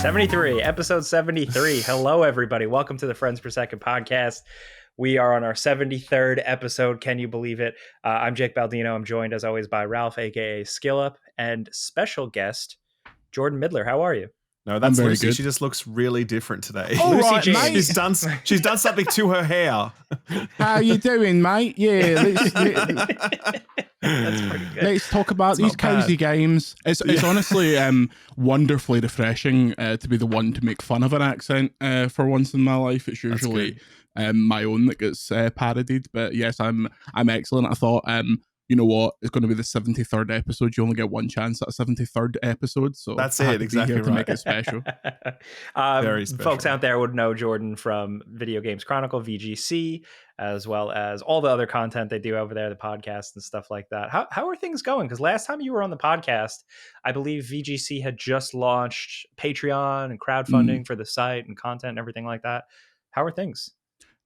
73, episode 73. Hello, everybody. Welcome to the Friends Per Second podcast. We are on our 73rd episode. Can you believe it? I'm Jake Baldino. I'm joined, as always, by Ralph, a.k.a. Skillup, and special guest, Jordan Midler. How are you? No, that's very Lucy. good. She just looks really different today. All Lucy right, James. mate. She's done something to her hair. How you doing, mate? Yeah, That's pretty good. let's talk about these not bad. cozy games. It's honestly wonderfully refreshing to be the one to make fun of an accent for once in my life. It's usually my own that gets parodied, but yes, I'm excellent. I thought, you know what, it's going to be the 73rd episode. You only get one chance at a 73rd episode, so That's I had it, to be exactly here to right. make it special. Very special. Folks out there would know Jordan from Video Games Chronicle, VGC, as well as all the other content they do over there, the podcast and stuff like that. How are things going? Because last time you were on the podcast, I believe VGC had just launched Patreon and crowdfunding for the site and content and everything like that. How are things?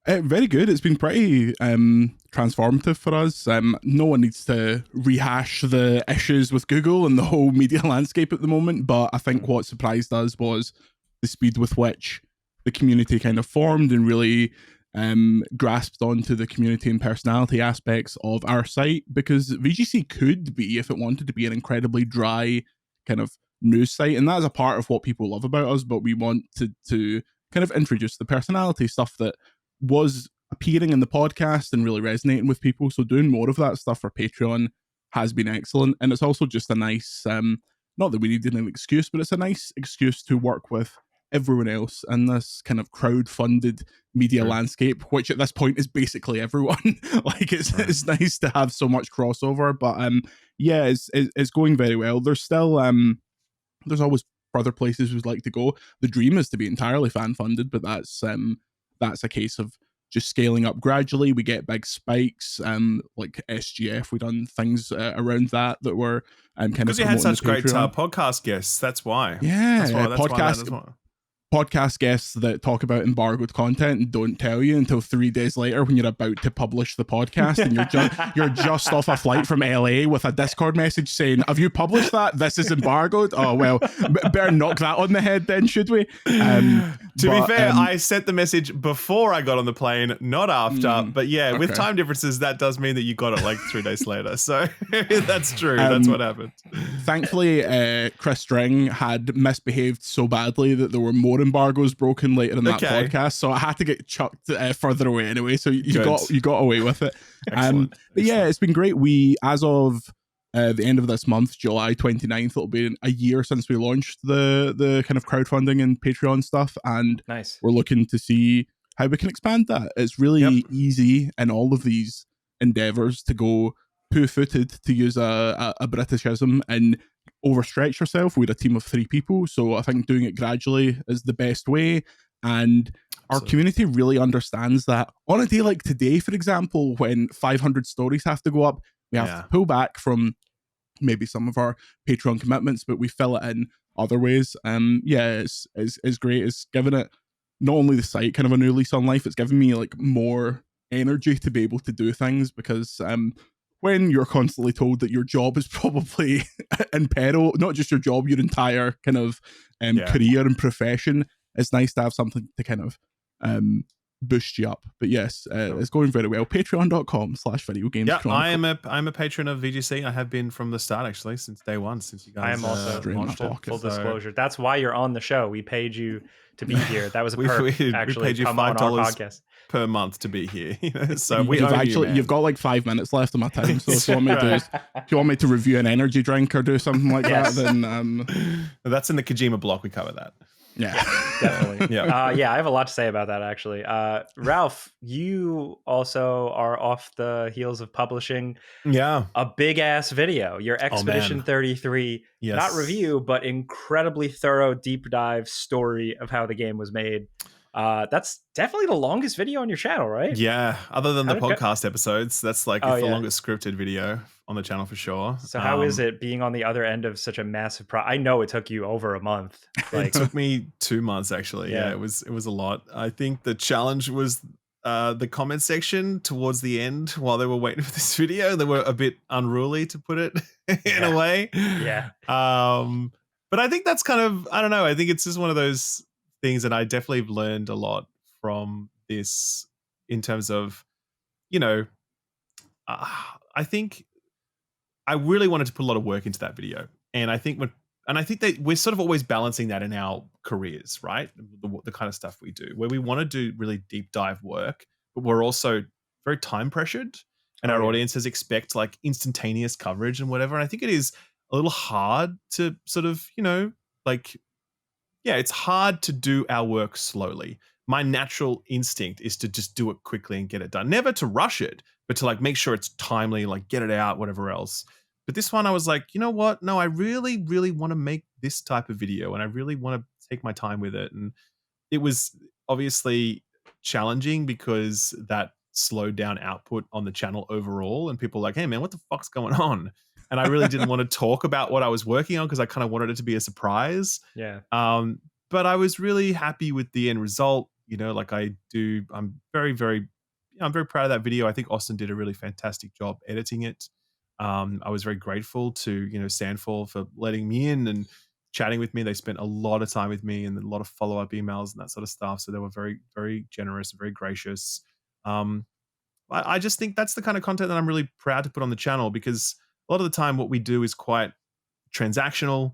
Very good. It's been pretty transformative for us. No one needs to rehash the issues with Google and the whole media landscape at the moment, but I think what surprised us was the speed with which the community kind of formed and really grasped onto the community and personality aspects of our site, because VGC could be, if it wanted to be, an incredibly dry kind of news site, and that is a part of what people love about us, but we want to kind of introduce the personality stuff that was appearing in the podcast and really resonating with people. So doing more of that stuff for Patreon has been excellent, and it's also just a nice not that we needed an excuse, but it's a nice excuse to work with everyone else in this kind of crowd-funded media landscape, which at this point is basically everyone. Like it's nice to have so much crossover, but yeah, it's going very well. There's still there's always further places we'd like to go. The dream is to be entirely fan-funded, but that's a case of just scaling up gradually. We get big spikes, like SGF. We done things around that were kind of Because you had such great Patreon. podcast guests. That's why. Yeah, That's why. podcast guests that talk about embargoed content and don't tell you until 3 days later when you're about to publish the podcast, and you're just off a flight from LA with a Discord message saying, "Have you published that? This is embargoed." Oh well, better knock that on the head then, should we? To be fair, I sent the message before I got on the plane, not after. But yeah, with time differences, that does mean that you got it like 3 days later. So that's true. That's what happened. Thankfully, Chris String had misbehaved so badly that there were more embargoes broken later in that podcast, so I had to get chucked further away anyway. So you got away with it. Excellent. But yeah, it's been great. We, as of the end of this month, July 29th, it'll be a year since we launched the kind of crowdfunding and Patreon stuff, and Nice. we're looking to see how we can expand that. It's really easy in all of these endeavors to go poo-footed, to use a Britishism, and overstretch yourself. We're a team of 3 people, so I think doing it gradually is the best way, and our community really understands that. On a day like today, for example, when 500 stories have to go up, we have to pull back from maybe some of our Patreon commitments, but we fill it in other ways. It's great. It's given it not only the site kind of a new lease on life, it's given me like more energy to be able to do things, because when you're constantly told that your job is probably in peril, not just your job, your entire kind of career and profession, it's nice to have something to kind of boost you up. But yes, it's going very well. Patreon.com/videogames. Yeah, I'm a patron of VGC. I have been from the start, actually, since day one, since you guys I am also launched it. full disclosure. That's why you're on the show. We paid you to be here. That was a perk. we Actually, paid you come on our $5 podcast. per month to be here. So you've got like 5 minutes left of my time. So if you want me to review an energy drink or do something like that, then that's in the Kojima block. We cover that. Yeah, definitely. I have a lot to say about that, actually. Ralph, you also are off the heels of publishing a big ass video, your Expedition 33, not review, but incredibly thorough deep dive story of how the game was made. That's definitely the longest video on your channel, right? Yeah, other than the podcast episodes, that's like the longest scripted video on the channel for sure. So how is it being on the other end of such a massive I know it took you over a month. It took me 2 months, actually. Yeah, it was a lot. I think the challenge was the comment section towards the end while they were waiting for this video. They were a bit unruly, to put it in a way. Yeah. But I think that's kind of, I don't know. I think it's just one of those things that I definitely have learned a lot from this in terms of, you know, I think I really wanted to put a lot of work into that video. And I think that we're sort of always balancing that in our careers, right? The kind of stuff we do, where we want to do really deep dive work, but we're also very time pressured, and our audiences expect like instantaneous coverage and whatever. And I think it is a little hard to sort of, it's hard to do our work slowly. My natural instinct is to just do it quickly and get it done. Never to rush it, but to like make sure it's timely, like get it out, whatever else. But this one, I was like, you know what? No, I really, really want to make this type of video, and I really want to take my time with it. And it was obviously challenging because that slowed down output on the channel overall. And people were like, hey man, what the fuck's going on? And I really didn't want to talk about what I was working on because I kind of wanted it to be a surprise. Yeah. But I was really happy with the end result. Like I'm very, very, I'm very proud of that video. I think Austin did a really fantastic job editing it. I was very grateful to, Sandfall for letting me in and chatting with me. They spent a lot of time with me and a lot of follow-up emails and that sort of stuff. So they were very, very generous, very gracious. I just think that's the kind of content that I'm really proud to put on the channel, because a lot of the time what we do is quite transactional.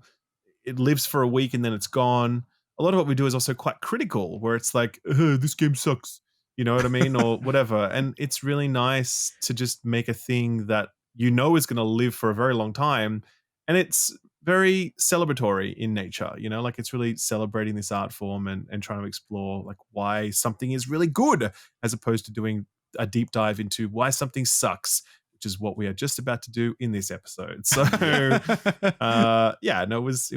It lives for a week and then it's gone. A lot of what we do is also quite critical, where it's like, this game sucks. You know what I mean? Or whatever. And it's really nice to just make a thing that is going to live for a very long time. And it's very celebratory in nature, like it's really celebrating this art form and trying to explore like why something is really good, as opposed to doing a deep dive into why something sucks, which is what we are just about to do in this episode. So it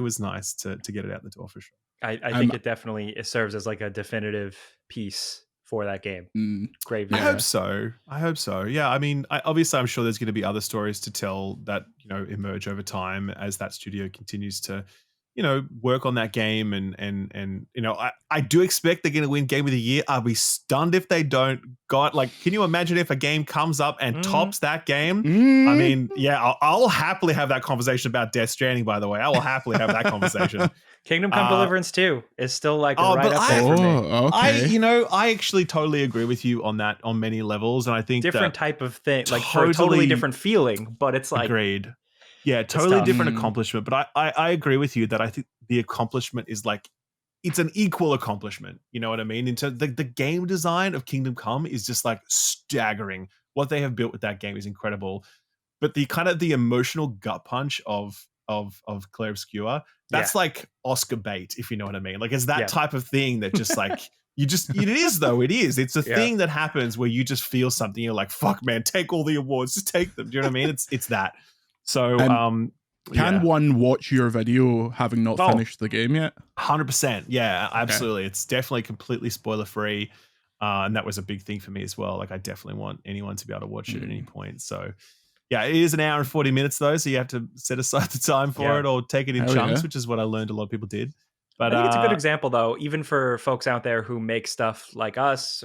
was nice to get it out the door for sure. I think it serves as like a definitive piece for that game. Great video. I hope so. Yeah, I mean, obviously I'm sure there's going to be other stories to tell that, emerge over time as that studio continues to, work on that game. And I do expect they're going to win Game of the Year. I'll be stunned if they don't. God, like, can you imagine if a game comes up and tops that game? I mean, yeah, I'll happily have that conversation about Death Stranding, by the way. I will happily have that conversation. Kingdom Come Deliverance 2 is still like right up there for me. Okay. I actually totally agree with you on that on many levels. And I think different type of thing, like for a totally different feeling, but it's like agreed. Yeah, totally different accomplishment. But I agree with you that I think the accomplishment is like, it's an equal accomplishment. You know what I mean? In terms the game design of Kingdom Come is just like staggering. What they have built with that game is incredible. But the kind of the emotional gut punch of Claire Obscure, that's like Oscar bait, if you know what I mean. Like it's that type of thing that just like it is. It's a thing that happens where you just feel something. You're like, fuck man, take all the awards, just take them. Do you know what I mean? It's that. So can one watch your video having not finished the game yet? 100%. Yeah, absolutely. Okay. It's definitely completely spoiler free. And that was a big thing for me as well. Like I definitely want anyone to be able to watch it at any point. So yeah, it is an hour and 40 minutes though. So you have to set aside the time for it or take it in chunks, which is what I learned a lot of people did. But I think it's a good example though, even for folks out there who make stuff like us,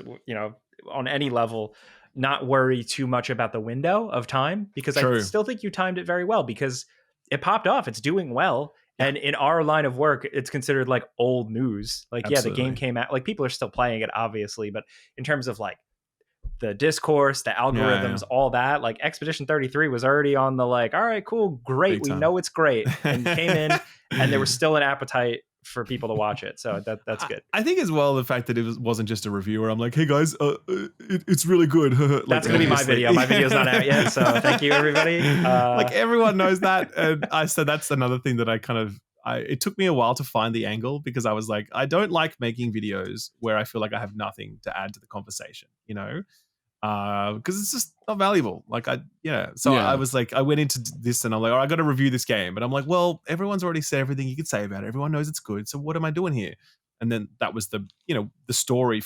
on any level, not worry too much about the window of time, because I still think you timed it very well, because it popped off. It's doing well. Yeah. And in our line of work, it's considered like old news. Like, the game came out, like people are still playing it obviously, but in terms of like the discourse, the algorithms, all that, like Expedition 33 was already on the like, all right, cool, great. We know it's great. And came in and there was still an appetite for people to watch it. So that's good. I think as well, the fact that it wasn't just a review where I'm like, hey guys, it's really good. That's going to be my video. My video's not out yet. So thank you everybody. Like everyone knows that. And I said, that's another thing that it took me a while to find the angle, because I was like, I don't like making videos where I feel like I have nothing to add to the conversation, because it's just not valuable. I was like, I went into this and I'm like, I got to review this game, but I'm like, well, everyone's already said everything you could say about it. Everyone knows it's good. So what am I doing here? And then that was the story,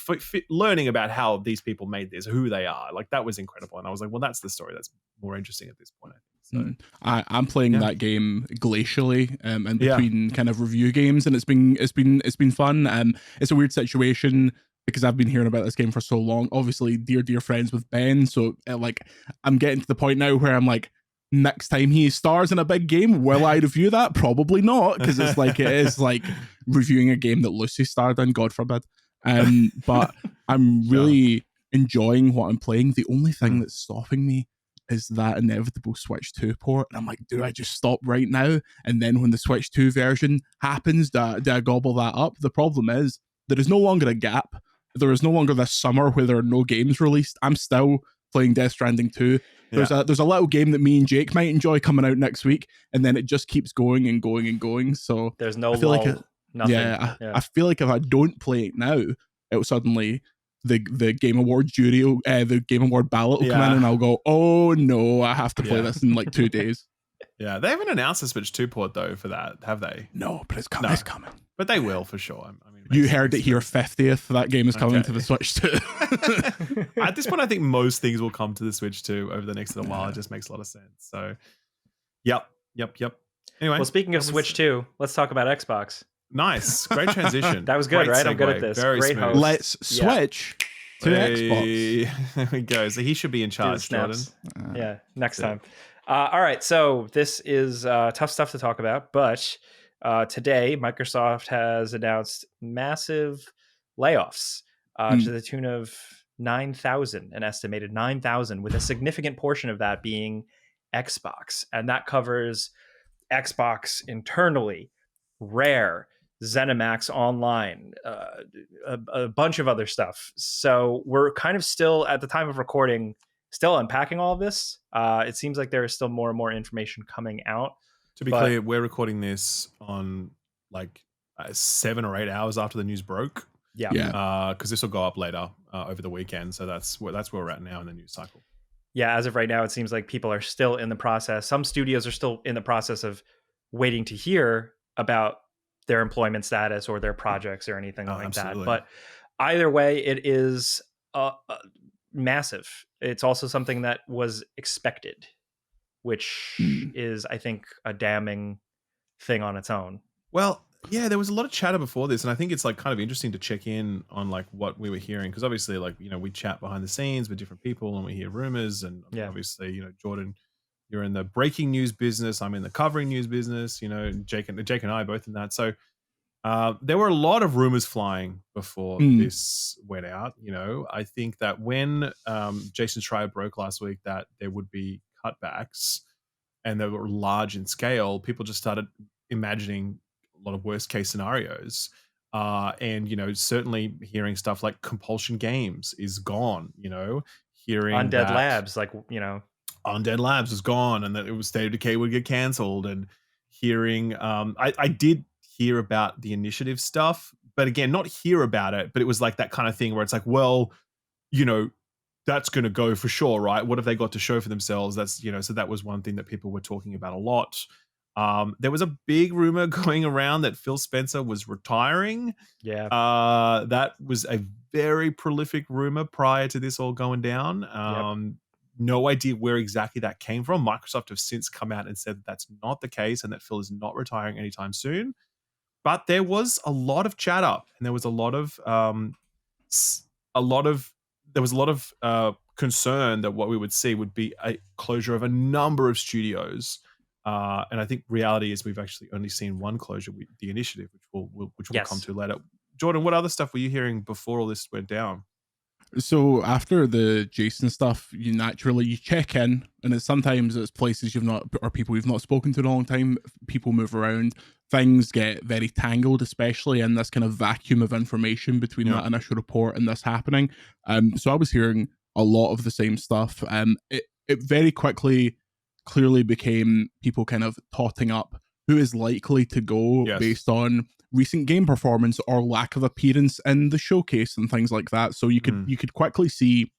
learning about how these people made this, who they are. Like that was incredible. And I was like, well, that's the story that's more interesting at this point, I think. So, I'm playing that game glacially, and between kind of review games, and it's been fun. It's a weird situation because I've been hearing about this game for so long. Obviously, dear friends with Ben, so I'm getting to the point now where I'm like, next time he stars in a big game, will I review that? Probably not, because it is like reviewing a game that Lucy starred in, God forbid. But I'm really enjoying what I'm playing. The only thing that's stopping me is that inevitable Switch 2 port. And I'm like, do I just stop right now? And then when the Switch 2 version happens, do I gobble that up? The problem is there is no longer a gap. There is no longer this summer where there are no games released. I'm still playing Death Stranding 2. There's a little game that me and Jake might enjoy coming out next week, and then it just keeps going and going and going. So there's no lull. Nothing. I feel like if I don't play it now, it'll suddenly the Game Award jury, the Game Award ballot will come in, and I'll go, oh no, I have to play this in like 2 days. Yeah, they haven't announced a Switch 2 port though for that, have they? No, but it's coming. No. It's coming. But they will for sure. I mean, you heard it here 50th. That game is coming to the Switch 2. At this point, I think most things will come to the Switch 2 over the next little while. It just makes a lot of sense. So, yep. Anyway. Well, speaking of Switch 2, let's talk about Xbox. Nice. Great transition. That was good, right? Segue. I'm good at this. Very Great smooth. host. Let's switch to Xbox. There we go. So he should be in charge, Jordan. Yeah, next time. All right. So this is tough stuff to talk about, but today Microsoft has announced massive layoffs to the tune of 9,000, an estimated 9,000, with a significant portion of that being Xbox. And that covers Xbox internally, Rare, ZeniMax Online, a bunch of other stuff. So we're kind of still, at the time of recording, still unpacking all of this. It seems like there is still more and more information coming out. To be clear, we're recording this on like 7 or 8 hours after the news broke. Yeah. Because this will go up later over the weekend. So that's where we're at now in the news cycle. Yeah, as of right now, it seems like people are still in the process. Some studios are still in the process of waiting to hear about their employment status or their projects or anything like absolutely. that. But either way, it is massive. It's also something that was expected, which is, I think, a damning thing on its own. Well, yeah, there was a lot of chatter before this, and I think it's like kind of interesting to check in on like what we were hearing, because obviously, like, you know, we chat behind the scenes with different people and we hear rumors, and obviously, you know, Jordan, you're in the breaking news business, I'm in the covering news business, you know, Jake and I both in that. So there were a lot of rumors flying before this went out. You know, I think that when Jason Schreier broke last week that there would be cutbacks and they were large in scale, people just started imagining a lot of worst case scenarios. And, you know, certainly hearing stuff like Compulsion Games is gone, you know, hearing Undead Labs, like, you know, Undead Labs is gone, and that it was State of Decay would get cancelled, and hearing I did hear about the Initiative stuff, but again, not hear about it, but it was like that kind of thing where it's like, well, you know, that's going to go for sure, right? What have they got to show for themselves? That's, you know, so that was one thing that people were talking about a lot. There was a big rumor going around that Phil Spencer was retiring. Yeah. That was a very prolific rumor prior to this all going down. No idea where exactly that came from. Microsoft have since come out and said that that's not the case and that Phil is not retiring anytime soon. But there was a lot of chatter, and there was a lot of concern that what we would see would be a closure of a number of studios. And I think reality is we've actually only seen one closure, the Initiative, which we'll come to later. Jordan, what other stuff were you hearing before all this went down? So after the Jason stuff, you check in, and sometimes it's places you've not, or people you've not spoken to in a long time. People move around, things get very tangled, especially in this kind of vacuum of information between that initial report and this happening. So I was hearing a lot of the same stuff. It very quickly clearly became people kind of totting up who is likely to go based on recent game performance or lack of appearance in the showcase and things like that. So you could quickly see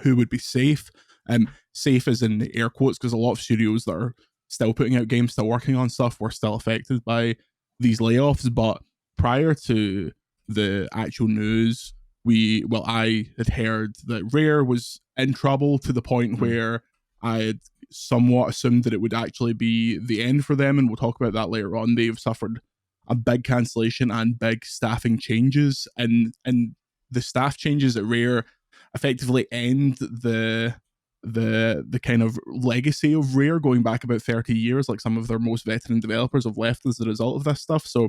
who would be safe. Safe is in air quotes, because a lot of studios that are still putting out games, still working on stuff, were still affected by these layoffs. But prior to the actual news, I had heard that Rare was in trouble to the point where I had somewhat assumed that it would actually be the end for them, and we'll talk about that later on. They've suffered a big cancellation and big staffing changes, and the staff changes at Rare effectively end the the kind of legacy of Rare going back about 30 years. Like, some of their most veteran developers have left as a result of this stuff. So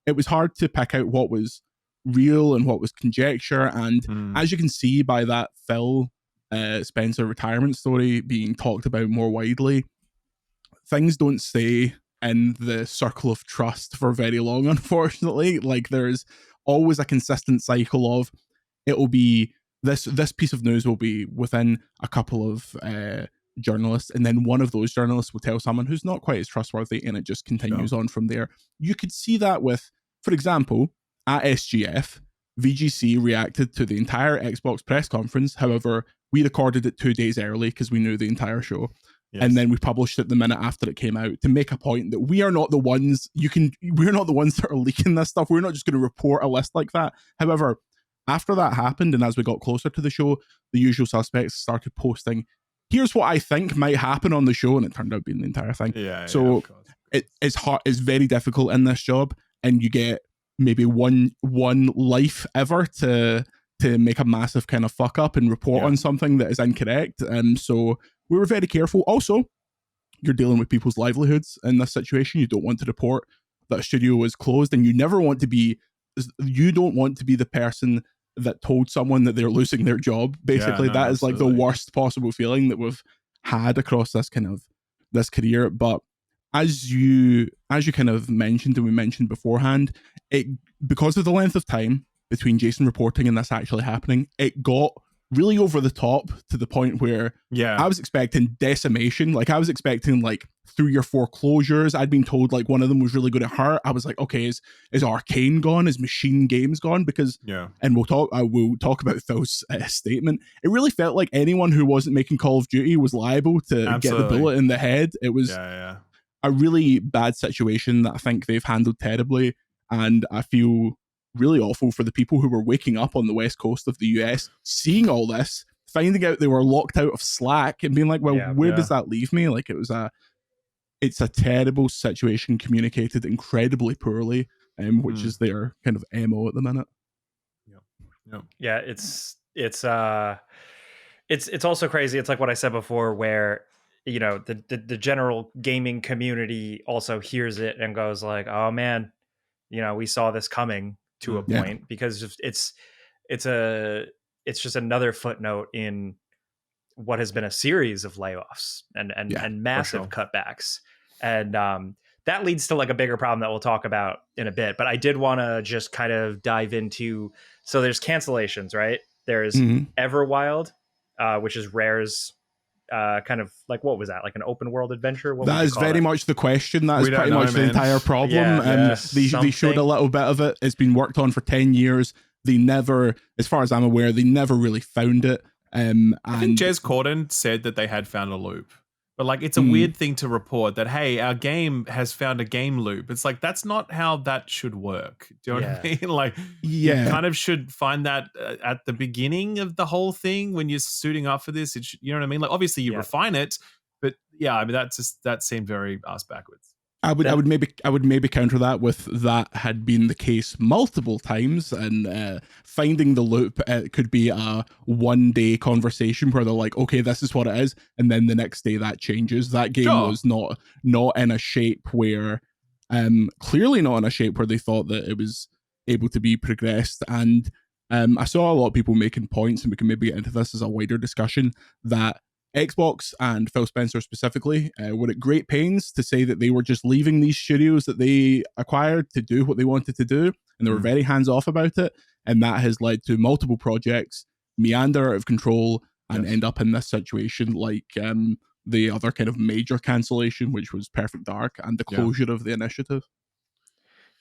it was hard to pick out what was real and what was conjecture. And as you can see by that Phil Spencer retirement story being talked about more widely, things don't stay in the circle of trust for very long, unfortunately. Like, there's always a consistent cycle of, it'll be this piece of news will be within a couple of journalists, and then one of those journalists will tell someone who's not quite as trustworthy, and it just continues on from there. You could see that with, for example, at SGF, VGC reacted to the entire Xbox press conference. However, we recorded it 2 days early because we knew the entire show. Yes. And then we published it the minute after it came out to make a point that we are not the ones we're not the ones that are leaking this stuff. We're not just going to report a list like that. However, after that happened, and as we got closer to the show, the usual suspects started posting, here's what I think might happen on the show, and it turned out being the entire thing. So it's hard, it's very difficult in this job, and you get maybe one life ever to make a massive kind of fuck up and report on something that is incorrect. And so we were very careful. Also, you're dealing with people's livelihoods in this situation. You don't want to report that a studio is closed, and you don't want to be the person that told someone that they're losing their job. Basically, that is like the worst possible feeling that we've had across this career. But as you kind of mentioned, and we mentioned beforehand, because of the length of time between Jason reporting and this actually happening, it got really over the top to the point where I was expecting decimation. Like, I was expecting like 3 or 4 closures. I'd been told like one of them was really going to hurt. I was like, okay, is Arcane gone? Is Machine Games gone? Because and we'll talk about Phil's statement. It really felt like anyone who wasn't making Call of Duty was liable to get the bullet in the head. It was a really bad situation that I think they've handled terribly, and I feel really awful for the people who were waking up on the west coast of the US, seeing all this, finding out they were locked out of Slack, and being like, well, where does that leave me? Like, it's a terrible situation, communicated incredibly poorly, which is their kind of MO at the minute. Yeah, it's also crazy. It's like what I said before, where the general gaming community also hears it and goes like, oh man, we saw this coming to a point, because it's just another footnote in what has been a series of layoffs and massive cutbacks. And that leads to like a bigger problem that we'll talk about in a bit. But I did want to just kind of dive into, so there's cancellations, right? There's Everwild, which is Rare's kind of like, what was that, like an open world adventure? That is very much the question. That is pretty much the entire problem. They showed a little bit of it. It's been worked on for 10 years. They never, as far as I'm aware, they never really found it. I think Jez Corden said that they had found a loop, but like, it's a weird thing to report that, hey, our game has found a game loop. It's like, that's not how that should work. Do you know what I mean? Like, you kind of should find that at the beginning of the whole thing when you're suiting up for this. You know what I mean? Like, obviously you refine it, but I mean, that seemed very ass backwards. I would maybe counter that with that had been the case multiple times, and finding the loop could be a one-day conversation where they're like, okay, this is what it is, and then the next day that changes. That game was not in a shape where, clearly not in a shape where they thought that it was able to be progressed. And I saw a lot of people making points, and we can maybe get into this as a wider discussion, that Xbox and Phil Spencer specifically were at great pains to say that they were just leaving these studios that they acquired to do what they wanted to do, and they were very hands-off about it, and that has led to multiple projects meander out of control and end up in this situation, like the other kind of major cancellation, which was Perfect Dark, and the closure of the initiative.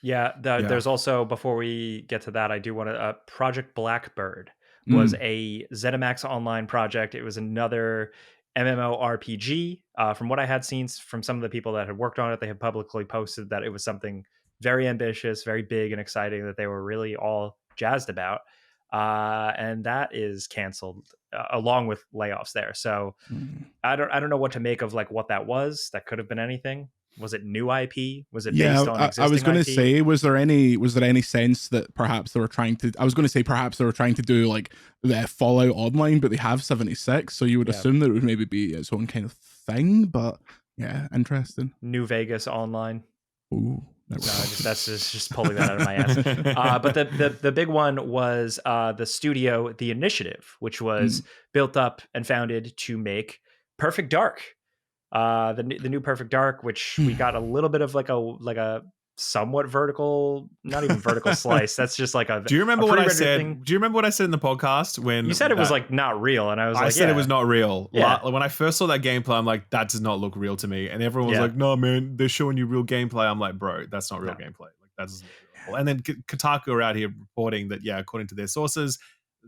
There's also, before we get to that, I do want to Project Blackbird was a ZeniMax Online project. It was another MMORPG. From what I had seen from some of the people that had worked on it, they have publicly posted that it was something very ambitious, very big and exciting that they were really all jazzed about. And that is canceled along with layoffs there. So I don't know what to make of like what that was. That could have been anything. Was it new IP? Was it based on existing IP? I was going to say, was there any sense that perhaps they were trying to? I was going to say perhaps they were trying to do like the Fallout Online, but they have 76, so you would assume that it would maybe be its own kind of thing. But yeah, interesting. New Vegas Online. Ooh. That's just pulling that out of my ass. But the big one was the studio, The Initiative, which was built up and founded to make Perfect Dark. The new Perfect Dark, which we got a little bit of like a somewhat vertical, not even vertical slice. That's just like a. Do you remember what I said? Do you remember what I said in the podcast when you said it was like not real? And I said it was not real. Yeah. When I first saw that gameplay, I'm like, that does not look real to me. And everyone was like, no, man, they're showing you real gameplay. I'm like, bro, that's not real gameplay. Like that doesn't look real. And then Kotaku are out here reporting that, according to their sources,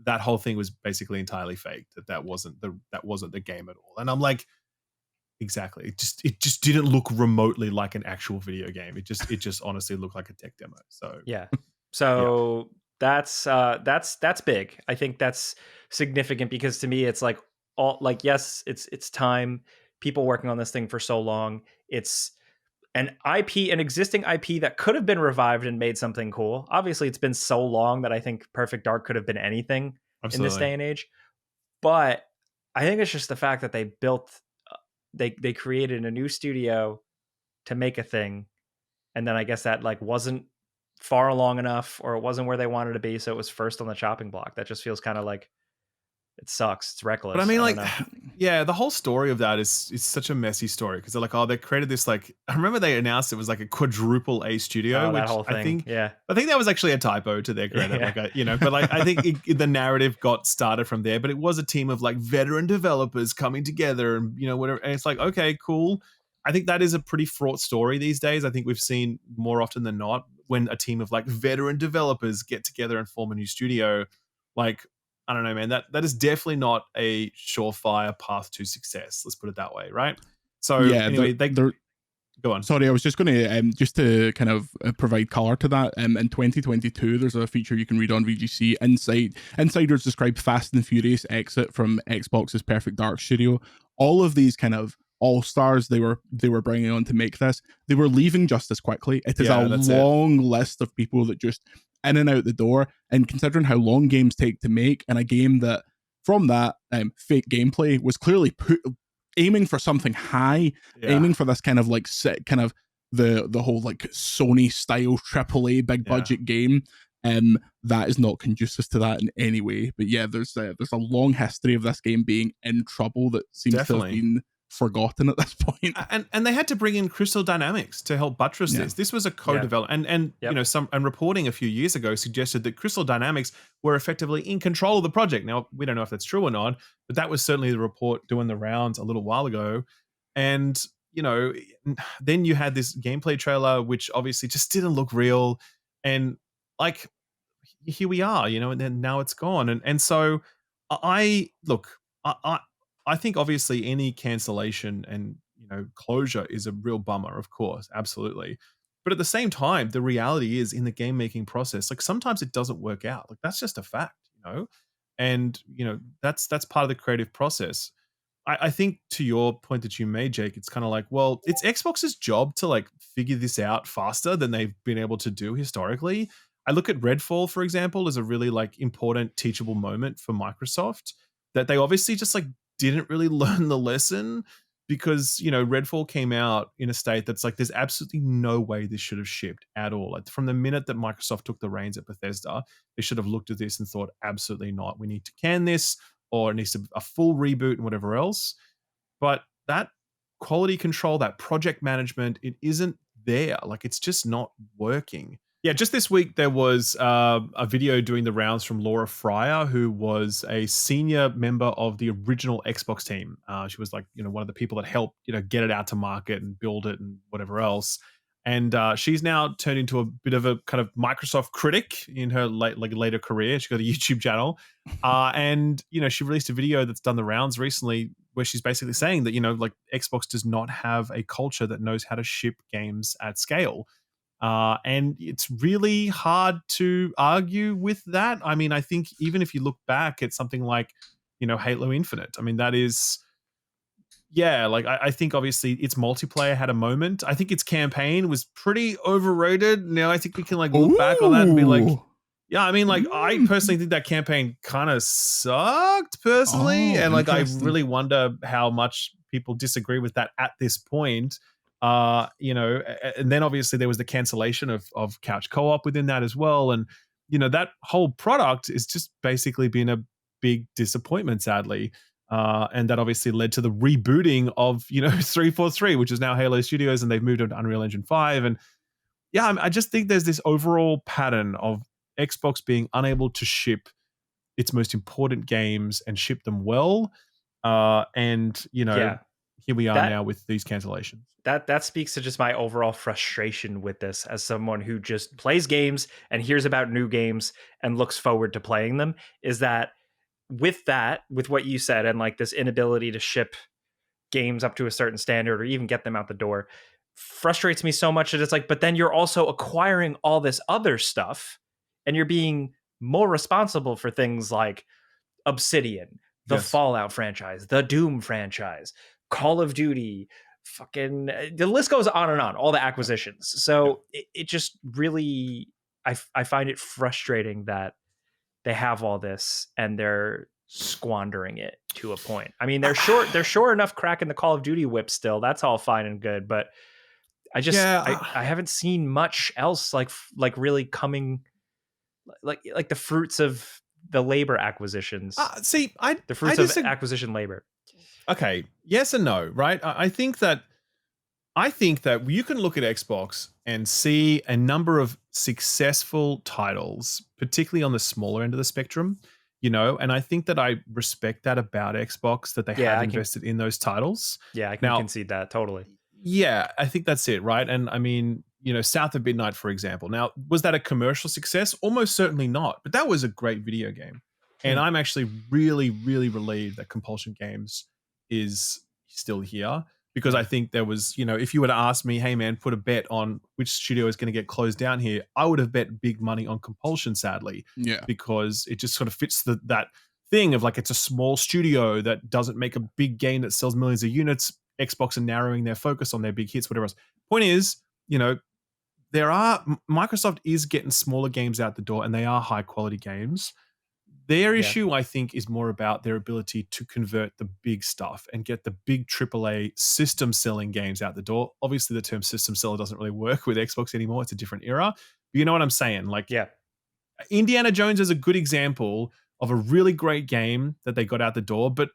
that whole thing was basically entirely fake. That wasn't the game at all. And I'm like, exactly. It just didn't look remotely like an actual video game. It just honestly looked like a tech demo. So that's big. I think that's significant because to me it's like yes, it's time. People working on this thing for so long. It's an existing IP that could have been revived and made something cool. Obviously, it's been so long that I think Perfect Dark could have been anything in this day and age. But I think it's just the fact that they built. They created a new studio to make a thing, and then I guess that like wasn't far along enough, or it wasn't where they wanted to be, so it was first on the chopping block. That just feels kind of like it sucks. It's reckless. But I mean, the whole story of that is such a messy story because they're like, they created this like. I remember they announced it was like a quadruple A studio, which that whole thing. I think that was actually a typo to their credit. But like I think the narrative got started from there. But it was a team of like veteran developers coming together and whatever. And it's like, okay, cool. I think that is a pretty fraught story these days. I think we've seen more often than not when a team of like veteran developers get together and form a new studio, like. I don't know, man. That is definitely not a surefire path to success. Let's put it that way, right? So anyway, go on. Sorry, I was just going to just to kind of provide color to that. In 2022, there's a feature you can read on VGC. Insiders describe Fast and Furious exit from Xbox's Perfect Dark studio. All of these kind of all-stars they were bringing on to make this, they were leaving just as quickly. It is a long list of people that just in and out the door, and considering how long games take to make, and a game that from that fake gameplay was clearly aiming for something high, aiming for this kind of like kind of the whole like Sony style AAA big budget game, that is not conducive to that in any way. But there's a long history of this game being in trouble that seems to have been forgotten at this point. And they had to bring in Crystal Dynamics to help buttress this. This was a co-development, and some reporting a few years ago suggested that Crystal Dynamics were effectively in control of the project. Now we don't know if that's true or not, but that was certainly the report doing the rounds a little while ago. And then you had this gameplay trailer, which obviously just didn't look real, and like here we are, and then now it's gone, and so I think obviously any cancellation and closure is a real bummer, of course, absolutely. But at the same time, the reality is in the game making process, like sometimes it doesn't work out. Like that's just a fact, and that's part of the creative process. I think to your point that you made, Jake, it's kind of like, well, it's Xbox's job to like figure this out faster than they've been able to do historically. I look at Redfall, for example, as a really like important teachable moment for Microsoft that they obviously just like didn't really learn the lesson because, Redfall came out in a state that's like, there's absolutely no way this should have shipped at all. Like, from the minute that Microsoft took the reins at Bethesda, they should have looked at this and thought, absolutely not. We need to can this, or it needs to a full reboot and whatever else. But that quality control, that project management, it isn't there. Like, it's just not working. Yeah, just this week there was a video doing the rounds from Laura Fryer, who was a senior member of the original Xbox team. She was like, one of the people that helped, get it out to market and build it and whatever else. And she's now turned into a bit of a kind of Microsoft critic in her later career. She got a YouTube channel, and she released a video that's done the rounds recently, where she's basically saying that like Xbox does not have a culture that knows how to ship games at scale. And it's really hard to argue with that. I mean, I think even if you look back at something like, Halo Infinite, I mean, that is yeah, like I think obviously its multiplayer had a moment. I think its campaign was pretty overrated. Now I think we can like look back on that and be like, yeah, I mean, like I personally think that campaign kind of sucked personally, and like I really wonder how much people disagree with that at this point. You know, and then obviously there was the cancellation of couch co-op within that as well, and you know that whole product is just basically been a big disappointment, sadly. And that obviously led to the rebooting of 343, which is now Halo Studios, and they've moved on to Unreal Engine 5. And yeah, I just think there's this overall pattern of Xbox being unable to ship its most important games and ship them well. And here we are now with these cancellations. That speaks to just my overall frustration with this as someone who just plays games and hears about new games and looks forward to playing them, is that with what you said and like this inability to ship games up to a certain standard or even get them out the door frustrates me so much that it's like, but then you're also acquiring all this other stuff and you're being more responsible for things like Obsidian, the Fallout franchise, the Doom franchise, Call of Duty, fucking the list goes on and on, all the acquisitions. So it just really, I find it frustrating that they have all this and they're squandering it to a point. I mean, they're sure enough cracking the Call of Duty whip still. That's all fine and good, but I just I haven't seen much else like really coming like the fruits of the labor acquisitions. The fruits of acquisition labor. Okay, yes and no, right? I think that you can look at Xbox and see a number of successful titles, particularly on the smaller end of the spectrum, and I think that I respect that about Xbox, that they have invested in those titles. Yeah, I can concede that totally. Yeah, I think that's it, right? And I mean, South of Midnight, for example. Now, was that a commercial success? Almost certainly not, but that was a great video game. And I'm actually really, really relieved that Compulsion Games is still here, because I think there was, if you were to ask me, hey man, put a bet on which studio is going to get closed down here, I would have bet big money on Compulsion, sadly. Yeah. Because it just sort of fits that thing of like, it's a small studio that doesn't make a big game that sells millions of units. Xbox are narrowing their focus on their big hits, whatever else. Point is, Microsoft is getting smaller games out the door, and they are high quality games. Their issue, I think, is more about their ability to convert the big stuff and get the big AAA system selling games out the door. Obviously, the term system seller doesn't really work with Xbox anymore. It's a different era. But you know what I'm saying? Like, Indiana Jones is a good example of a really great game that they got out the door, but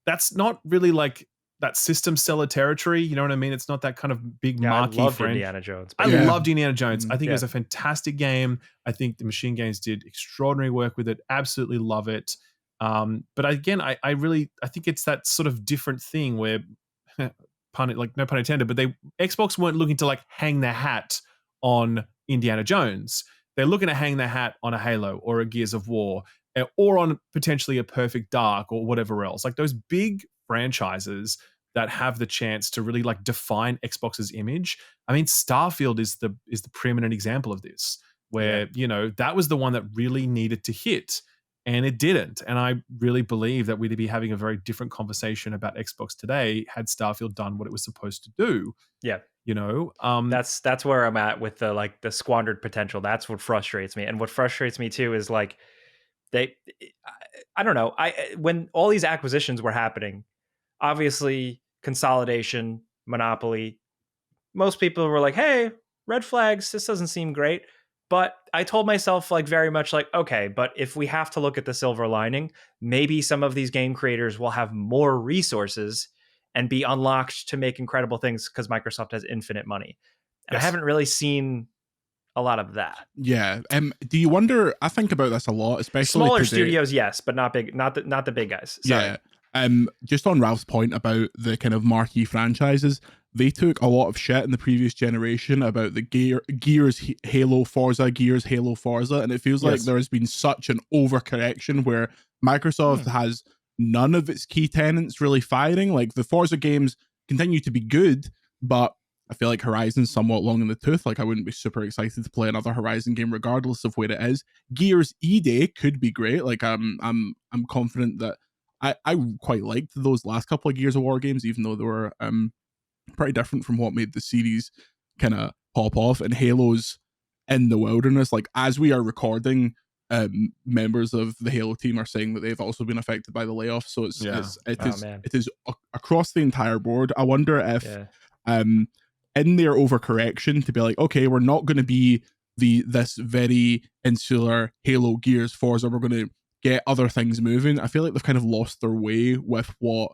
that's not really like that system seller territory. You know what I mean? It's not that kind of big marquee I loved Indiana Jones. I loved Indiana Jones. I think it was a fantastic game. I think the Machine Games did extraordinary work with it. Absolutely love it. But again, I think it's that sort of different thing where, no pun intended, but Xbox weren't looking to like hang their hat on Indiana Jones. They're looking to hang their hat on a Halo or a Gears of War, or on potentially a Perfect Dark or whatever else. Like those big franchises that have the chance to really like define Xbox's image. I mean, Starfield is the preeminent example of this, where that was the one that really needed to hit, and it didn't. And I really believe that we'd be having a very different conversation about Xbox today had Starfield done what it was supposed to do. Yeah. That's where I'm at with the squandered potential. That's what frustrates me. And what frustrates me too is like I don't know. When all these acquisitions were happening, obviously consolidation, monopoly, most people were like, hey, red flags, this doesn't seem great. But I told myself like very much like, okay, but if we have to look at the silver lining, maybe some of these game creators will have more resources and be unlocked to make incredible things because Microsoft has infinite money. And I haven't really seen a lot of that. Yeah. Do you wonder? I think about this a lot, especially smaller studios, yes, but not big, not the big guys. Sorry. Yeah. Just on Ralph's point about the kind of marquee franchises, they took a lot of shit in the previous generation about the Gears Halo Forza, Gears Halo Forza, and it feels like there has been such an overcorrection where Microsoft has none of its key tenants really firing. Like the Forza games continue to be good, but I feel like Horizon's somewhat long in the tooth. Like I wouldn't be super excited to play another Horizon game regardless of where it is. Gears E-Day could be great. Like I'm confident that I quite liked those last couple of Gears of War games, even though they were pretty different from what made the series kind of pop off. And Halo's in the wilderness. Like, as we are recording, members of the Halo team are saying that they've also been affected by the layoff. So it is across the entire board. I wonder if in their overcorrection to be like, okay, we're not going to be this very insular Halo, Gears, Forza, we're going to get other things moving. I feel like they've kind of lost their way with what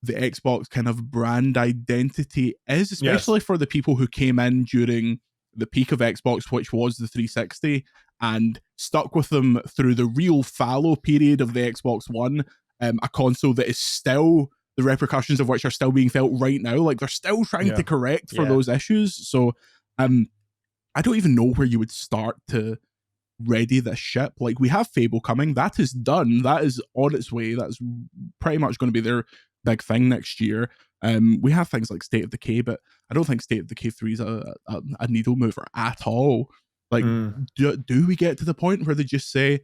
the Xbox kind of brand identity is, especially for the people who came in during the peak of Xbox, which was the 360, and stuck with them through the real fallow period of the Xbox One, a console that is still, the repercussions of which are still being felt right now. Like, they're still trying to correct for those issues. So I don't even know where you would start to ready this ship. Like, we have Fable coming. That is done. That is on its way. That's pretty much going to be their big thing next year. We have things like State of Decay, but I don't think State of Decay 3 is a needle mover at all. Like, do we get to the point where they just say,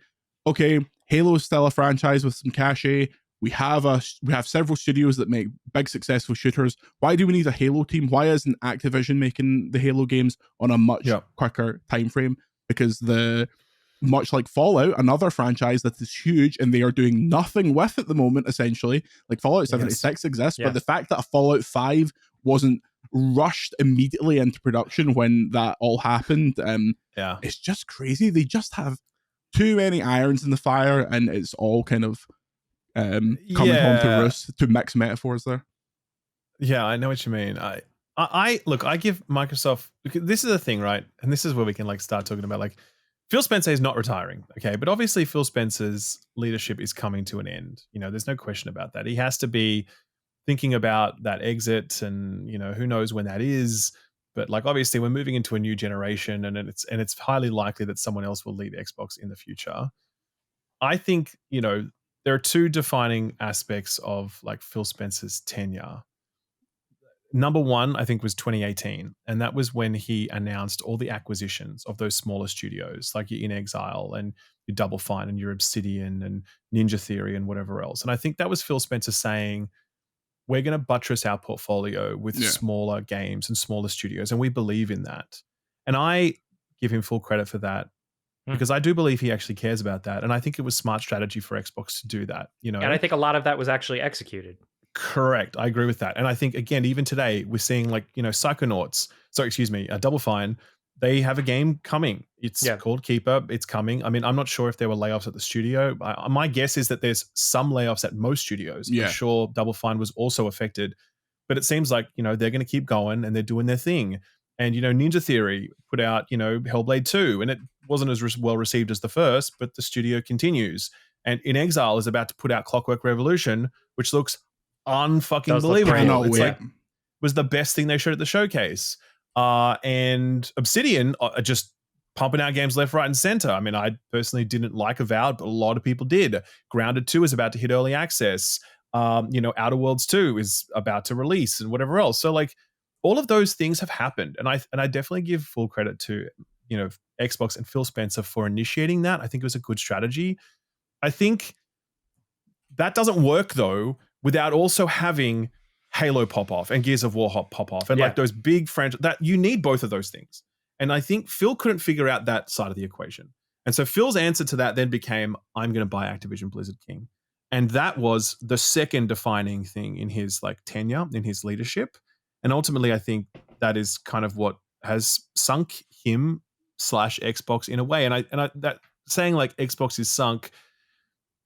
okay, Halo is still a franchise with some cachet. We have several studios that make big successful shooters. Why do we need a Halo team? Why isn't Activision making the Halo games on a much quicker time frame? Because much like Fallout, another franchise that is huge and they are doing nothing with at the moment, essentially. Like, Fallout 76 exists, but the fact that a Fallout 5 wasn't rushed immediately into production when that all happened, it's just crazy. They just have too many irons in the fire, and it's all kind of coming home to roost, to mix metaphors there. Yeah, I know what you mean. I look, I give Microsoft, this is the thing, right? And this is where we can like start talking about, like, Phil Spencer is not retiring, okay? But obviously Phil Spencer's leadership is coming to an end. You know, there's no question about that. He has to be thinking about that exit, and, you know, who knows when that is. But like, obviously we're moving into a new generation, and it's highly likely that someone else will lead Xbox in the future. I think, you know, there are two defining aspects of like Phil Spencer's tenure. Number one, I think, was 2018. And that was when he announced all the acquisitions of those smaller studios, like your In Exile and your Double Fine and your Obsidian and Ninja Theory and whatever else. And I think that was Phil Spencer saying, we're going to buttress our portfolio with smaller games and smaller studios. And we believe in that. And I give him full credit for that, because I do believe he actually cares about that. And I think it was smart strategy for Xbox to do that, you know. And I think a lot of that was actually executed. Correct. I agree with that. And I think, again, even today, we're seeing, like, you know, Double Fine, they have a game coming. It's called Keeper. It's coming. I mean, I'm not sure if there were layoffs at the studio. My guess is that there's some layoffs at most studios. I'm sure Double Fine was also affected. But it seems like, you know, they're going to keep going and they're doing their thing. And, you know, Ninja Theory put out, you know, Hellblade 2, and it wasn't as well received as the first, but the studio continues. And In Exile is about to put out Clockwork Revolution, which looks unfucking believable. It's like, was the best thing they showed at the showcase. And Obsidian are just pumping out games left, right, and center. I mean, I personally didn't like Avowed, but a lot of people did. Grounded 2 is about to hit early access. You know, Outer Worlds 2 is about to release, and whatever else. So, like, all of those things have happened, and I definitely give full credit to, you know, Xbox and Phil Spencer for initiating that. I think it was a good strategy. I think that doesn't work though without also having Halo pop off and Gears of War pop off, and like those big franchises. That you need both of those things. And I think Phil couldn't figure out that side of the equation. And so Phil's answer to that then became, I'm going to buy Activision Blizzard King. And that was the second defining thing in his like tenure, in his leadership. And ultimately, I think that is kind of what has sunk him / Xbox in a way. And I that saying like Xbox is sunk,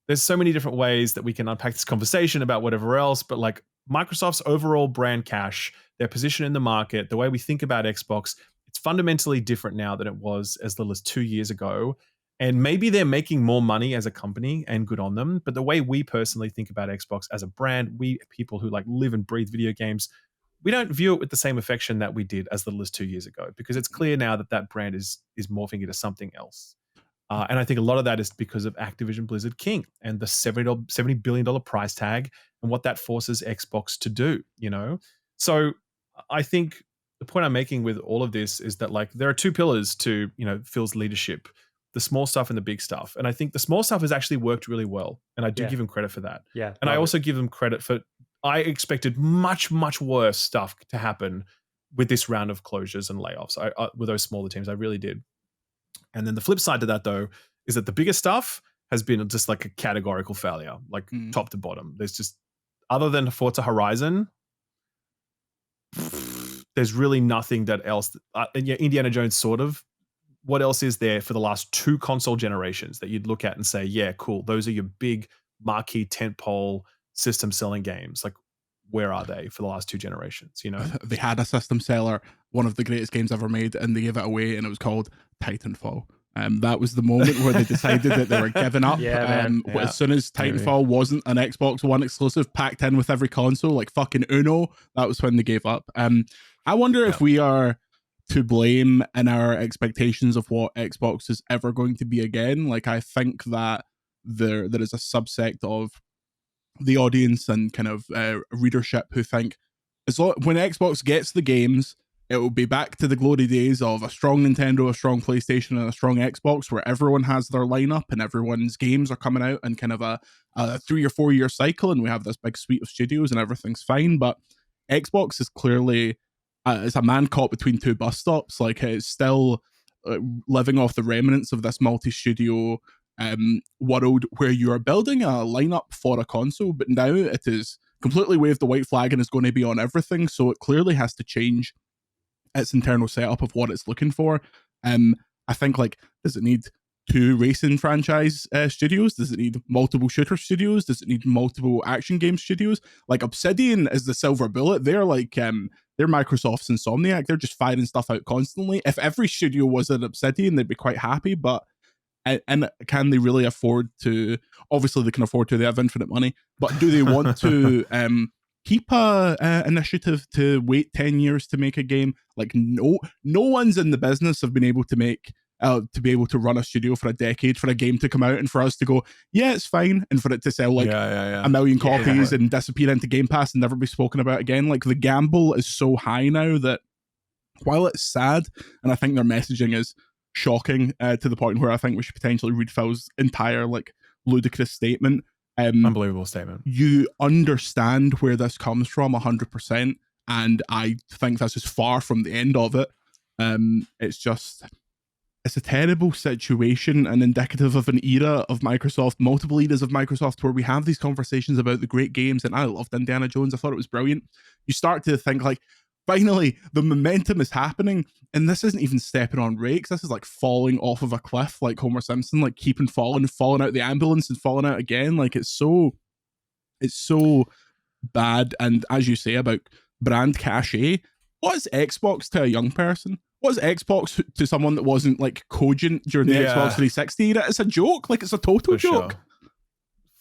there's so many different ways that we can unpack this conversation about whatever else, but like Microsoft's overall brand cash, their position in the market, the way we think about Xbox, it's fundamentally different now than it was as little as 2 years ago. And maybe they're making more money as a company, and good on them. But the way we personally think about Xbox as a brand, we people who like live and breathe video games, we don't view it with the same affection that we did as little as 2 years ago, because it's clear now that that brand is morphing into something else. And I think a lot of that is because of Activision Blizzard King and the $70 billion price tag and what that forces Xbox to do, you know? So I think the point I'm making with all of this is that like there are two pillars to, you know, Phil's leadership. the small stuff and the big stuff. And I think the small stuff has actually worked really well. And I do give them credit for that. Yeah. And I also give them credit for, I expected much, much worse stuff to happen with this round of closures and layoffs. With those smaller teams, I really did. And then the flip side to that, though, is that the biggest stuff has been just like a categorical failure, like top to bottom. There's just, other than Forza Horizon, there's really nothing that else. And yeah, Indiana Jones sort of. What else is there for the last 2 console generations that you'd look at and say, yeah, cool, those are your big marquee tentpole system selling games? Like, where are they for the last 2 generations? You know, they had a system seller, one of the greatest games ever made, and they gave it away, and it was called Titanfall. That was the moment where they decided that they were giving up. As soon as Titanfall wasn't an Xbox One exclusive packed in with every console, like fucking Uno, that was when they gave up. I wonder if we are to blame in our expectations of what Xbox is ever going to be again. Like, I think that there is a subsect of the audience and kind of readership who think when Xbox gets the games, it will be back to the glory days of a strong Nintendo, a strong PlayStation, and a strong Xbox, where everyone has their lineup and everyone's games are coming out in kind of a 3 or 4 year cycle, and we have this big suite of studios and everything's fine. But Xbox is clearly it's a man caught between 2 bus stops. Like, it's still living off the remnants of this multi-studio world where you are building a lineup for a console, but now it is completely waved the white flag and is going to be on everything. So it clearly has to change its internal setup of what it's looking for. I think, like, does it need 2 racing franchise studios? Does it need multiple shooter studios? Does it need multiple action game studios? Like, Obsidian is the silver bullet. They're like they're Microsoft's Insomniac. They're just firing stuff out constantly. If every studio was an Obsidian, they'd be quite happy. But and can they really afford to? Obviously, they can afford to. They have infinite money. But do they want to keep a initiative to wait 10 years to make a game? Like, no one's in the business of being able to make to be able to run a studio for a decade for a game to come out and for us to go, yeah, it's fine, and for it to sell like a million copies and disappear into Game Pass and never be spoken about again. Like, the gamble is so high now that while it's sad, and I think their messaging is shocking to the point where I think we should potentially read Phil's entire like ludicrous statement. Unbelievable statement. You understand where this comes from 100%, and I think this is far from the end of it. It's a terrible situation and indicative of an era of Microsoft, multiple eras of Microsoft, where we have these conversations about the great games. And I loved Indiana Jones. I thought it was brilliant. You start to think, like, finally, the momentum is happening. And this isn't even stepping on rakes. This is like falling off of a cliff, like Homer Simpson, like keeping falling out the ambulance and falling out again. Like, it's so bad. And as you say about brand cachet, what is Xbox to a young person? What's Xbox to someone that wasn't like cogent during the Xbox 360 era? It's a joke. Like, it's a total joke.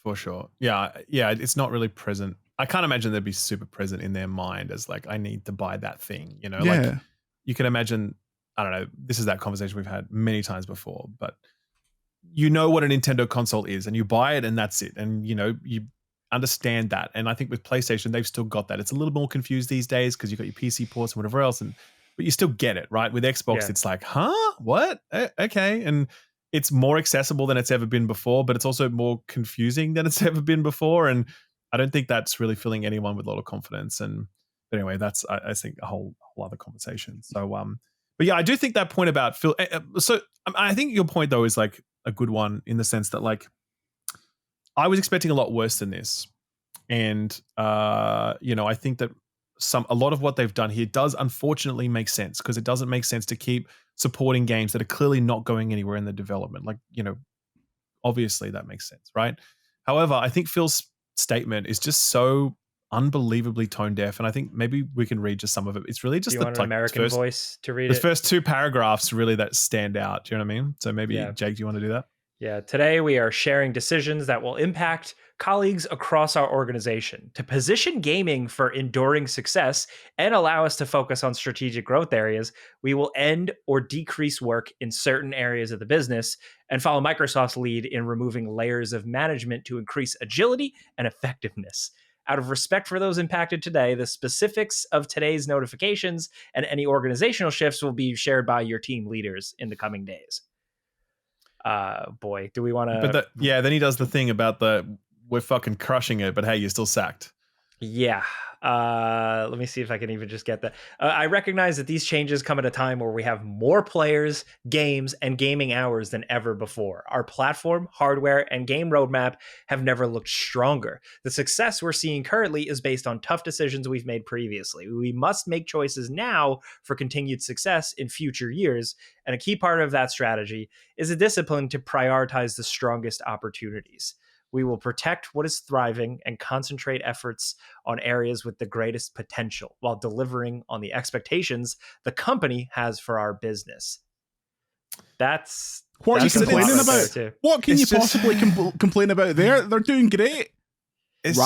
For sure. Yeah. It's not really present. I can't imagine they'd be super present in their mind as like, I need to buy that thing, you know? Like, you can imagine, I don't know, this is that conversation we've had many times before, but you know what a Nintendo console is and you buy it and that's it. And, you know, you understand that. And I think with PlayStation, they've still got that. It's a little more confused these days because you've got your PC ports and whatever else, but you still get it, right? With Xbox, it's like, huh? What? Okay. And it's more accessible than it's ever been before, but it's also more confusing than it's ever been before. And I don't think that's really filling anyone with a lot of confidence. And but anyway, that's, I think, a whole other conversation. So, but yeah, I do think that point about Phil. So I think your point, though, is like a good one in the sense that, like, I was expecting a lot worse than this. And, you know, I think that a lot of what they've done here does unfortunately make sense, because it doesn't make sense to keep supporting games that are clearly not going anywhere in the development. Like, you know, obviously that makes sense, right? However, I think Phil's statement is just so unbelievably tone deaf, and I think maybe we can read just some of it. It's really just the like, American voice to read the first 2 paragraphs really that stand out. Do you know what I mean? So maybe Jake, do you want to do that? Yeah. Today we are sharing decisions that will impact colleagues across our organization to position gaming for enduring success and allow us to focus on strategic growth areas. We will end or decrease work in certain areas of the business and follow Microsoft's lead in removing layers of management to increase agility and effectiveness. Out of respect for those impacted today, the specifics of today's notifications and any organizational shifts will be shared by your team leaders in the coming days. boy, do we want to? But then he does the thing about we're fucking crushing it, but hey, you're still sacked. Yeah. Let me see if I can even just get that. I recognize that these changes come at a time where we have more players, games, and gaming hours than ever before. Our platform, hardware, and game roadmap have never looked stronger. The success we're seeing currently is based on tough decisions we've made previously. We must make choices now for continued success in future years, and a key part of that strategy is a discipline to prioritize the strongest opportunities. We will protect what is thriving and concentrate efforts on areas with the greatest potential while delivering on the expectations the company has for our business. That's what are you complaining about? What can you possibly complain about there? They're doing great. It's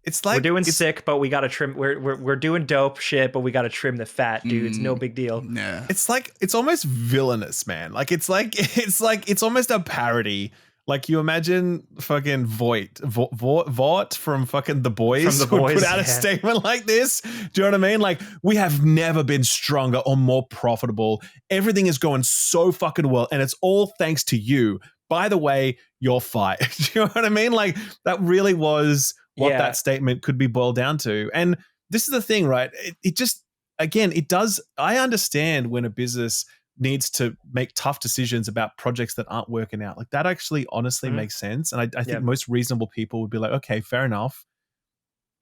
It's like we're doing sick, but we gotta trim. We're doing dope shit, but we gotta trim the fat, dudes. No big deal. Nah. It's almost villainous, man. It's almost a parody. Like, you imagine fucking Vought from fucking The Boys would put out a statement like this. Do you know what I mean? Like, we have never been stronger or more profitable. Everything is going so fucking well, and it's all thanks to you. By the way, you're fired. Do you know what I mean? Like, that really was what that statement could be boiled down to. And this is the thing, right? It just, again, it does. I understand when a business needs to make tough decisions about projects that aren't working out. Like, that actually honestly makes sense. And I think most reasonable people would be like, okay, fair enough.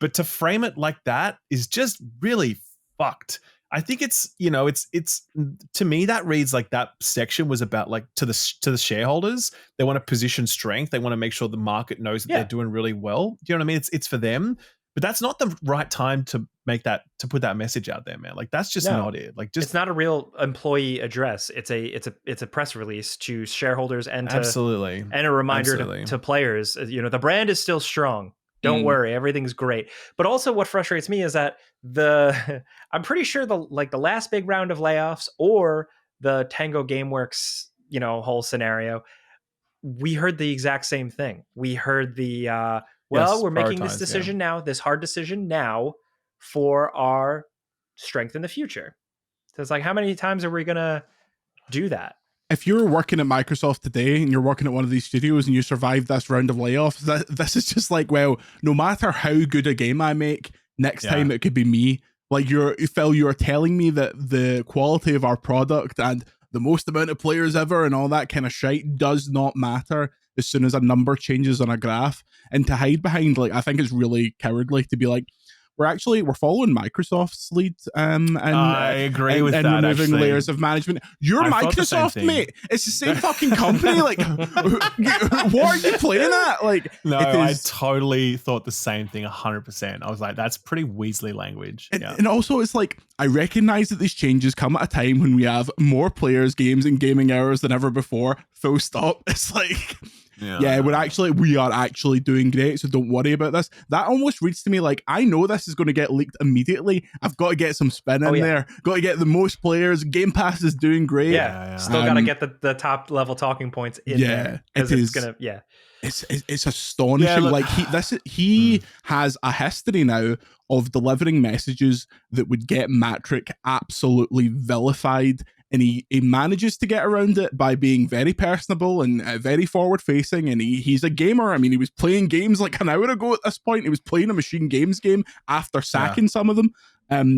But to frame it like that is just really fucked. I think it's to me, that reads like that section was about, like, to the shareholders. They want to position strength. They want to make sure the market knows that they're doing really well. Do you know what I mean? It's for them. But that's not the right time to put that message out there, man. Like, that's just not it. Like, just, it's not a real employee address. It's a press release to shareholders and to, and a reminder to players. The brand is still strong. Don't worry, everything's great. But also, what frustrates me is that I'm pretty sure the last big round of layoffs or the Tango GameWorks whole scenario, we heard the exact same thing. We heard the we're making this decision now, this hard decision now, for our strength in the future. So it's like, how many times are we gonna do that? If you're working at Microsoft today and you're working at one of these studios and you survive this round of layoffs, this is just like, well, no matter how good a game I make, next time it could be me. Like, Phil, you're telling me that the quality of our product and the most amount of players ever and all that kind of shite does not matter as soon as a number changes on a graph. And to hide behind, like, I think it's really cowardly to be like, we're following Microsoft's lead, and I agree with that. And removing actually. layers of management. You're Microsoft, mate. It's the same fucking company. Like, what are you playing at? Like, no, I totally thought the same thing. 100%. I was like, that's pretty Weasley language. And also, it's like, I recognize that these changes come at a time when we have more players, games, and gaming hours than ever before. Full stop. It's like, we are actually doing great, so don't worry about this. That almost reads to me like, I know this is going to get leaked immediately. I've got to get some spin in there. Got to get the most players. Game Pass is doing great. Still got to get the top level talking points in there. It's gonna, It's astonishing. Like, he has a history now of delivering messages that would get Matrick absolutely vilified. And he manages to get around it by being very personable and very forward-facing. And he's a gamer. I mean, he was playing games like an hour ago at this point. He was playing a Machine Games game after sacking some of them.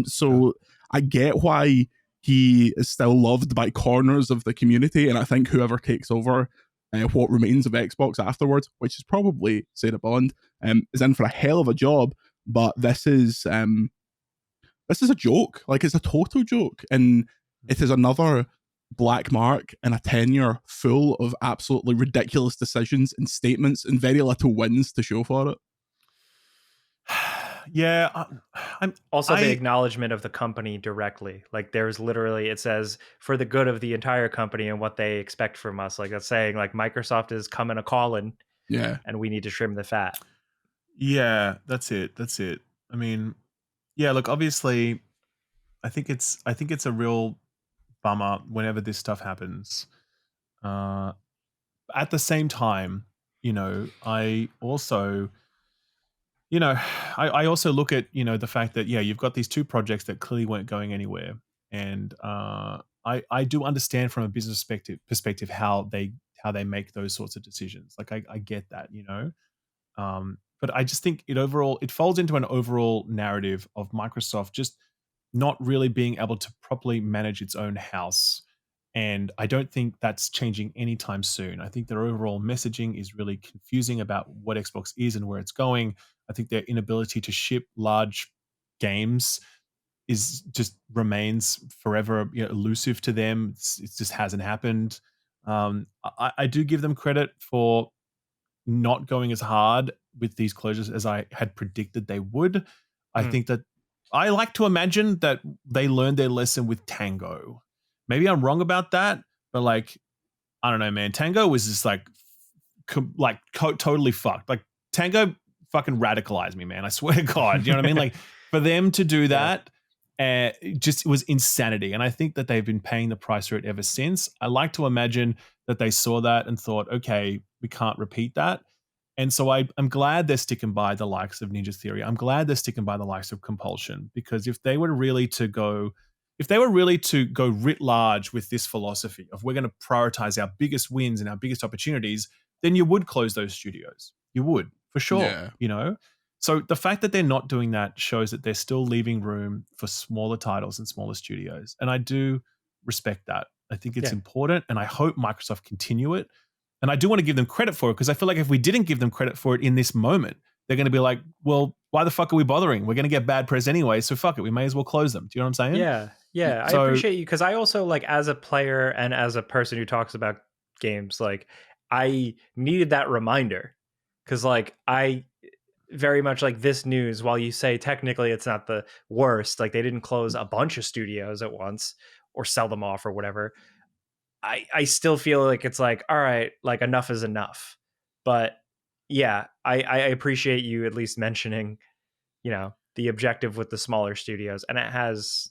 So I get why he is still loved by corners of the community. And I think whoever takes over what remains of Xbox afterwards, which is probably Sarah Bond, is in for a hell of a job. But this is a joke. Like, it's a total joke. And it is another black mark in a tenure full of absolutely ridiculous decisions and statements and very little wins to show for it. I'm also the acknowledgement of the company directly. Like, there's literally, it says, for the good of the entire company and what they expect from us. Like, that's saying, like, Microsoft is coming a calling. And we need to trim the fat. Yeah, that's it. I mean, look, obviously, I think it's a real bummer whenever this stuff happens. At the same time, I also look at, the fact that, you've got these two projects that clearly weren't going anywhere. And, I do understand from a business perspective how they make those sorts of decisions. Like I get that, you know. But I just think it falls into an overall narrative of Microsoft just not really being able to properly manage its own house. And I don't think that's changing anytime soon. I think their overall messaging is really confusing about what Xbox is and where it's going. I think their inability to ship large games is just remains forever elusive to them. It just hasn't happened. I do give them credit for not going as hard with these closures as I had predicted they would. I think that I like to imagine that they learned their lesson with Tango. Maybe I'm wrong about that, but like, I don't know, man. Tango was just totally fucked. Like Tango fucking radicalized me, man. I swear to God. You know what I mean? Like for them to do that, it was insanity. And I think that they've been paying the price for it ever since. I like to imagine that they saw that and thought, okay, we can't repeat that. And so I'm glad they're sticking by the likes of Ninja Theory. I'm glad they're sticking by the likes of Compulsion, because if they were really to go writ large with this philosophy of we're going to prioritize our biggest wins and our biggest opportunities, then you would close those studios. You would, for sure, you know? So the fact that they're not doing that shows that they're still leaving room for smaller titles and smaller studios. And I do respect that. I think it's important, and I hope Microsoft continue it. And I do want to give them credit for it, because I feel like if we didn't give them credit for it in this moment, they're going to be like, well, why the fuck are we bothering? We're going to get bad press anyway, so fuck it. We may as well close them. Do you know what I'm saying? Yeah. Yeah. So, I appreciate you, because I also, like, as a player and as a person who talks about games, like, I needed that reminder, because, like, I very much like this news, while you say technically it's not the worst, like they didn't close a bunch of studios at once or sell them off or whatever. I still feel like it's like, all right, like enough is enough. But yeah, I appreciate you at least mentioning, the objective with the smaller studios, and it has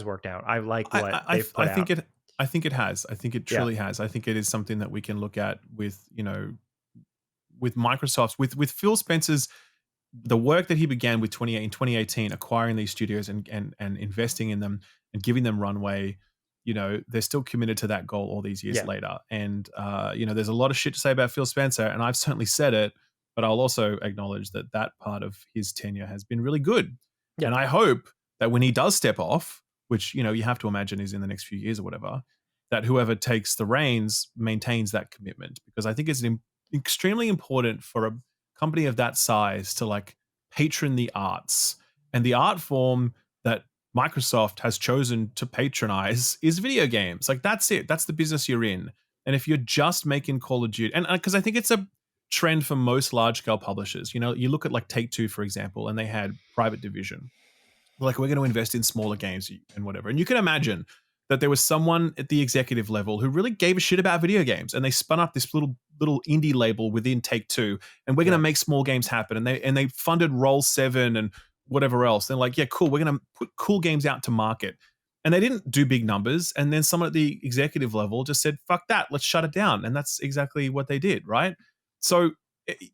worked out. I like what they've put out. I think it has. I think it truly has. I think it is something that we can look at with Microsoft's, with Phil Spencer's, the work that he began with 2018, acquiring these studios and investing in them and giving them runway. They're still committed to that goal all these years later. And, there's a lot of shit to say about Phil Spencer, and I've certainly said it, but I'll also acknowledge that part of his tenure has been really good. Yeah. And I hope that when he does step off, which, you have to imagine is in the next few years or whatever, that whoever takes the reins maintains that commitment, because I think it's extremely important for a company of that size to like patron the arts, and the art form that Microsoft has chosen to patronize is video games. Like that's it. That's the business you're in. And if you're just making Call of Duty, and because I think it's a trend for most large scale publishers, you look at like Take-Two, for example, and they had Private Division. Like, we're going to invest in smaller games and whatever. And you can imagine that there was someone at the executive level who really gave a shit about video games, and they spun up this little indie label within Take-Two, and we're going to make small games happen. And they funded Roll7 and whatever else. They're like, yeah, cool. We're going to put cool games out to market. And they didn't do big numbers. And then someone at the executive level just said, fuck that, let's shut it down. And that's exactly what they did, right? So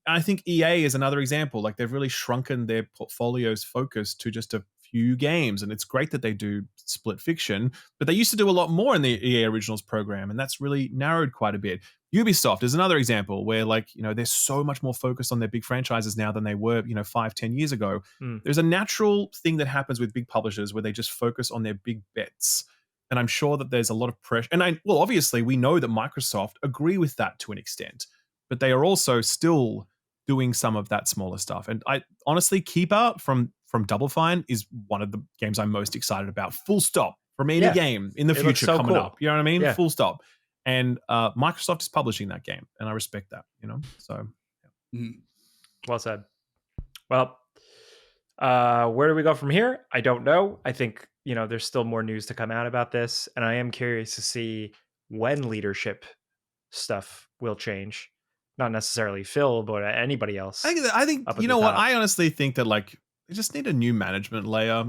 I think EA is another example. Like, they've really shrunken their portfolio's focus to just a few games. And it's great that they do split fiction, but they used to do a lot more in the EA Originals program. And that's really narrowed quite a bit. Ubisoft is another example where, like, they're so much more focused on their big franchises now than they were, 5-10 years ago. There's a natural thing that happens with big publishers where they just focus on their big bets. And I'm sure that there's a lot of pressure. And obviously we know that Microsoft agree with that to an extent, but they are also still doing some of that smaller stuff. And I honestly, Keeper from Double Fine is one of the games I'm most excited about. Full stop. From any game in the future coming up. You know what I mean? Yeah. Full stop. And Microsoft is publishing that game, and I respect that, So, Well said. Well, where do we go from here? I don't know. I think, there's still more news to come out about this, and I am curious to see when leadership stuff will change. Not necessarily Phil, but anybody else. I think you know what? I honestly think that, like, they just need a new management layer.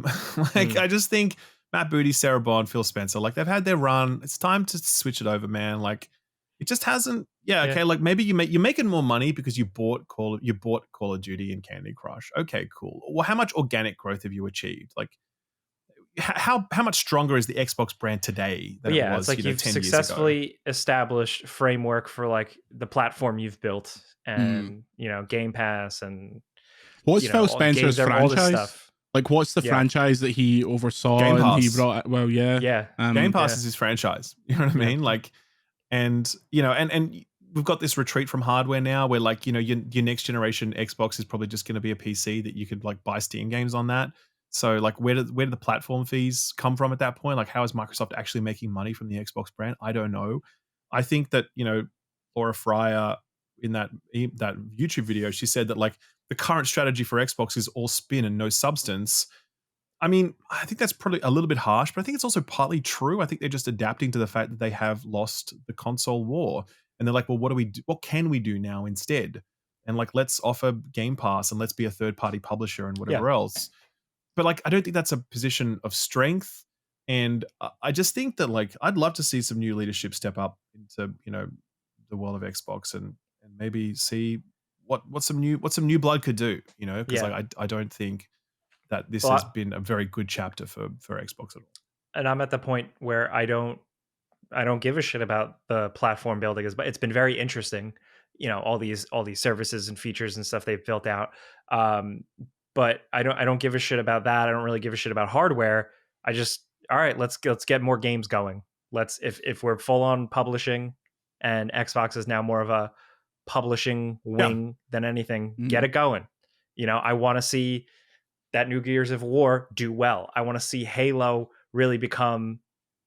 I just think Matt Booty, Sarah Bond, Phil Spencer, like, they've had their run. It's time to switch it over, man. Like, it just hasn't. Yeah, okay. Like, maybe you're making more money because you bought Call of Duty and Candy Crush. Okay, cool. Well, how much organic growth have you achieved? Like, how much stronger is the Xbox brand today than it was, it's like you've 10 years ago? successfully established framework for like the platform you've built, and Game Pass, and what's Phil Spencer's franchise? All this stuff. Like, what's the franchise that he oversaw Game Pass. And he brought? Well, yeah. Game Pass is his franchise. You know what I mean? Like, and and we've got this retreat from hardware now, where like your next generation Xbox is probably just going to be a PC that you could like buy Steam games on that. So like, where do the platform fees come from at that point? Like, how is Microsoft actually making money from the Xbox brand? I don't know. I think that Laura Fryer in that YouTube video, she said that like the current strategy for Xbox is all spin and no substance. I mean, I think that's probably a little bit harsh, but I think it's also partly true. I think they're just adapting to the fact that they have lost the console war, and they're like, well, what can we do now instead? And like, let's offer Game Pass and let's be a third-party publisher and whatever else. But like, I don't think that's a position of strength. And I just think that like, I'd love to see some new leadership step up into the world of Xbox and maybe see what some new blood could do. Because like, I don't think that this has been a very good chapter for Xbox at all. And I'm at the point where I don't give a shit about the platform building, but it's been very interesting. All these services and features and stuff they've built out. But I don't give a shit about that. I don't really give a shit about hardware. I just, all right, let's get more games going. If we're full on publishing, and Xbox is now more of a publishing wing than anything, get it going. I want to see that new Gears of War do well. I want to see Halo really become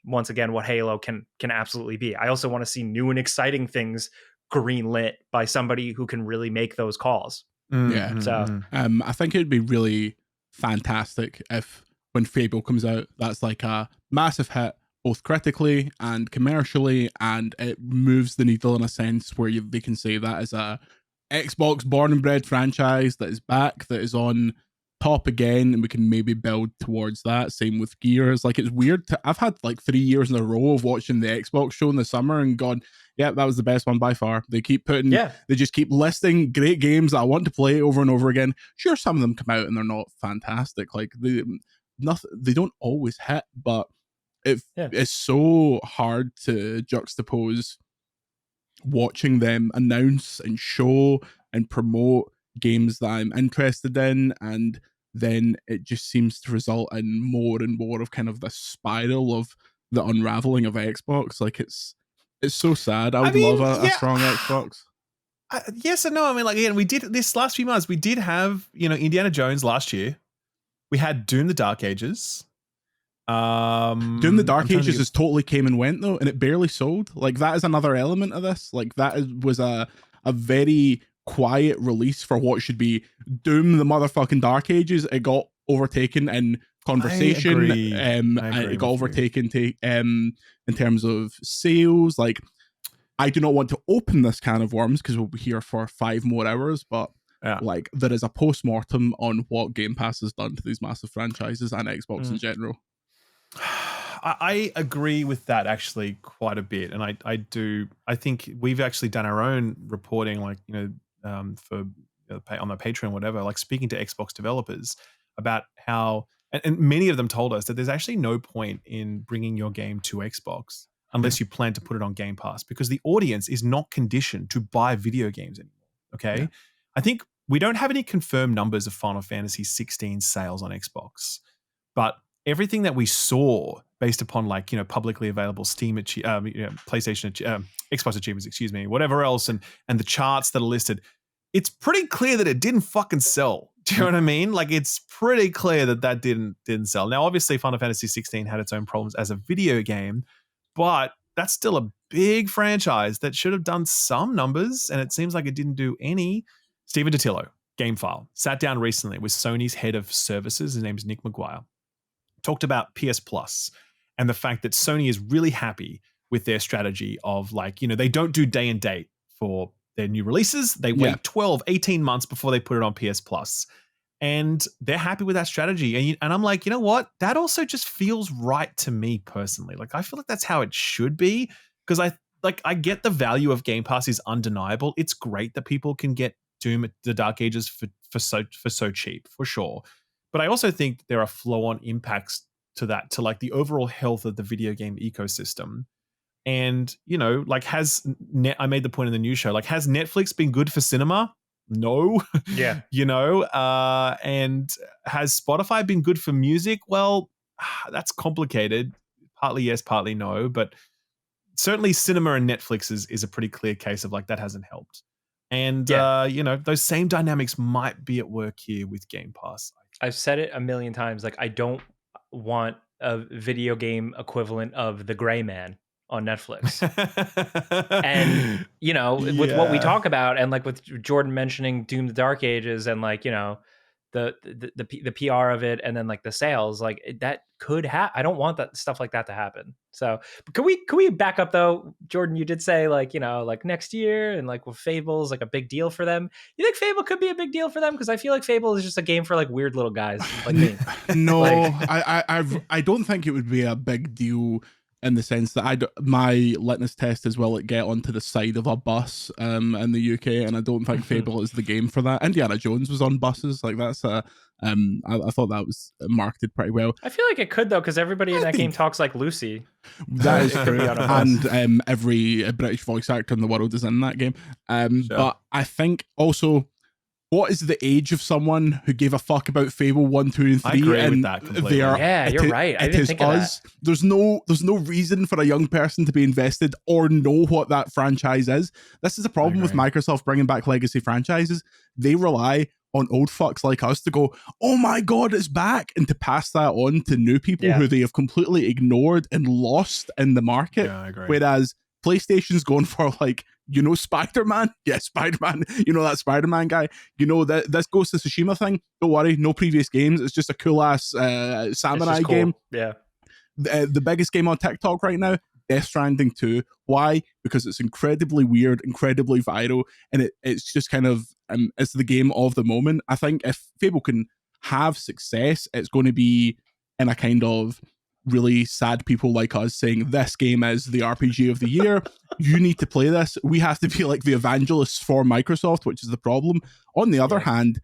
once again what Halo can absolutely be. I also want to see new and exciting things greenlit by somebody who can really make those calls. So I think it'd be really fantastic if when Fable comes out, that's like a massive hit both critically and commercially, and it moves the needle in a sense where they can say that is a Xbox born and bred franchise that is back, that is on top again, and we can maybe build towards that. Same with Gears. Like, it's weird I've had like 3 years in a row of watching the Xbox show in the summer and gone, yeah, that was the best one by far. They keep putting they just keep listing great games that I want to play over and over again. Sure, some of them come out and they're not fantastic, like they don't always hit, but it's so hard to juxtapose watching them announce and show and promote games that I'm interested in, and then it just seems to result in more and more of kind of the spiral of the unraveling of Xbox. Like, it's so sad. I would love a strong Xbox. Yes and no. I mean, like, again, we did this last few months. We did have Indiana Jones last year. We had Doom: The Dark Ages. Doom: The Dark Ages is totally came and went though, and it barely sold. Like, that is another element of this. Like, was a very quiet release for what should be Doom: The motherfucking Dark Ages. It got overtaken in conversation. And it got overtaken in terms of sales. Like, I do not want to open this can of worms because we'll be here for 5 more hours, but like, there is a post-mortem on what Game Pass has done to these massive franchises and Xbox in general. I agree with that actually quite a bit, and I think we've actually done our own reporting, like for on the Patreon, whatever, like speaking to Xbox developers about how, and many of them told us that there's actually no point in bringing your game to Xbox unless you plan to put it on Game Pass, because the audience is not conditioned to buy video games anymore. Okay, yeah. I think we don't have any confirmed numbers of Final Fantasy 16 sales on Xbox, but everything that we saw based upon like, publicly available Steam, PlayStation, Xbox achievements, whatever else, and the charts that are listed, it's pretty clear that it didn't fucking sell. Do you know what I mean? Like, it's pretty clear that didn't sell. Now, obviously, Final Fantasy 16 had its own problems as a video game, but that's still a big franchise that should have done some numbers, and it seems like it didn't do any. Stephen Totillo, GameFile, sat down recently with Sony's head of services. His name's Nick McGuire. Talked about PS Plus and the fact that Sony is really happy with their strategy of, like, they don't do day and date for their new releases. They wait 12, 18 months before they put it on PS Plus. And they're happy with that strategy. And I'm like, you know what? That also just feels right to me personally. Like, I feel like that's how it should be, because I get the value of Game Pass is undeniable. It's great that people can get Doom: The Dark Ages for so cheap, for sure. But I also think there are flow-on impacts to like the overall health of the video game ecosystem. And, you know, like I made the point in the news show, like, has Netflix been good for cinema? No. Yeah. You know, and has Spotify been good for music? Well, that's complicated. Partly yes, partly no. But certainly cinema and Netflix is a pretty clear case of like that hasn't helped. And, you know, those same dynamics might be at work here with Game Pass. I've said it a million times. Like, I don't want a video game equivalent of The Gray Man on Netflix. And, you know, with what we talk about, and like with Jordan mentioning Doom the Dark Ages, and like, you know, the PR of it, and then like the sales, like that could happen. I don't want that stuff like that to happen. So can we back up though? Jordan, you did say like, you know, like next year, and like with Fable's like a big deal for them. You think Fable could be a big deal for them? Because I feel like Fable is just a game for like weird little guys like me. No, like, I don't think it would be a big deal in the sense that my litmus test is, will it get onto the side of a bus in the UK, and I don't think Fable is the game for that. Indiana Jones was on buses, like that's I thought that was marketed pretty well. I feel like it could though, because everybody in that game talks like Lucy. That is true, and every British voice actor in the world is in that game. Sure. But I think also, what is the age of someone who gave a fuck about Fable 1, 2, and 3? I agree with that completely. You're right. I didn't think of that. There's no reason for a young person to be invested or know what that franchise is. This is a problem with Microsoft bringing back legacy franchises. They rely on old fucks like us to go, oh my god, it's back, and to pass that on to new people who they have completely ignored and lost in the market. Yeah, I agree. Whereas PlayStation's going for like, you know, Spider-Man? Yeah, Spider-Man. You know that Spider-Man guy? You know, this Ghost of Tsushima thing? Don't worry, no previous games. It's just a cool-ass samurai game. Yeah. The biggest game on TikTok right now, Death Stranding 2. Why? Because it's incredibly weird, incredibly viral, and it's just kind of, it's the game of the moment. I think if Fable can have success, it's going to be in a kind of really sad people like us saying, this game is the RPG of the year. You need to play this. We have to be like the evangelists for Microsoft, which is the problem. On the other hand,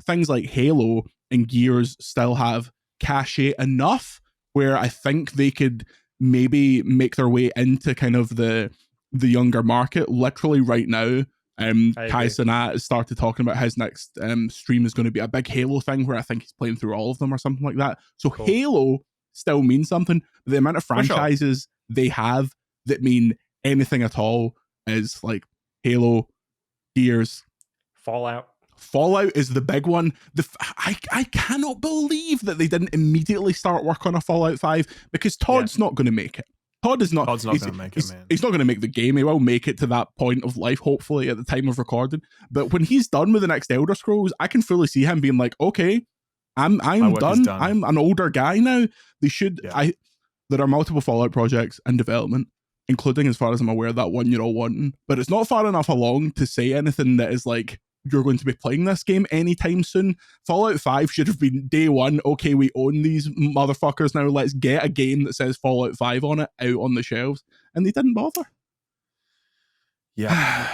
things like Halo and Gears still have cachet enough where I think they could maybe make their way into kind of the younger market. Literally right now, Kai Cenat has started talking about his next stream is going to be a big Halo thing where I think he's playing through all of them or something like that. So cool. Halo still means something. The amount of franchises they have that mean anything at all is like Halo, Gears, Fallout. Fallout is the big one. I cannot believe that they didn't immediately start work on a Fallout 5, because Todd's not going to make it. Todd's not going to make it, man. He's not going to make the game. He will make it to that point of life, hopefully, at the time of recording. But when he's done with the next Elder Scrolls, I can fully see him being like, okay, I'm done. I'm an older guy now. They should. Yeah. There are multiple Fallout projects in development, including, as far as I'm aware, that one you're all wanting. But it's not far enough along to say anything that is like, you're going to be playing this game anytime soon. Fallout 5 should have been day one. Okay, we own these motherfuckers now. Let's get a game that says Fallout 5 on it out on the shelves. And they didn't bother. Yeah.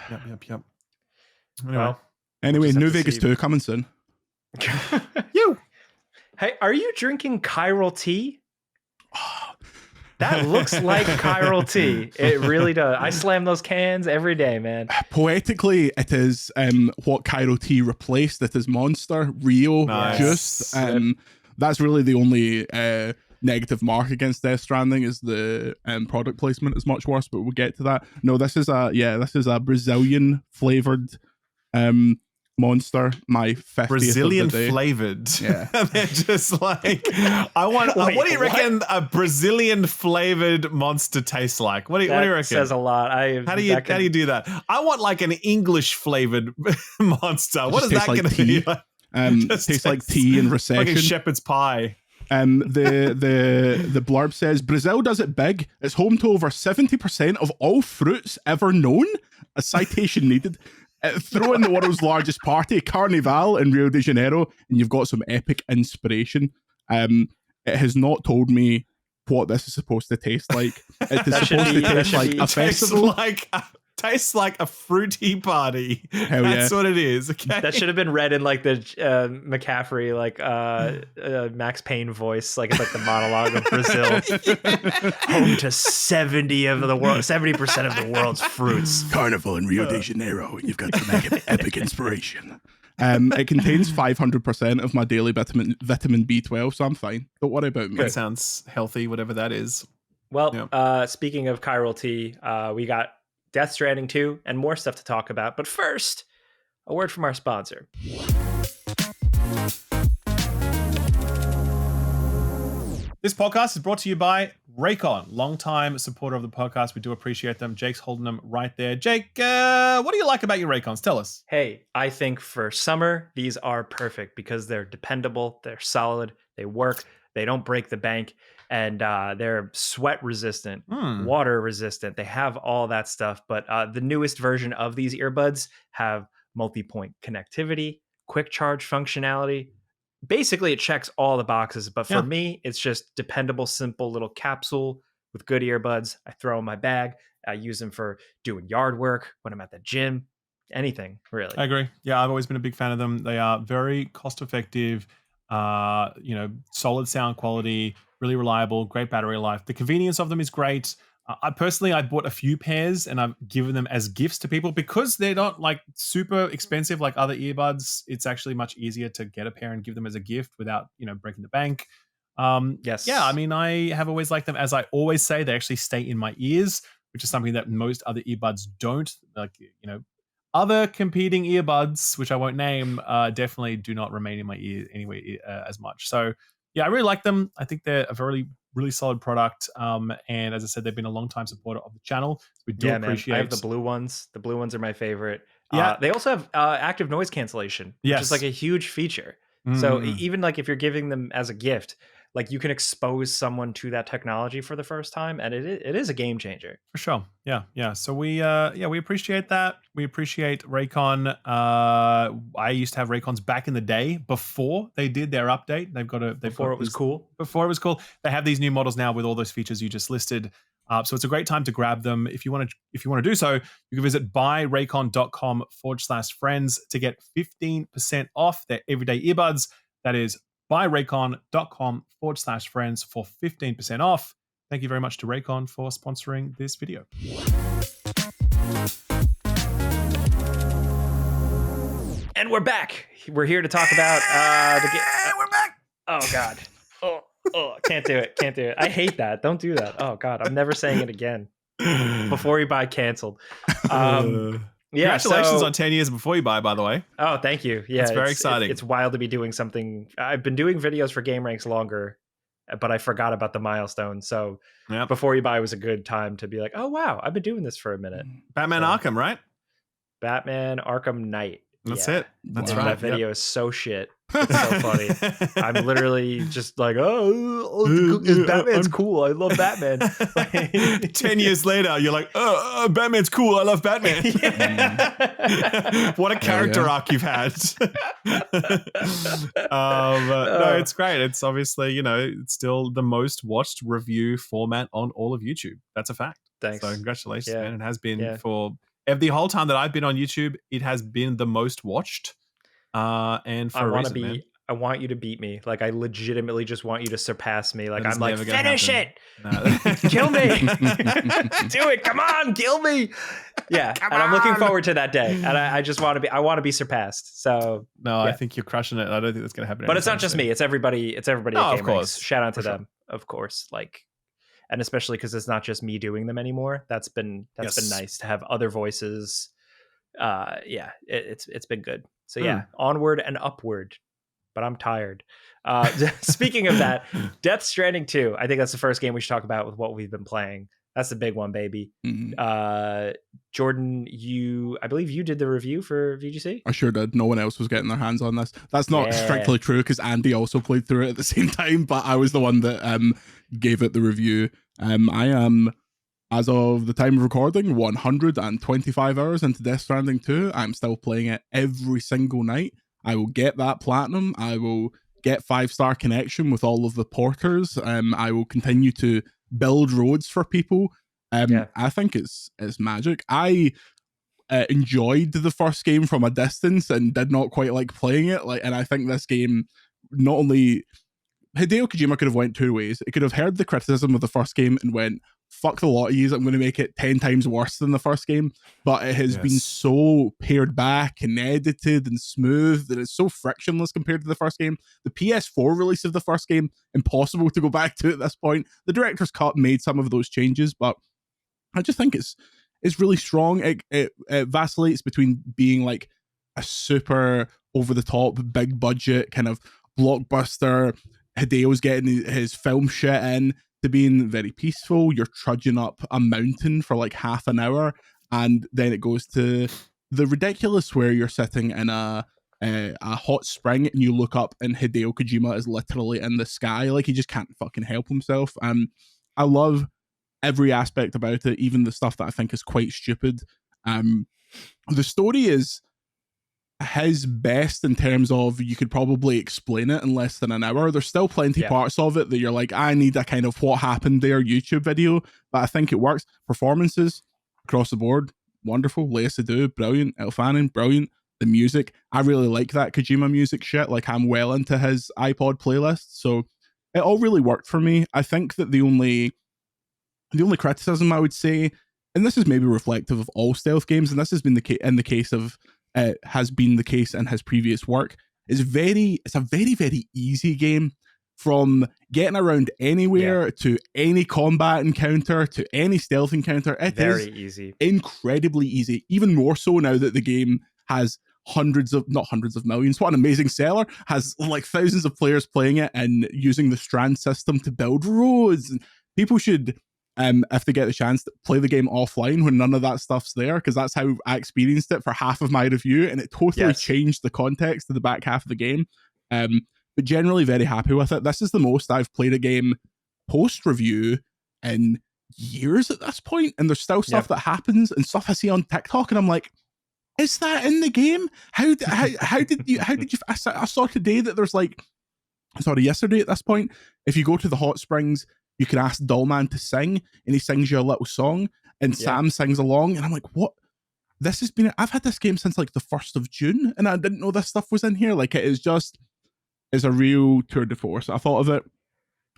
Yep. Anyway, New Vegas 2 coming soon. Hey, are you drinking chiral tea? That looks like chiral tea. It really does. I slam those cans every day, man. Poetically, it is what chiral tea replaced. It is Monster Rio Juice. That's really the only negative mark against Death Stranding, is the product placement is much worse, but we'll get to that. No, this is a Brazilian flavored Monster, my 50th Brazilian of the day. Flavored. Yeah. They're just like, what do you reckon a Brazilian flavored Monster tastes like? What do you reckon? Says a lot. How do you do that? I want like an English flavored Monster. What is that going to be like? Tastes like tea and recession. Like a shepherd's pie. The blurb says, Brazil does it big. It's home to over 70% of all fruits ever known. A citation needed. Throw in the world's largest party, Carnival, in Rio de Janeiro, and you've got some epic inspiration. It has not told me what this is supposed to taste like. It is supposed to taste like a festival. tastes like a fruity party. Hell That's what it is. Okay, That should have been read in like the McCaffrey, like Max Payne voice, like it's like the monologue of Brazil, home to 70% of the world's fruits. Carnival in Rio de Janeiro, and you've got some epic inspiration. It contains 500% of my daily vitamin B12, so I'm fine. Don't worry about me. That sounds healthy, whatever that is. Well, speaking of chiral tea, we got Death Stranding 2 and more stuff to talk about. But first, a word from our sponsor. This podcast is brought to you by Raycon, longtime supporter of the podcast. We do appreciate them. Jake's holding them right there. Jake, what do you like about your Raycons? Tell us. Hey, I think for summer, these are perfect because they're dependable, they're solid, they work, they don't break the bank, and they're sweat resistant, water resistant. They have all that stuff. But the newest version of these earbuds have multi-point connectivity, quick charge functionality. Basically, it checks all the boxes. But for me, it's just dependable, simple little capsule with good earbuds. I throw in my bag. I use them for doing yard work, when I'm at the gym, anything, really. I agree. Yeah, I've always been a big fan of them. They are very cost-effective, solid sound quality, really reliable, great battery life. The convenience of them is great. I bought a few pairs and I've given them as gifts to people because they're not like super expensive like other earbuds. It's actually much easier to get a pair and give them as a gift without, breaking the bank. Yes. Yeah, I mean, I have always liked them. As I always say, they actually stay in my ears, which is something that most other earbuds don't. Like, other competing earbuds, which I won't name, definitely do not remain in my ear anyway as much. So yeah, I really like them. I think they're a very, really solid product. And as I said, they've been a long time supporter of the channel. We do appreciate. I have the blue ones. The blue ones are my favorite. Yeah. They also have active noise cancellation, which is like a huge feature. So even like if you're giving them as a gift, like you can expose someone to that technology for the first time, and it is a game changer. For sure. Yeah. So we appreciate that. We appreciate Raycon. I used to have Raycons back in the day before they did their update. Before it was cool. They have these new models now with all those features you just listed. So it's a great time to grab them. If you want to do so, you can visit buyraycon.com/friends to get 15% off their everyday earbuds. That is buyraycon.com/friends for 15% off. Thank you very much to Raycon for sponsoring this video. And we're back. We're here to talk about we're back. Oh God. Oh, can't do it. I hate that. Don't do that. Oh God, I'm never saying it again. Before you buy, canceled. Congratulations on 10 years before you buy, by the way. Oh, thank you. Yeah, it's very exciting. It's wild to be doing something. I've been doing videos for Game Ranks longer, but I forgot about the milestone. So before you buy was a good time to be like, oh wow, I've been doing this for a minute. Batman Arkham, right? Batman Arkham Knight. That's it. That's right. That video is so shit. It's so funny. I'm literally just like, Batman's cool. I love Batman. 10 years later, you're like, Batman's cool. I love Batman. What a character arc you've had. No, it's great. It's obviously, it's still the most watched review format on all of YouTube. That's a fact. Thanks. So congratulations, man. It has been for the whole time that I've been on YouTube, it has been the most watched. And for a reason, man. I want you to beat me. Like I legitimately just want you to surpass me. Like I'm like, finish it. No. Kill me. Do it. Come on, kill me. Yeah. I'm looking forward to that day. And I just want to be surpassed. So I think you're crushing it. I don't think that's gonna happen. But it's not just me, it's everybody at Game of course. Ranks. Shout out to them, of course. Like, and especially because it's not just me doing them anymore. That's been nice to have other voices. It's been good. So onward and upward. But I'm tired. Speaking of that, Death Stranding 2. I think that's the first game we should talk about with what we've been playing. That's the big one, baby. Mm-hmm. Jordan, I believe you did the review for VGC? I sure did. No one else was getting their hands on this. That's not strictly true because Andy also played through it at the same time, but I was the one that gave it the review. I am, as of the time of recording, 125 hours into Death Stranding 2. I'm still playing it every single night. I will get that platinum. I will get 5-star connection with all of the porters. I will continue to build roads for people. I think it's magic. I enjoyed the first game from a distance and did not quite like playing it. And I think this game, not only Hideo Kojima could have went two ways. It could have heard the criticism of the first game and went, fuck the lot of yous, I'm going to make it 10 times worse than the first game. But it has been so pared back and edited and smooth that it's so frictionless compared to the first game. The PS4 release of the first game, impossible to go back to at this point. The director's cut made some of those changes, but I just think it's really strong. It vacillates between being like a super over the top, big budget kind of blockbuster, Hideo's getting his film shit in, to being very peaceful. You're trudging up a mountain for like half an hour, and then it goes to the ridiculous where you're sitting in a hot spring and you look up and Hideo Kojima is literally in the sky. Like, he just can't fucking help himself. I love every aspect about it, even the stuff that I think is quite stupid. The story is his best in terms of you could probably explain it in less than an hour. There's still plenty parts of it that you're like, I need a kind of what happened there YouTube video, but I think it works. Performances across the board, wonderful. Lea Seydoux, brilliant. Elfanin, brilliant. The music, I really like that Kojima music shit. Like, I'm well into his iPod playlist, so it all really worked for me. I think that the only criticism I would say, and this is maybe reflective of all stealth games, and this has been the case of has been the case in his previous work, it's a very, very easy game. From getting around anywhere to any combat encounter to any stealth encounter, it is easy, incredibly easy. Even more so now that the game has not hundreds of millions, what an amazing seller, has like thousands of players playing it and using the Strand system to build roads. People should, if they get the chance, to play the game offline when none of that stuff's there, because that's how I experienced it for half of my review, and it totally changed the context of the back half of the game. But generally very happy with it. This is the most I've played a game post-review in years at this point, and there's still stuff that happens and stuff I see on TikTok, and I'm like, is that in the game? How did you? I saw today that there's yesterday at this point, if you go to the hot springs, you can ask Dollman to sing, and he sings you a little song, and Sam sings along, and I'm like, what? I've had this game since like the 1st of June, and I didn't know this stuff was in here. Like, it's a real tour de force. I thought of it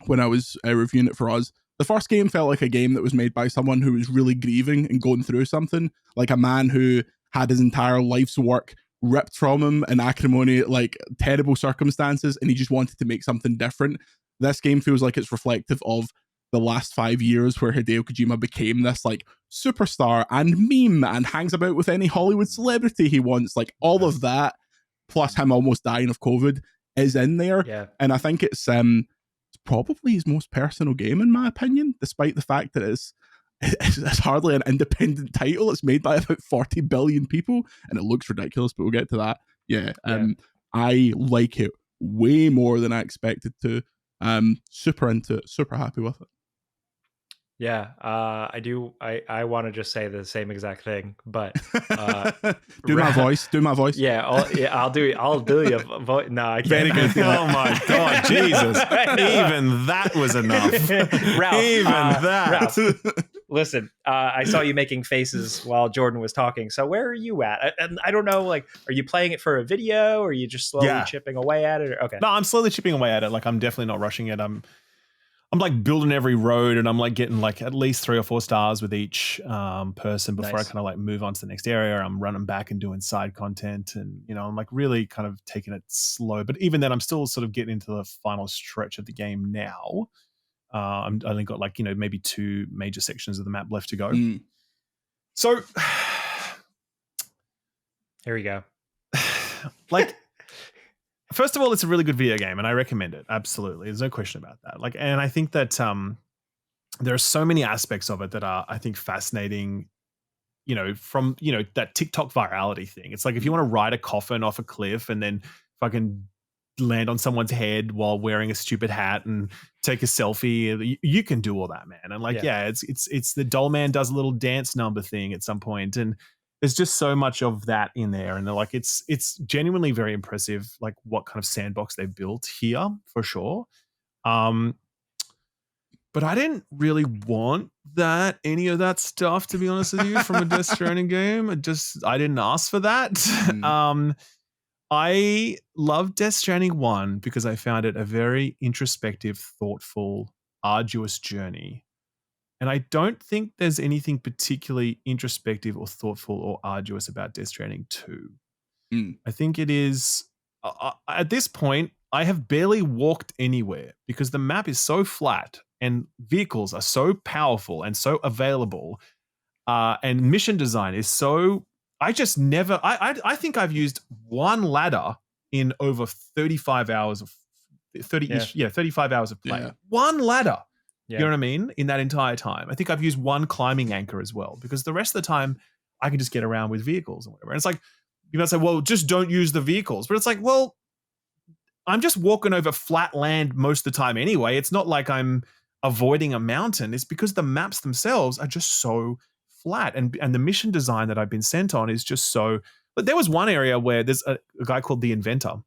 when I was reviewing it for us. The first game felt like a game that was made by someone who was really grieving and going through something, like a man who had his entire life's work ripped from him in acrimony, like terrible circumstances, and he just wanted to make something different. This game feels like it's reflective of the last 5 years where Hideo Kojima became this like superstar and meme and hangs about with any Hollywood celebrity he wants. Like, all of that, plus him almost dying of COVID, is in there. Yeah. And I think it's probably his most personal game, in my opinion, despite the fact that it's hardly an independent title. It's made by about 40 billion people, and it looks ridiculous, but we'll get to that. I like it way more than I expected to. Super into it, super happy with it. I do. I want to just say the same exact thing, but do my voice. I'll do your voice. No, I can't. Very good. Oh my God, Jesus! Even that was enough. Ralph, listen, I saw you making faces while Jordan was talking. So where are you at? And I don't know. Like, are you playing it for a video, or are you just slowly chipping away at it? Okay. No, I'm slowly chipping away at it. Like, I'm definitely not rushing it. I'm like building every road, and I'm like getting like at least 3 or 4 stars with each person before I kind of like move on to the next area. I'm running back and doing side content, and I'm like really kind of taking it slow. But even then, I'm still sort of getting into the final stretch of the game now. I only got like maybe 2 major sections of the map left to go. So here we go. Like, first of all, it's a really good video game, and I recommend it. Absolutely. There's no question about that. Like, and I think that there are so many aspects of it that are, I think, fascinating, from, that TikTok virality thing. It's like, if you want to ride a coffin off a cliff and then fucking land on someone's head while wearing a stupid hat and take a selfie, you can do all that, man. And like, it's the doll man does a little dance number thing at some point, and there's just so much of that in there, and like it's genuinely very impressive, like what kind of sandbox they built here, for sure. But I didn't really want any of that stuff, to be honest with you, from a Death Stranding game. I didn't ask for that. I love Death Stranding 1 because I found it a very introspective, thoughtful, arduous journey. And I don't think there's anything particularly introspective or thoughtful or arduous about Death Stranding 2. I think it is, at this point, I have barely walked anywhere because the map is so flat and vehicles are so powerful and so available, and mission design is so. I just never. I think I've used one ladder in over 35 hours of 35 hours of play. One ladder. You know what I mean? In that entire time, I think I've used one climbing anchor as well, because the rest of the time I can just get around with vehicles and whatever. And it's like, you might say, well, just don't use the vehicles, but it's like, well, I'm just walking over flat land most of the time anyway. It's not like I'm avoiding a mountain. It's because the maps themselves are just so flat, and the mission design that I've been sent on is just so. But there was one area where there's a guy called the Inventor,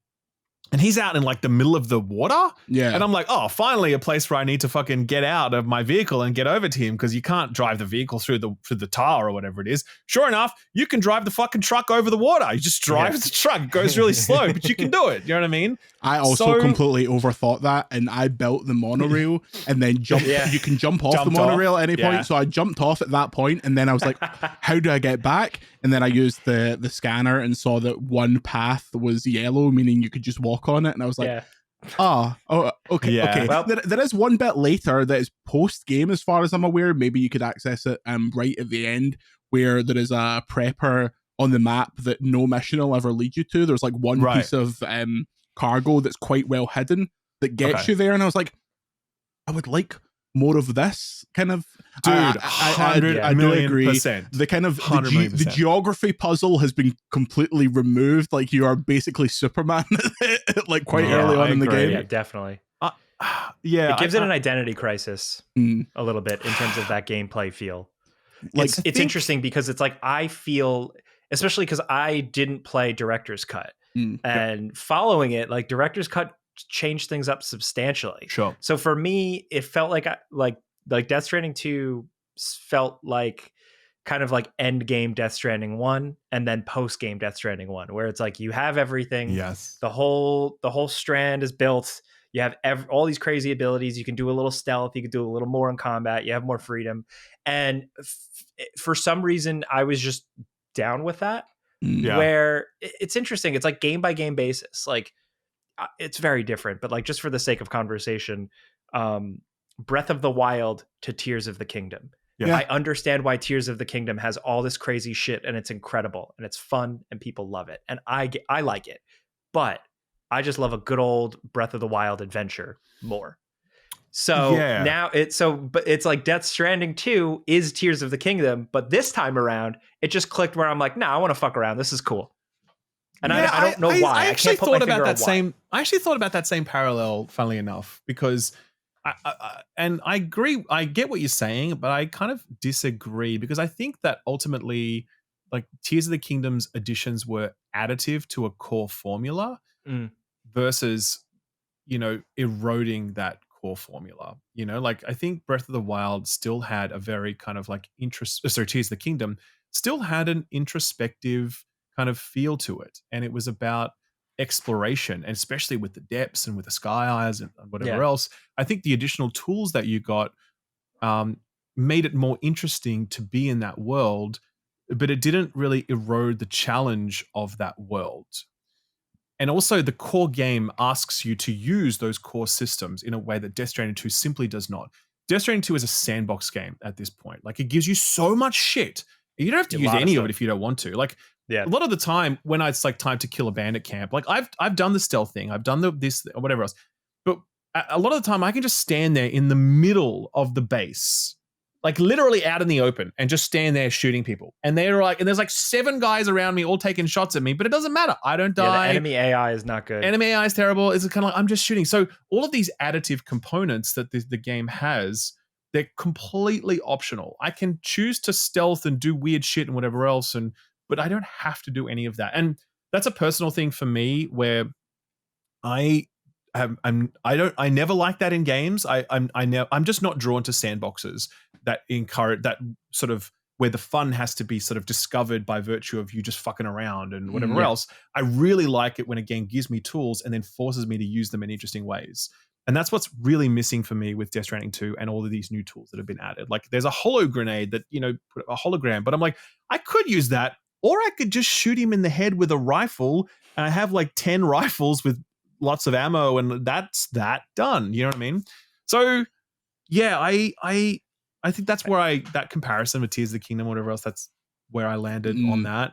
and he's out in like the middle of the water. Yeah. And I'm like, oh, finally a place where I need to fucking get out of my vehicle and get over to him, because you can't drive the vehicle through the tar or whatever it is. Sure enough, you can drive the fucking truck over the water. You just drive the truck. It goes really slow, but you can do it. You know what I mean? I also completely overthought that, and I built the monorail and then you can jump off the monorail at any point. So I jumped off at that point, and then I was like, how do I get back? And then I used the scanner and saw that one path was yellow, meaning you could just walk on it. And I was like, okay. Okay. Well, there is one bit later that is post-game, as far as I'm aware. Maybe you could access it right at the end, where there is a prepper on the map that no mission will ever lead you to. There's like one piece of cargo that's quite well hidden that gets you there. And I was like, I would like more of this kind of. Dude, I do agree. The kind of the geography puzzle has been completely removed. Like, you are basically Superman like quite early on in the game. Yeah, definitely. It gives it an identity crisis a little bit in terms of that gameplay feel. Like, it's interesting because it's like, I feel, especially because I didn't play Director's Cut, and following it, like, Director's Cut changed things up substantially. Sure. So for me, it felt like Death Stranding 2 felt like kind of like end game Death Stranding 1 and then post game Death Stranding 1, where it's like you have everything. Yes. The whole strand is built. You have all these crazy abilities. You can do a little stealth. You can do a little more in combat. You have more freedom. And for some reason, I was just down with that. Yeah. Where it's interesting. It's like game by game basis. Like, it's very different, but like, just for the sake of conversation, Breath of the Wild to Tears of the Kingdom. Yeah. I understand why Tears of the Kingdom has all this crazy shit, and it's incredible and it's fun and people love it, and I like it, but I just love a good old Breath of the Wild adventure more. So now but it's like Death Stranding 2 is Tears of the Kingdom, but this time around it just clicked where I'm like, I want to fuck around. This is cool. And I don't know why. I actually thought about that same parallel, funnily enough, because and I agree. I get what you're saying, but I kind of disagree, because I think that ultimately, like, Tears of the Kingdom's additions were additive to a core formula versus, eroding that core formula. Like, I think Breath of the Wild still had a very kind of like Tears of the Kingdom still had an introspective kind of feel to it, and it was about exploration, and especially with the depths and with the sky eyes and whatever else. I think the additional tools that you got made it more interesting to be in that world, but it didn't really erode the challenge of that world. And also, the core game asks you to use those core systems in a way that Death Stranding 2 simply does not. Death Stranding 2 is a sandbox game at this point. Like, it gives you so much shit. You don't have to use any of it if you don't want to. Like, a lot of the time when it's like time to kill a bandit camp, like I've done the stealth thing, I've done this or whatever else, but a lot of the time I can just stand there in the middle of the base, like literally out in the open, and just stand there shooting people. And they're like, and there's like 7 guys around me all taking shots at me, but it doesn't matter. I don't die. The enemy AI is not good. Enemy AI is terrible. It's kind of like, I'm just shooting. So all of these additive components that the game has, they're completely optional. I can choose to stealth and do weird shit and whatever else, but I don't have to do any of that. And that's a personal thing for me, where I I never like that in games. I'm just not drawn to sandboxes that encourage that sort of where the fun has to be sort of discovered by virtue of you just fucking around and whatever else. I really like it when a game gives me tools and then forces me to use them in interesting ways. And that's what's really missing for me with Death Stranding 2 and all of these new tools that have been added. Like there's a holo grenade that, put a hologram, but I'm like, I could use that, or I could just shoot him in the head with a rifle. And I have like 10 rifles with lots of ammo, and that's that done. You know what I mean? So yeah, I think that's where that comparison with Tears of the Kingdom, whatever else, that's where I landed on that.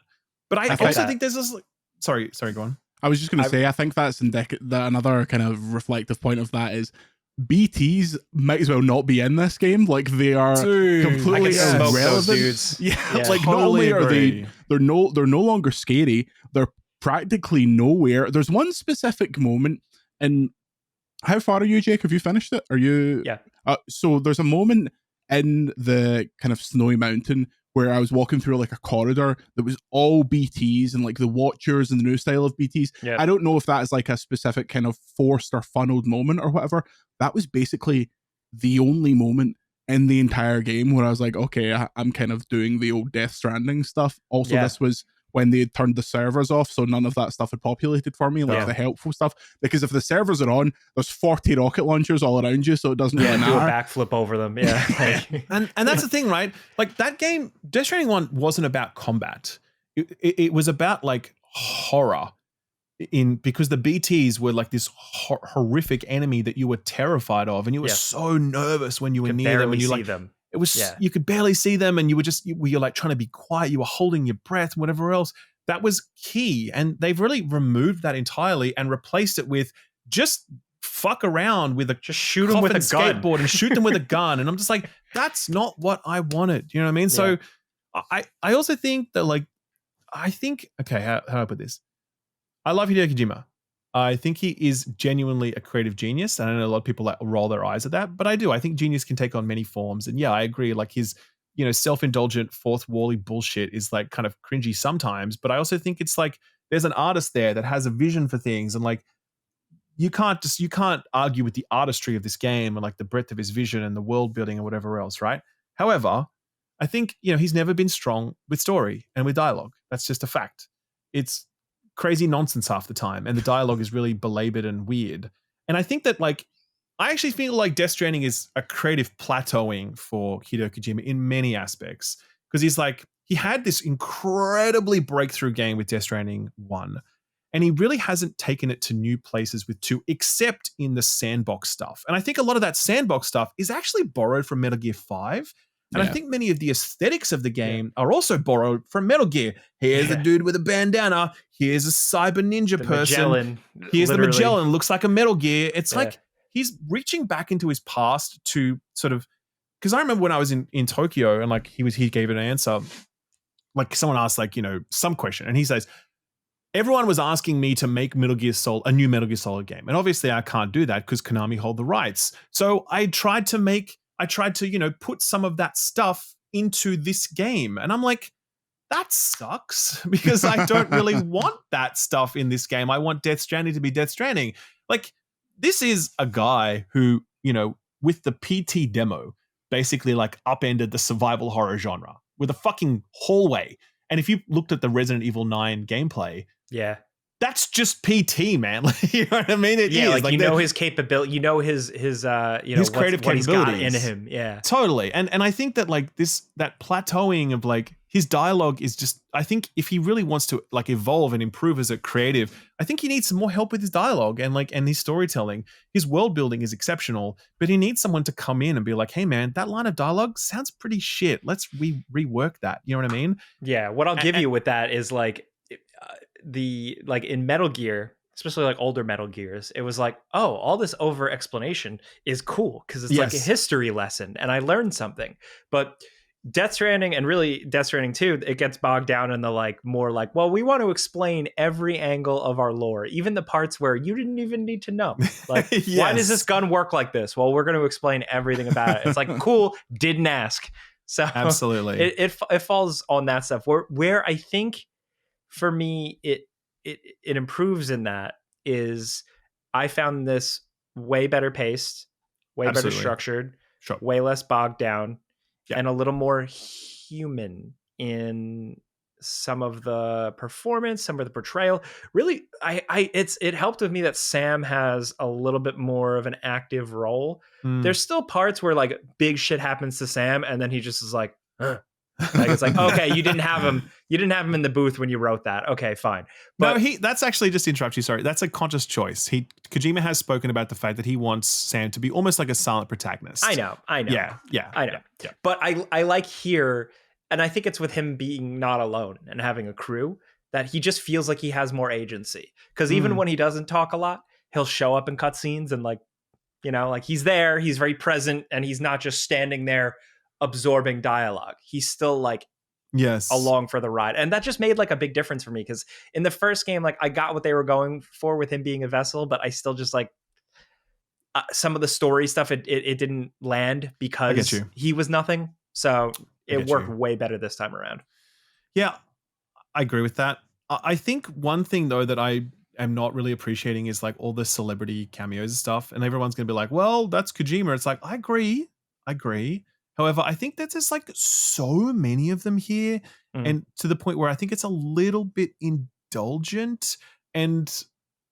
But I also think there's this. Sorry, go on. I was just going to say, I think that's that another kind of reflective point of that is BTs might as well not be in this game. Like they are completely irrelevant. Yeah, like totally not only are they're no longer scary, they're practically nowhere. There's one specific moment, and how far are you, Jake? Have you finished it? Are you? Yeah. So there's a moment in the kind of snowy mountain where I was walking through like a corridor that was all BTs and like the Watchers and the new style of BTs. Yep. I don't know if that is like a specific kind of forced or funneled moment or whatever. That was basically the only moment in the entire game where I was like, okay, I'm kind of doing the old Death Stranding stuff. Also, this was when they had turned the servers off, so none of that stuff had populated for me, like the helpful stuff. Because if the servers are on, there's 40 rocket launchers all around you, so it doesn't really matter. Do a backflip over them, and that's the thing, right? Like that game, Death Stranding 1 wasn't about combat. It was about like horror, because the BTs were like this horrific enemy that you were terrified of, and you were so nervous when you were near them, and you like them. It was you could barely see them, and you're like trying to be quiet. You were holding your breath, and whatever else. That was key, and they've really removed that entirely and replaced it with just fuck around with just shoot them with a skateboard and shoot them with a gun. And I'm just like, that's not what I wanted. You know what I mean? So I also think that how do I put this? I love Hideo Kojima. I think he is genuinely a creative genius. And I know a lot of people roll their eyes at that, but I do. I think genius can take on many forms. And yeah, I agree. Like his, self-indulgent fourth wall-y bullshit is like kind of cringy sometimes. But I also think it's like there's an artist there that has a vision for things, and like you can't argue with the artistry of this game and like the breadth of his vision and the world building and whatever else, right? However, I think he's never been strong with story and with dialogue. That's just a fact. It's crazy nonsense half the time, and the dialogue is really belabored and weird. And I think that I actually feel like Death Stranding is a creative plateauing for Hideo Kojima in many aspects, because he had this incredibly breakthrough game with Death Stranding 1, and he really hasn't taken it to new places with 2, except in the sandbox stuff. And I think a lot of that sandbox stuff is actually borrowed from Metal Gear 5. And I think many of the aesthetics of the game are also borrowed from Metal Gear. Here's a dude with a bandana. Here's a cyber ninja person. Magellan, here's the Magellan. Looks like a Metal Gear. It's like he's reaching back into his past to sort of, because I remember when I was in Tokyo and he gave an answer. Like someone asked some question, and he says, everyone was asking me to make a new Metal Gear Solid game. And obviously I can't do that because Konami hold the rights. So I tried to put some of that stuff into this game. And I'm like, that sucks, because I don't really want that stuff in this game. I want Death Stranding to be Death Stranding. Like, this is a guy who, with the PT demo, basically upended the survival horror genre with a fucking hallway. And if you looked at the Resident Evil 9 gameplay, that's just PT, man. You know what I mean? His capability, his creative capabilities he's got in him. Yeah, totally. And I think that that plateauing of his dialogue is just, I think if he really wants to evolve and improve as a creative, I think he needs some more help with his dialogue and his storytelling. His world building is exceptional, but he needs someone to come in and be like, hey man, that line of dialogue sounds pretty shit. Let's rework that. You know what I mean? Yeah. What I'll give you with that is in Metal Gear, especially older Metal Gears, it was all this over explanation is cool because it's like a history lesson and I learned something. But Death Stranding, and really Death Stranding 2, it gets bogged down in the more well, we want to explain every angle of our lore, even the parts where you didn't even need to know. Why does this gun work like this? Well, we're going to explain everything about it. It's cool, didn't ask. So absolutely, it falls on that stuff where I think, for me, it improves in that is I found this way better paced, way better structured, way less bogged down, and a little more human in some of the performance, some of the portrayal. Really, it helped with me that Sam has a little bit more of an active role. There's still parts where like big shit happens to Sam, and then he just is like, like it's like, okay, you didn't have him in the booth when you wrote that. Okay, fine. But no, that's actually, just to interrupt you, sorry. That's a conscious choice. Kojima has spoken about the fact that he wants Sam to be almost like a silent protagonist. I know. Yeah. I know. Yeah. But I like here, and I think it's with him being not alone and having a crew, that he just feels like he has more agency. Because even when he doesn't talk a lot, he'll show up in cutscenes and like, you know, like he's there, he's very present, and he's not just standing there absorbing dialogue. He's still like along for the ride. And that just made like a big difference for me, because in the first game, like I got what they were going for with him being a vessel, but I still just like some of the story stuff, it didn't land because he was nothing. So it worked way better this time around. Yeah, I agree with that. I think one thing though that I am not really appreciating is like all the celebrity cameos and stuff, and everyone's gonna be like, well, that's Kojima. It's like, I agree. However, I think that there's like so many of them here, and to the point where I think it's a little bit indulgent. And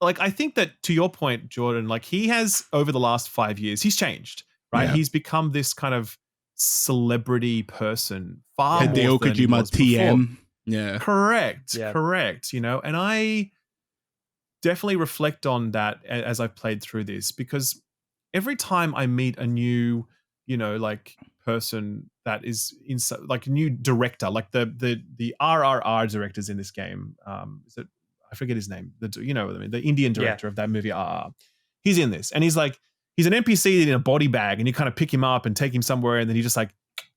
like, I think that, to your point, Jordan, like he has, over the last 5 years, he's changed, right? Yeah. He's become this kind of celebrity person, far more Hideo than he Kojima was TM. before. Yeah. Correct. You know, and I definitely reflect on that as I've played through this, because every time I meet a new, you know, like person that is in like a new director, like the RRR directors in this game, is it, I forget his name, you know what I mean, the Indian director of that movie, RRR. He's in this, and he's an NPC in a body bag, and you kind of pick him up and take him somewhere, and then he just like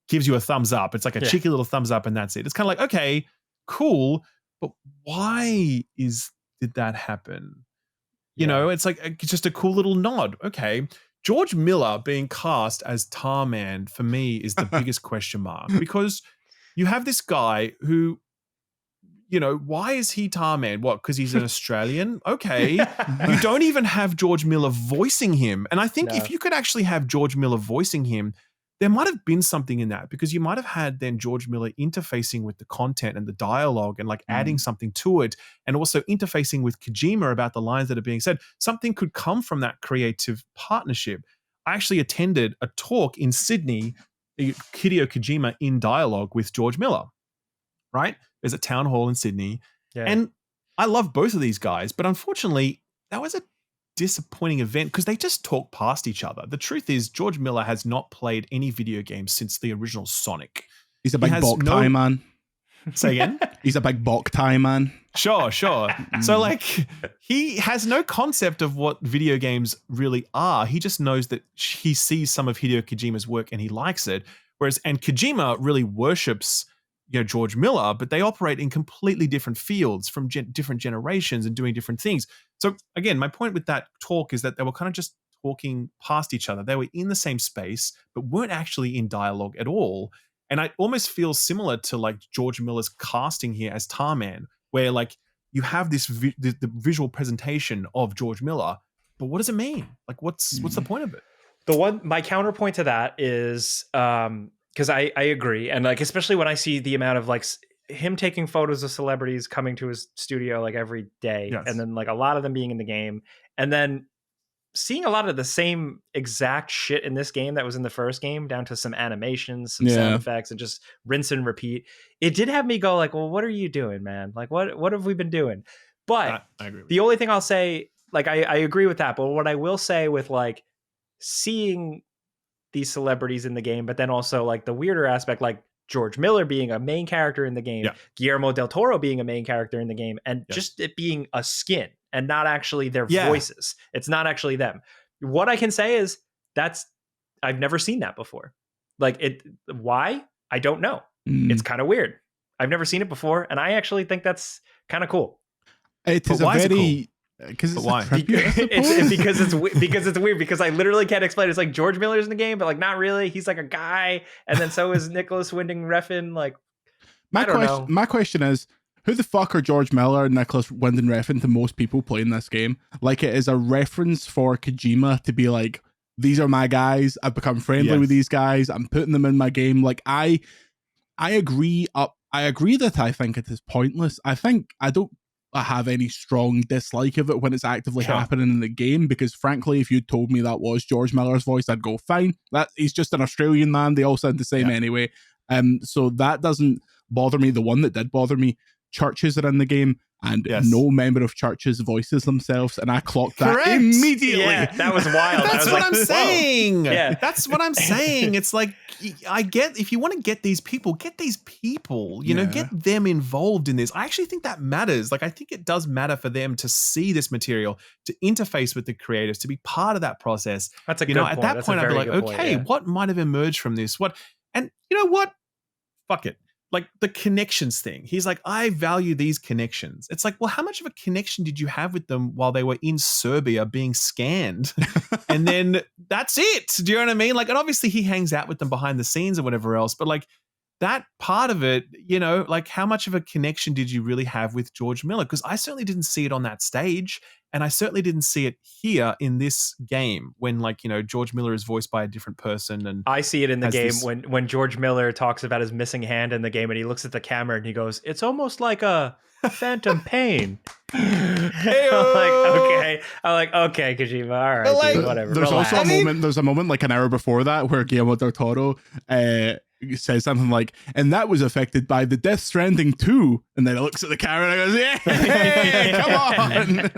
gives you a thumbs up. It's like a cheeky little thumbs up, and that's it. It's kind of like, okay, cool, but why did that happen? You know, it's like just a cool little nod. Okay. George Miller being cast as Tarman, for me, is the biggest question mark, because you have this guy who, you know, why is he Tarman? What, because he's an Australian? Okay. You don't even have George Miller voicing him. And I think if you could actually have George Miller voicing him, there might have been something in that, because you might have had then George Miller interfacing with the content and the dialogue and like adding something to it, and also interfacing with Kojima about the lines that are being said. Something could come from that creative partnership. I actually attended a talk in Sydney, Hideo Kojima in dialogue with George Miller, right? There's a town hall in Sydney. Yeah. And I love both of these guys, but unfortunately, that was a disappointing event because they just talk past each other. The truth is, George Miller has not played any video games since the original Sonic. He's a big Boktai man. Say again? He's a big Boktai man. Sure. So like, he has no concept of what video games really are. He just knows that he sees some of Hideo Kojima's work and he likes it. And Kojima really worships, you know, George Miller, but they operate in completely different fields from different generations and doing different things. So again, my point with that talk is that they were kind of just talking past each other. They were in the same space, but weren't actually in dialogue at all. And I almost feel similar to like George Miller's casting here as Tarman, where like you have this the visual presentation of George Miller, but what does it mean? Like, what's the point of it? My counterpoint to that is, because I agree, and like especially when I see the amount of like him taking photos of celebrities coming to his studio like every day, and then like a lot of them being in the game, and then seeing a lot of the same exact shit in this game that was in the first game, down to some animations, some sound effects, and just rinse and repeat. It did have me go like, well, what are you doing, man? Like, what have we been doing? But I agree with the only thing I'll say, like, I agree with that. But what I will say with like seeing these celebrities in the game, but then also like the weirder aspect, like George Miller being a main character in the game, Guillermo del Toro being a main character in the game, and just it being a skin and not actually their voices. It's not actually them. What I can say is I've never seen that before. Like why? I don't know. It's kind of weird. I've never seen it before, and I actually think that's kind of cool. It is because it's why? Because it's weird, because I literally can't explain it. It's like George Miller's in the game, but like not really. He's like a guy, and then so is Nicholas Winding Refn. Like, my question is, who the fuck are George Miller and Nicholas Winding Refn to most people playing this game? Like, it is a reference for Kojima to be like, these are my guys. I've become friendly with these guys. I'm putting them in my game. Like, I agree that I think it is pointless. I think I don't have any strong dislike of it when it's actively happening in the game, because frankly, if you told me that was George Miller's voice, I'd go, fine. That he's just an Australian man. They all sound the same anyway. So that doesn't bother me. The one that did bother me, Churches are in the game, and no member of Churches voices themselves, and I clocked that immediately. Yeah, that was wild. That's what I'm saying. Yeah. That's what I'm saying. It's like, I get, if you want to get these people, you know, get them involved in this. I actually think that matters. Like, I think it does matter for them to see this material, to interface with the creatives, to be part of that process. That's a good point. At that point, I'd be like, okay, what might have emerged from this? And you know what? Fuck it. Like the connections thing. He's like, I value these connections. It's like, well, how much of a connection did you have with them while they were in Serbia being scanned? And then that's it. Do you know what I mean? Like, and obviously he hangs out with them behind the scenes or whatever else, but like that part of it, you know, like how much of a connection did you really have with George Miller? Because I certainly didn't see it on that stage. And I certainly didn't see it here in this game when, like, you know, George Miller is voiced by a different person. And I see it in the game when George Miller talks about his missing hand in the game, and he looks at the camera and he goes, "It's almost like a phantom pain." I'm like, okay, Kojima, all right, like, dude, whatever. There's relax. also a moment. There's a moment like an hour before that where Guillermo del Toro says something like, and that was affected by the Death Stranding 2, and then it looks at the camera and goes, yeah, come on.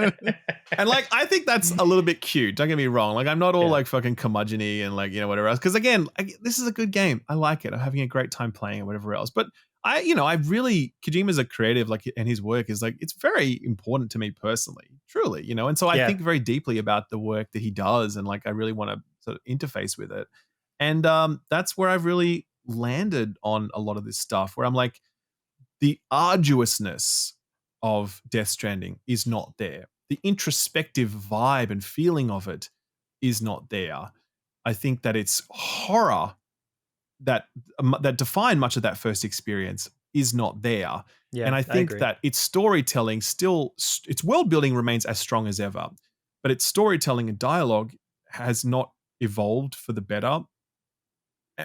And like, I think that's a little bit cute, don't get me wrong. Like, I'm not all like fucking curmudgeon-y and like, you know, whatever else, because again, this is a good game. I like it. I'm having a great time playing it, whatever else. But Kojima's a creative, like, and his work is like, it's very important to me personally, truly, you know. And so I think very deeply about the work that he does, and like, I really want to sort of interface with it. And that's where I've really landed on a lot of this stuff, where I'm like, the arduousness of Death Stranding is not there. The introspective vibe and feeling of it is not there. I think that its horror that defined much of that first experience is not there. Yeah, and I think that its storytelling its world building remains as strong as ever, but its storytelling and dialogue has not evolved for the better.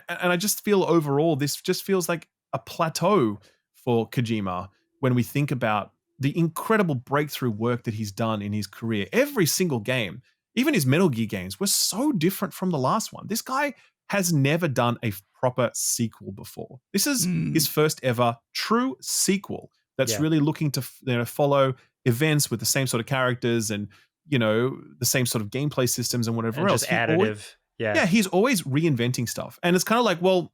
And I just feel overall, this just feels like a plateau for Kojima when we think about the incredible breakthrough work that he's done in his career. Every single game, even his Metal Gear games, were so different from the last one. This guy has never done a proper sequel before. This is his first ever true sequel that's really looking to, you know, follow events with the same sort of characters and, you know, the same sort of gameplay systems and whatever else. Just additive. Yeah, he's always reinventing stuff. And it's kind of like, well,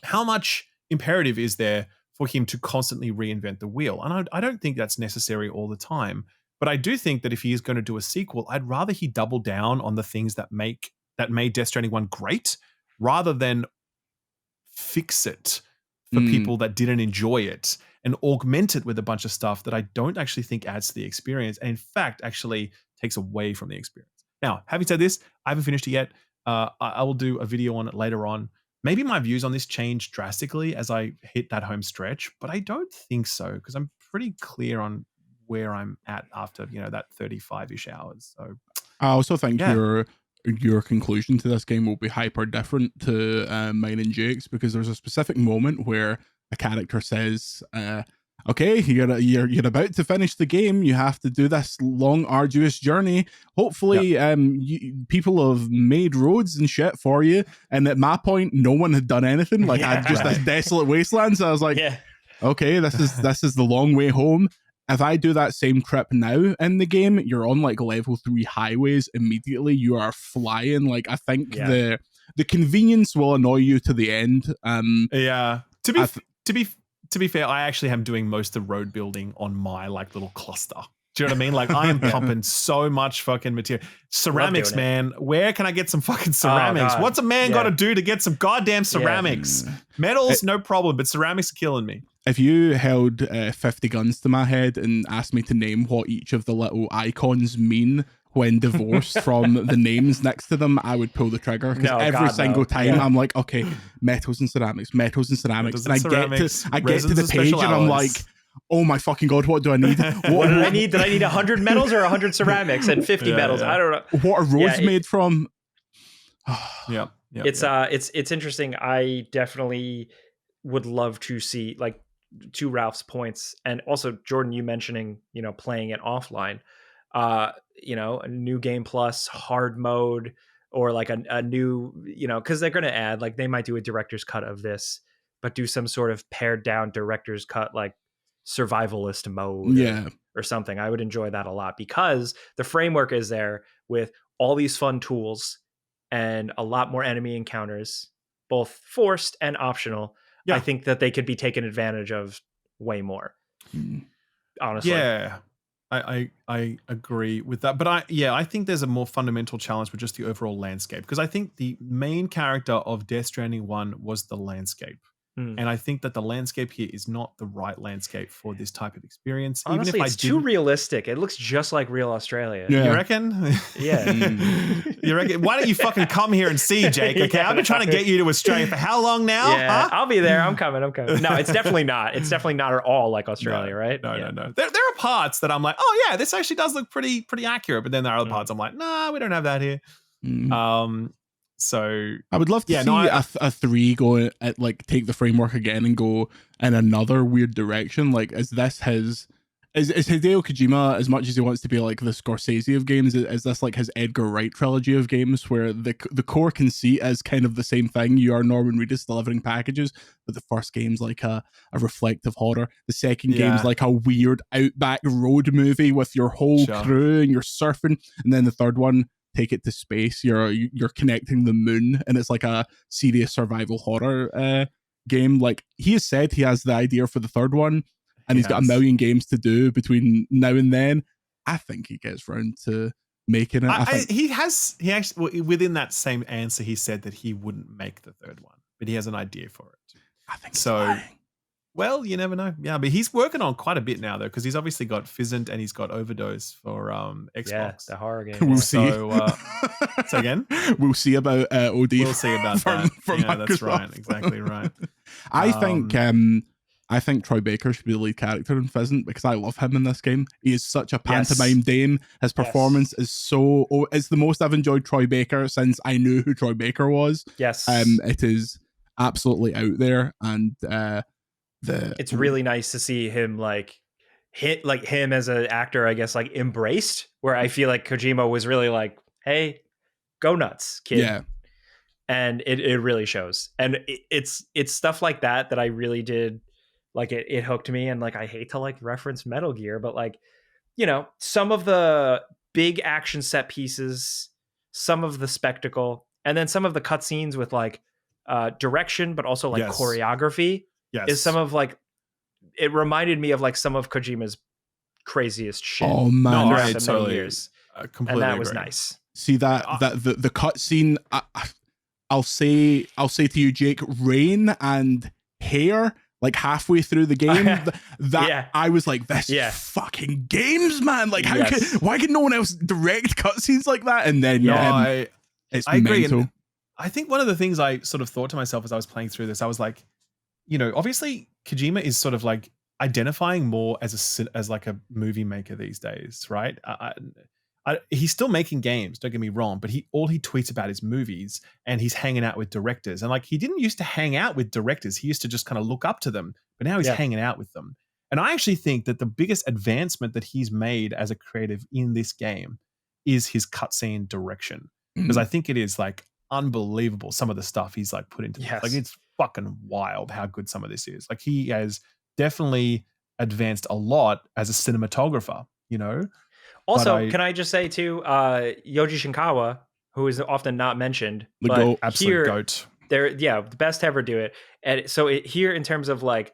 how much imperative is there for him to constantly reinvent the wheel? And I don't think that's necessary all the time. But I do think that if he is going to do a sequel, I'd rather he double down on the things that made Death Stranding 1 great, rather than fix it for people that didn't enjoy it and augment it with a bunch of stuff that I don't actually think adds to the experience, and in fact actually takes away from the experience. Now, having said this, I haven't finished it yet. I will do a video on it later on. Maybe my views on this change drastically as I hit that home stretch, but I don't think so, because I'm pretty clear on where I'm at after, you know, that 35-ish hours. So I also think your conclusion to this game will be hyper different to mine and Jake's, because there's a specific moment where a character says, okay, you're about to finish the game. You have to do this long, arduous journey. Hopefully, people have made roads and shit for you. And at my point, no one had done anything. Like, I had just this desolate wasteland. So I was like, okay, this is the long way home. If I do that same trip now in the game, you're on like level 3 highways immediately. You are flying. Like, I think the convenience will annoy you to the end. To be fair, I actually am doing most of the road building on my like little cluster. Do you know what I mean? Like, I am pumping so much fucking material. Ceramics, man. Where can I get some fucking ceramics? What's a man got to do to get some goddamn ceramics? Metals, no problem, but ceramics are killing me. If you held 50 guns to my head and asked me to name what each of the little icons mean when divorced from the names next to them, I would pull the trigger, because every single time I'm like, okay, metals and ceramics. And I get to the page and I'm like, oh my fucking God, what do I need? What did I need? Did I need 100 metals or 100 ceramics and 50 metals? I don't know. What are roads made from? It's interesting. I definitely would love to see, like, to Ralph's points, and also Jordan, you mentioning, playing it offline, a new game plus hard mode, or like a new, because they're going to add, like, they might do a director's cut of this, but do some sort of pared down director's cut, like survivalist mode or something. I would enjoy that a lot, because the framework is there with all these fun tools and a lot more enemy encounters, both forced and optional. I think that they could be taken advantage of way more. Honestly. Yeah. I agree with that. But I think there's a more fundamental challenge with just the overall landscape, because I think the main character of Death Stranding 1 was the landscape. And I think that the landscape here is not the right landscape for this type of experience. Honestly, it's too realistic. It looks just like real Australia. You reckon? Yeah. You reckon? Why don't you fucking come here and see, Jake? Okay, I've been trying to get you to Australia for how long now? Yeah, huh? I'll be there. I'm coming. No, it's definitely not. It's definitely not at all like Australia, right? No. There are parts that I'm like, oh yeah, this actually does look pretty accurate. But then there are other parts I'm like, nah, we don't have that here. So I would love to see a 3 go at, like, take the framework again and go in another weird direction. Like, is Hideo Kojima, as much as he wants to be like the Scorsese of games, is this like his Edgar Wright trilogy of games, where the core conceit is kind of the same thing? You are Norman Reedus delivering packages, but the first game's like a reflective horror. The second game's like a weird outback road movie with your whole crew and you're surfing, and then the third one, take it to space. You're connecting the moon, and it's like a serious survival horror game. Like, he has said he has the idea for the third one, and he's got a million games to do between now and then. I think he gets round to making it. He actually, within that same answer, he said that he wouldn't make the third one, but he has an idea for it. I think so. Well, you never know. Yeah, but he's working on quite a bit now, though, because he's obviously got Fizzant and he's got Overdose for Xbox. Yeah, the horror game. We'll see. So again, we'll see about OD. We'll see about that. That's right. Exactly right. I think Troy Baker should be the lead character in Fizzant, because I love him in this game. He is such a pantomime dame. His performance is it's the most I've enjoyed Troy Baker since I knew who Troy Baker was. Yes. It is absolutely out there, and it's really nice to see him him as an actor, I guess, like, embraced, where I feel like Kojima was really like, hey, go nuts, kid. Yeah. And it really shows. And it's stuff like that I really did, like, it hooked me. And, like, I hate to, like, reference Metal Gear, but, like, some of the big action set pieces, some of the spectacle, and then some of the cutscenes with, like, direction, but also, like, choreography. Yes. Is some of, like, it reminded me of, like, some of Kojima's craziest shit. Oh man, right, totally. Years. Completely and that agree. was nice. See that the cutscene. I'll say to you, Jake, rain and hair, like halfway through the game, I was like, this is fucking games, man. Like, why can no one else direct cutscenes like that? And then it's I agree. mental. And I think one of the things I sort of thought to myself as I was playing through this, I was like, obviously Kojima is sort of like identifying more as like a movie maker these days, right? He's still making games, don't get me wrong, but all he tweets about is movies, and he's hanging out with directors. And, like, he didn't used to hang out with directors. He used to just kind of look up to them, but now he's hanging out with them. And I actually think that the biggest advancement that he's made as a creative in this game is his cutscene direction, because I think it is, like, unbelievable, some of the stuff he's, like, put into this. Like, it's fucking wild how good some of this is. Like, he has definitely advanced a lot as a cinematographer, Also, can I just say too, Yoji Shinkawa, who is often not mentioned, but absolute goat. They're the best to ever do it. And so here, in terms of, like,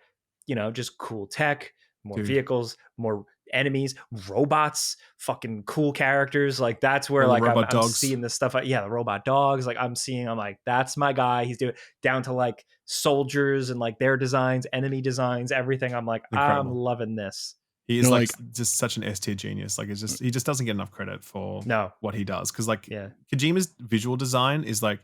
just cool tech, more vehicles, more enemies, robots, fucking cool characters, like, that's where, like, I'm seeing this stuff. The robot dogs, like, I'm like, that's my guy. He's doing down to, like, soldiers and, like, their designs, enemy designs, everything. I'm like, incredible. I'm loving this. He is like just such an S-tier genius. Like, it's just, he just doesn't get enough credit for what he does. Because, like, Kojima's visual design is, like,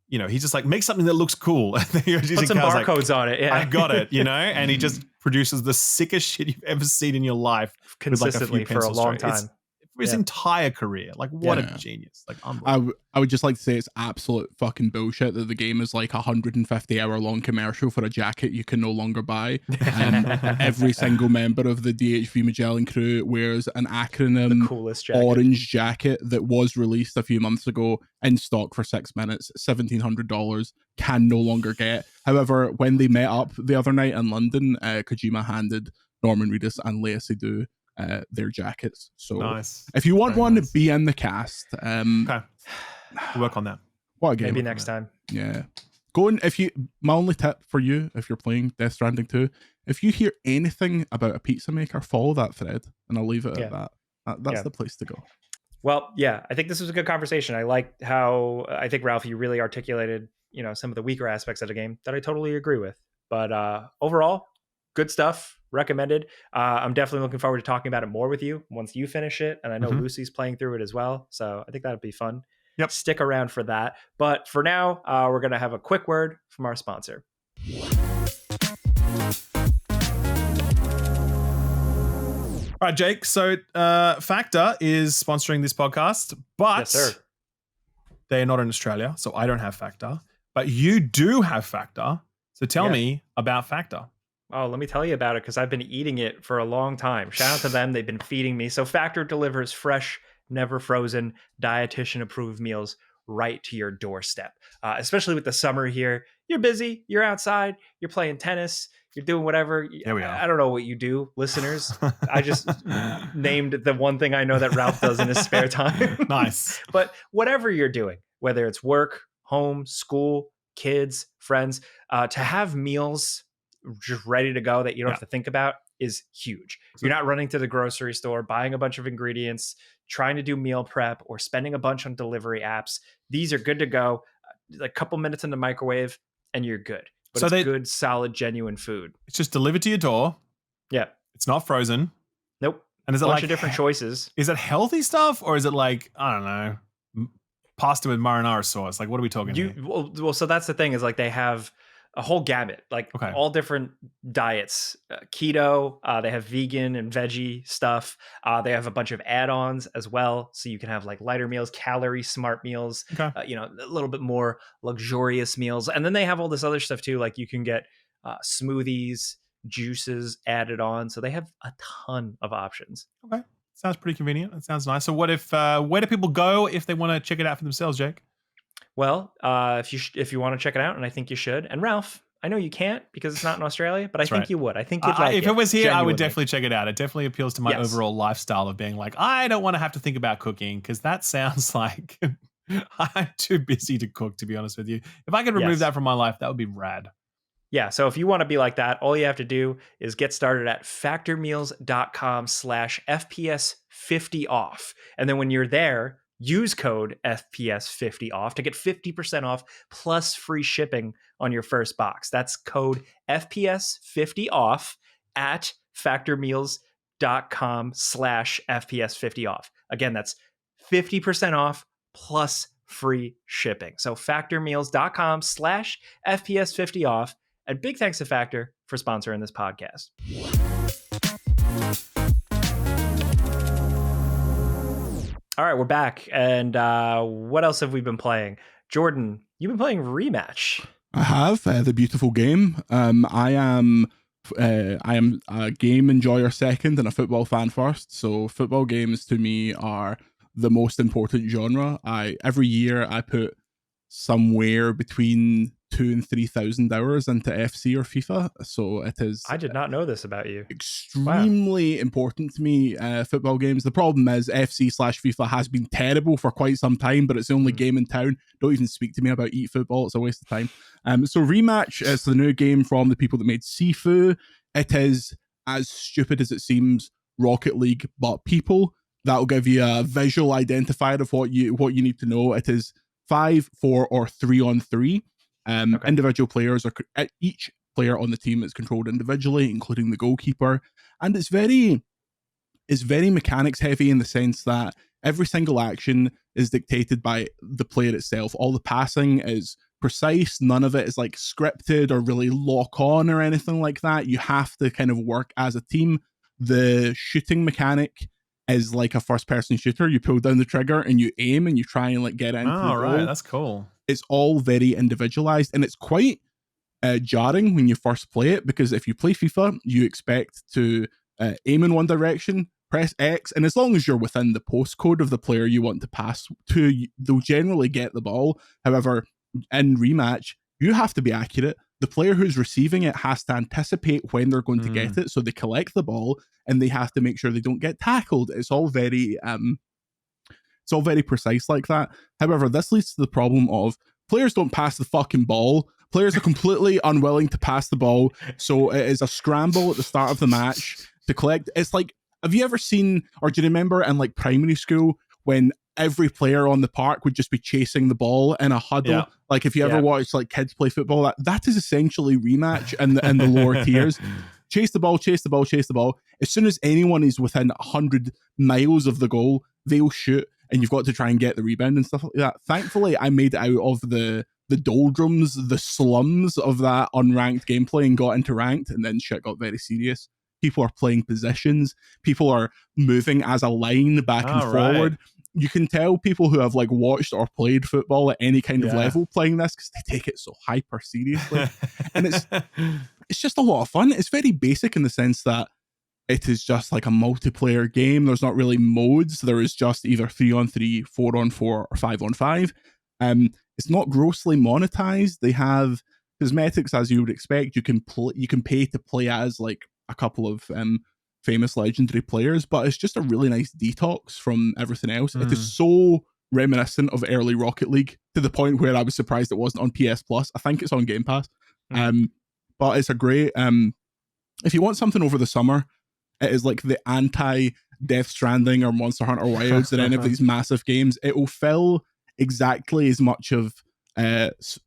he's just like, make something that looks cool. Put some barcodes on it. Yeah. I've got it, and he just produces the sickest shit you've ever seen in your life consistently for a long time. For his entire career. Like, what a genius. Like, unbelievable. I would just like to say it's absolute fucking bullshit that the game is like 150-hour long commercial for a jacket you can no longer buy. Every single member of the DHV Magellan crew wears an acronym orange jacket that was released a few months ago in stock for 6 minutes, $1,700, can no longer get. However, when they met up the other night in London, Kojima handed Norman Reedus and Lea Seydoux their jackets. So nice. If you want one, be in the cast. Okay. We'll work on that. What a game. Maybe next time. Yeah. My only tip for you, if you're playing Death Stranding 2, if you hear anything about a pizza maker, follow that thread, and I'll leave it at that. That's the place to go. Well, yeah, I think this was a good conversation. I liked how, I think, Ralph, you really articulated, some of the weaker aspects of the game that I totally agree with. But overall, good stuff. Recommended. I'm definitely looking forward to talking about it more with you once you finish it. And I know Lucy's playing through it as well. So I think that'd be fun. Yep. Stick around for that. But for now, we're going to have a quick word from our sponsor. All right, Jake. So Factor is sponsoring this podcast, but yes, sir. They are not in Australia. So I don't have Factor, but you do have Factor. So tell me about Factor. Oh, let me tell you about it because I've been eating it for a long time. Shout out to them. They've been feeding me. So Factor delivers fresh, never frozen, dietitian-approved meals right to your doorstep. Especially with the summer here. You're busy. You're outside. You're playing tennis. You're doing whatever. There we are. I don't know what you do, listeners. I just named the one thing I know that Ralph does in his spare time. Nice. But whatever you're doing, whether it's work, home, school, kids, friends, to have meals just ready to go that you don't have to think about is huge. You're not running to the grocery store, buying a bunch of ingredients, trying to do meal prep, or spending a bunch on delivery apps. These are good to go. A couple minutes in the microwave and you're good. But it's good, solid, genuine food. It's just delivered to your door. Yeah. It's not frozen. Nope. And is it bunch of different choices. Is it healthy stuff or is it like, I don't know, pasta with marinara sauce? Like, what are we talking here? Well, so that's the thing is like they have a whole gamut, like all different diets, keto, they have vegan and veggie stuff. They have a bunch of add-ons as well. So you can have like lighter meals, calorie smart meals, a little bit more luxurious meals. And then they have all this other stuff too. Like you can get smoothies, juices added on. So they have a ton of options. Okay. Sounds pretty convenient. That sounds nice. So what if, where do people go if they want to check it out for themselves, Jake? Well, if you want to check it out, and I think you should. And Ralph, I know you can't because it's not in Australia, but I think you would. I think you'd like it. If it was here, genuinely. I would definitely check it out. It definitely appeals to my overall lifestyle of being like, I don't want to have to think about cooking because that sounds like I'm too busy to cook, to be honest with you. If I could remove that from my life, that would be rad. Yeah, so if you want to be like that, all you have to do is get started at factormeals.com/FPS50off. And then when you're there, use code FPS50off to get 50% off plus free shipping on your first box. That's code FPS50off at factormeals.com/FPS50off. Again, that's 50% off plus free shipping. So factormeals.com/FPS50off. And big thanks to Factor for sponsoring this podcast. All right, we're back. And what else have we been playing? Jordan, you've been playing Rematch. I have, the beautiful game. I am a game enjoyer second and a football fan first. So football games to me are the most important genre. Every year I put somewhere between 2,000 and 3,000 hours into FC or FIFA. So it is. I did not know this about you. Extremely important to me, football games. The problem is FC/FIFA has been terrible for quite some time, but it's the only game in town. Don't even speak to me about eFootball. It's a waste of time. So Rematch is the new game from the people that made Sifu. It is as stupid as it seems, Rocket League, but people. That'll give you a visual identifier of what you need to know. It is 5, 4, or 3-on-3. Individual players are each player on the team is controlled individually, including the goalkeeper, and it's very mechanics heavy in the sense that every single action is dictated by the player itself. All the passing is precise. None of it is like scripted or really lock on or anything like that. You have to kind of work as a team. The shooting mechanic is like a first person shooter. You pull down the trigger and you aim and you try and like get into the goal. Right, that's cool. It's all very individualized, and it's quite jarring when you first play it, because if you play FIFA, you expect to aim in one direction, press X, and as long as you're within the postcode of the player you want to pass to, they'll generally get the ball. However, in rematch, you have to be accurate. The player who's receiving it has to anticipate when they're going to get it, so they collect the ball and they have to make sure they don't get tackled. It's all very precise like that. However, this leads to the problem of players don't pass the fucking ball. Players are completely unwilling to pass the ball, so it is a scramble at the start of the match to collect. It's like, have you ever seen, or do you remember in like primary school when every player on the park would just be chasing the ball in a huddle? Yeah. Like if you ever watched like kids play football, that is essentially rematch in the lower tiers. Chase the ball, chase the ball, chase the ball. As soon as anyone is within 100 miles of the goal, they'll shoot, and you've got to try and get the rebound and stuff like that. Thankfully, I made it out of the doldrums, the slums of that unranked gameplay and got into ranked, and then shit got very serious. People are playing positions. People are moving as a line back and forward. You can tell people who have like watched or played football at any kind of level playing this, because they take it so hyper seriously. And it's just a lot of fun. It's very basic in the sense that it is just like a multiplayer game. There's not really modes. There is just either 3-on-3, 4-on-4, or 5-on-5. It's not grossly monetized. They have cosmetics, as you would expect. You can pay to play as like a couple of famous legendary players, but it's just a really nice detox from everything else. It is so reminiscent of early Rocket League, to the point where I was surprised it wasn't on PS Plus. I think it's on Game Pass. But it's a great if you want something over the summer, it is like the anti Death Stranding or Monster Hunter Wilds or any of these massive games. It will fill exactly as much of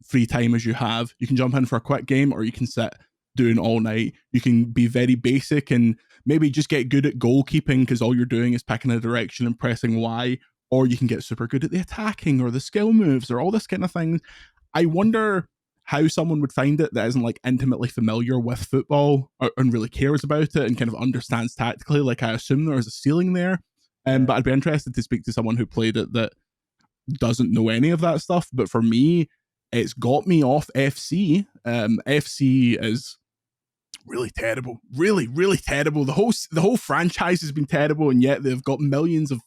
free time as you have. You can jump in for a quick game, or you can sit doing all night. You can be very basic and maybe just get good at goalkeeping, because all you're doing is picking a direction and pressing Y, or you can get super good at the attacking or the skill moves or all this kind of thing. I wonder how someone would find it that isn't like intimately familiar with football and really cares about it and kind of understands tactically. Like, I assume there is a ceiling there, but I'd be interested to speak to someone who played it that doesn't know any of that stuff. But for me, it's got me off FC. FC is really terrible, really terrible. The whole franchise has been terrible, and yet they've got millions of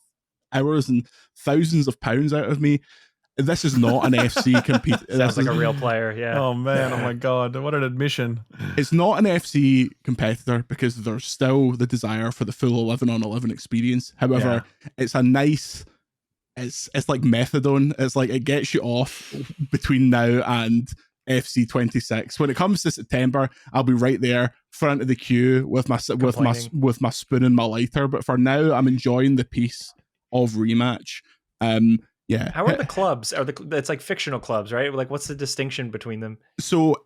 hours and thousands of pounds out of me. This is not an FC compete. Sounds like a real player, yeah. Oh man, oh my god, what an admission. It's not an FC competitor because there's still the desire for the full 11 on 11 experience. However, it's a nice, it's like methadone. It's like it gets you off between now and FC 26. When it comes to September, I'll be right there, front of the queue with my spoon and my lighter. But for now, I'm enjoying the peace of rematch. Yeah. How are the clubs? It's like fictional clubs, right? Like, what's the distinction between them? So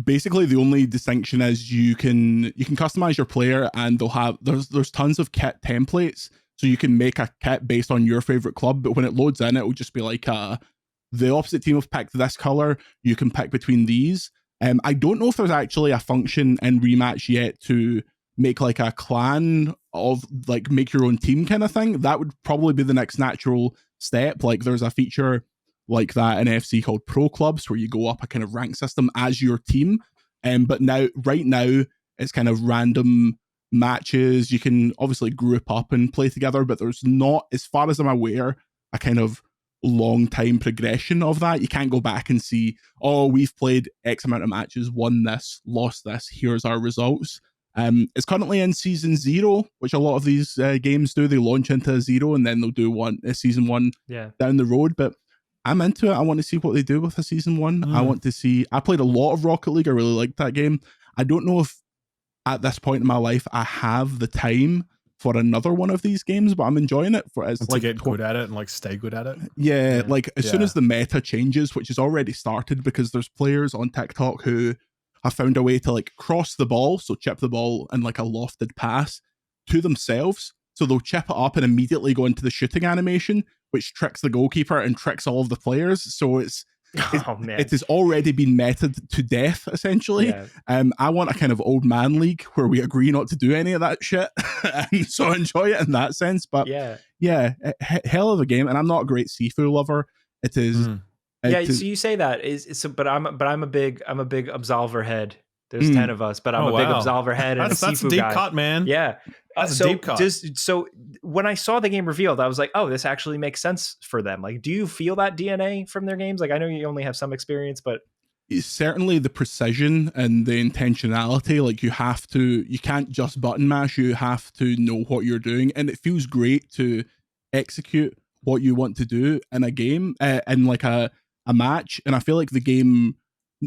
basically, the only distinction is you can customize your player, and there's tons of kit templates, so you can make a kit based on your favorite club. But when it loads in, it will just be like the opposite team have picked this color. You can pick between these. I don't know if there's actually a function in rematch yet to make like a clan of like make your own team kind of thing. That would probably be the next natural step. Like, there's a feature like that in FC called Pro Clubs, where you go up a kind of rank system as your team. But right now, it's kind of random matches. You can obviously group up and play together, but there's not, as far as I'm aware, a kind of long time progression of that. You can't go back and see, oh, we've played X amount of matches, won this, lost this, here's our results. It's currently in season 0, which a lot of these games do. They launch into 0 and then they'll do season 1 down the road. But I'm into it. I want to see what they do with a season 1. I want to see. I played a lot of Rocket League. I really liked that game. I don't know if at this point in my life I have the time for another one of these games, but I'm enjoying it for to get good at it and like stay good at it. Yeah, like as soon as the meta changes, which has already started, because there's players on TikTok who have found a way to like cross the ball, so chip the ball in like a lofted pass to themselves. So they'll chip it up and immediately go into the shooting animation, which tricks the goalkeeper and tricks all of the players. So it's Oh man, it has already been meted to death, essentially. Yeah. I want a kind of old man league where we agree not to do any of that shit, and so I enjoy it in that sense. But yeah, hell of a game, and I'm not a great Sifu lover. It is. Yeah, so you say that but I'm a big Absolver head. There's 10 of us, but I'm a big Absolver head and that's a Sifu a deep guy. cut, man. Yeah. That's a deep cut. So when I saw the game revealed, I was like, oh, this actually makes sense for them. Like, do you feel that DNA from their games? Like, I know you only have some experience, but certainly the precision and the intentionality. Like, you can't just button mash. You have to know what you're doing, and it feels great to execute what you want to do in a game, in like a match. And I feel like the game,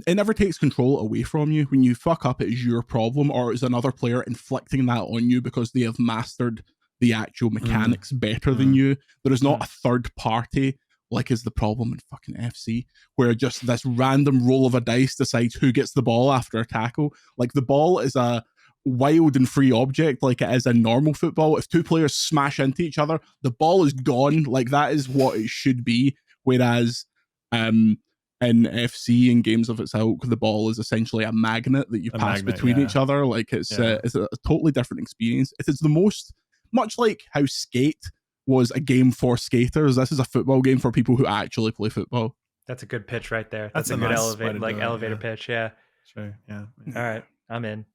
it never takes control away from you. When you fuck up, it is your problem, or it's another player inflicting that on you because they have mastered the actual mechanics better than you. There is not a third party, like is the problem in fucking FC, where just this random roll of a dice decides who gets the ball after a tackle. Like, the ball is a wild and free object like it is in normal football. If two players smash into each other, the ball is gone. Like, that is what it should be. Whereas in FC and games of its ilk, the ball is essentially a magnet that you pass between each other. Like, it's a totally different experience. It is the most, much like how Skate was a game for skaters, this is a football game for people who actually play football. That's a good pitch right there. That's a good nice elevator pitch. Yeah. Sure. Yeah. All right. I'm in.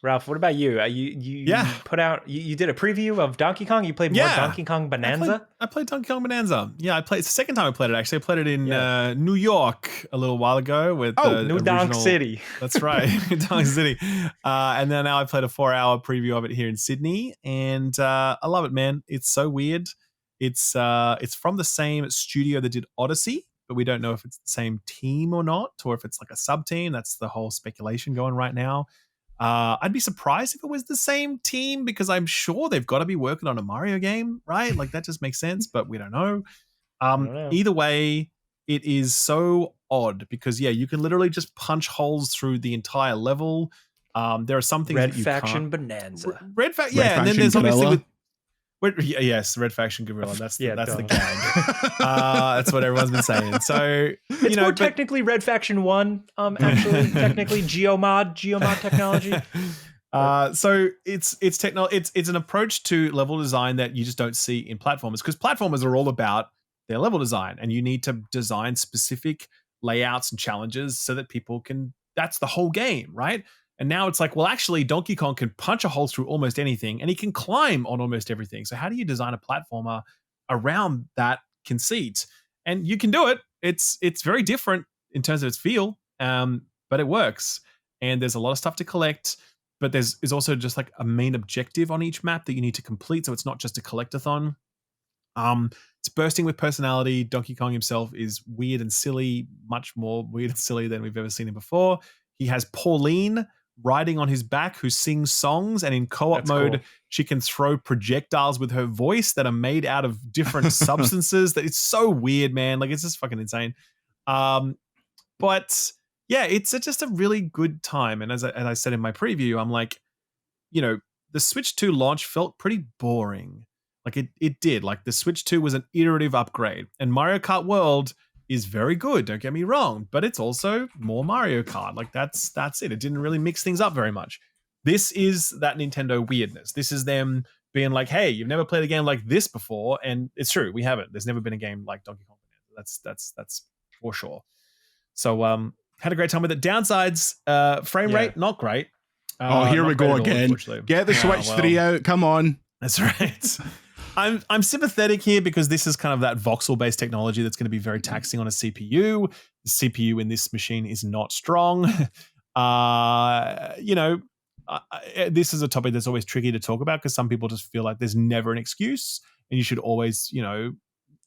Ralph, what about you? You put out, you did a preview of Donkey Kong. You played more Donkey Kong Bonanza? I played Donkey Kong Bonanza. Yeah, it's the second time I played it, actually. I played it in New York a little while ago with New Donk City. That's right, New Donk City. And then now I played a 4-hour preview of it here in Sydney, and I love it, man. It's so weird. It's from the same studio that did Odyssey, but we don't know if it's the same team or not, or if it's like a sub-team. That's the whole speculation going right now. I'd be surprised if it was the same team, because I'm sure they've got to be working on a Mario game, right? Like, that just makes sense, but we don't know. Either way, it is so odd because, you can literally just punch holes through the entire level. There are some things Red that you Faction can't. Bonanza. Red Faction, and then there's obviously yes, Red Faction Gorilla. That's the gag. That's what everyone's been saying. So it's more technically Red Faction 1. Actually, technically Geomod technology. So it's an approach to level design that you just don't see in platformers, because platformers are all about their level design, and you need to design specific layouts and challenges so that people can. That's the whole game, right? And now it's like, well, actually, Donkey Kong can punch a hole through almost anything, and he can climb on almost everything. So how do you design a platformer around that conceit? And you can do it. It's very different in terms of its feel, but it works. And there's a lot of stuff to collect, but there's also just like a main objective on each map that you need to complete. So it's not just a collectathon. It's bursting with personality. Donkey Kong himself is weird and silly, much more weird and silly than we've ever seen him before. He has Pauline riding on his back who sings songs, and in co-op mode she can throw projectiles with her voice that are made out of different substances. That it's so weird, man. Like, it's just fucking insane. But yeah, it's just a really good time. And as I said in my preview, I'm like, the Switch 2 launch felt pretty boring. Like, it did. Like, the Switch 2 was an iterative upgrade, and Mario Kart World is very good, don't get me wrong, but it's also more Mario Kart. Like, that's it. It didn't really mix things up very much. This is that Nintendo weirdness. This is them being like, hey, you've never played a game like this before, and it's true, we haven't. There's never been a game like Donkey Kong. That's for sure. So had a great time with it. Downsides, frame rate, not great. Here we go again. Get the Switch 3 out. Come on. That's right. I'm sympathetic here because this is kind of that voxel-based technology that's going to be very taxing on a CPU. The CPU in this machine is not strong. This is a topic that's always tricky to talk about because some people just feel like there's never an excuse, and you should always,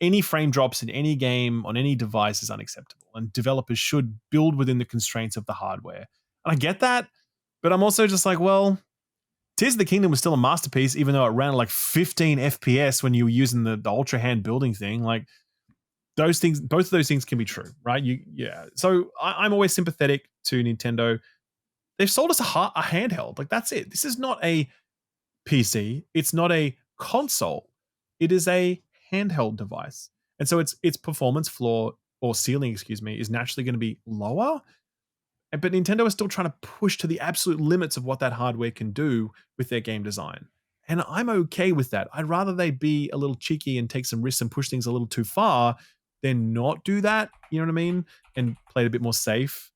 any frame drops in any game on any device is unacceptable, and developers should build within the constraints of the hardware. And I get that, but I'm also just like, well, Tears of the Kingdom was still a masterpiece, even though it ran like 15 FPS when you were using the Ultra Hand building thing. Like, those things, both of those things can be true, right? So I'm always sympathetic to Nintendo. They've sold us a handheld. Like, that's it. This is not a PC. It's not a console. It is a handheld device. And so its performance flaw or ceiling, excuse me, is naturally going to be lower. But Nintendo is still trying to push to the absolute limits of what that hardware can do with their game design. And I'm okay with that. I'd rather they be a little cheeky and take some risks and push things a little too far than not do that, you know what I mean? And play it a bit more safe.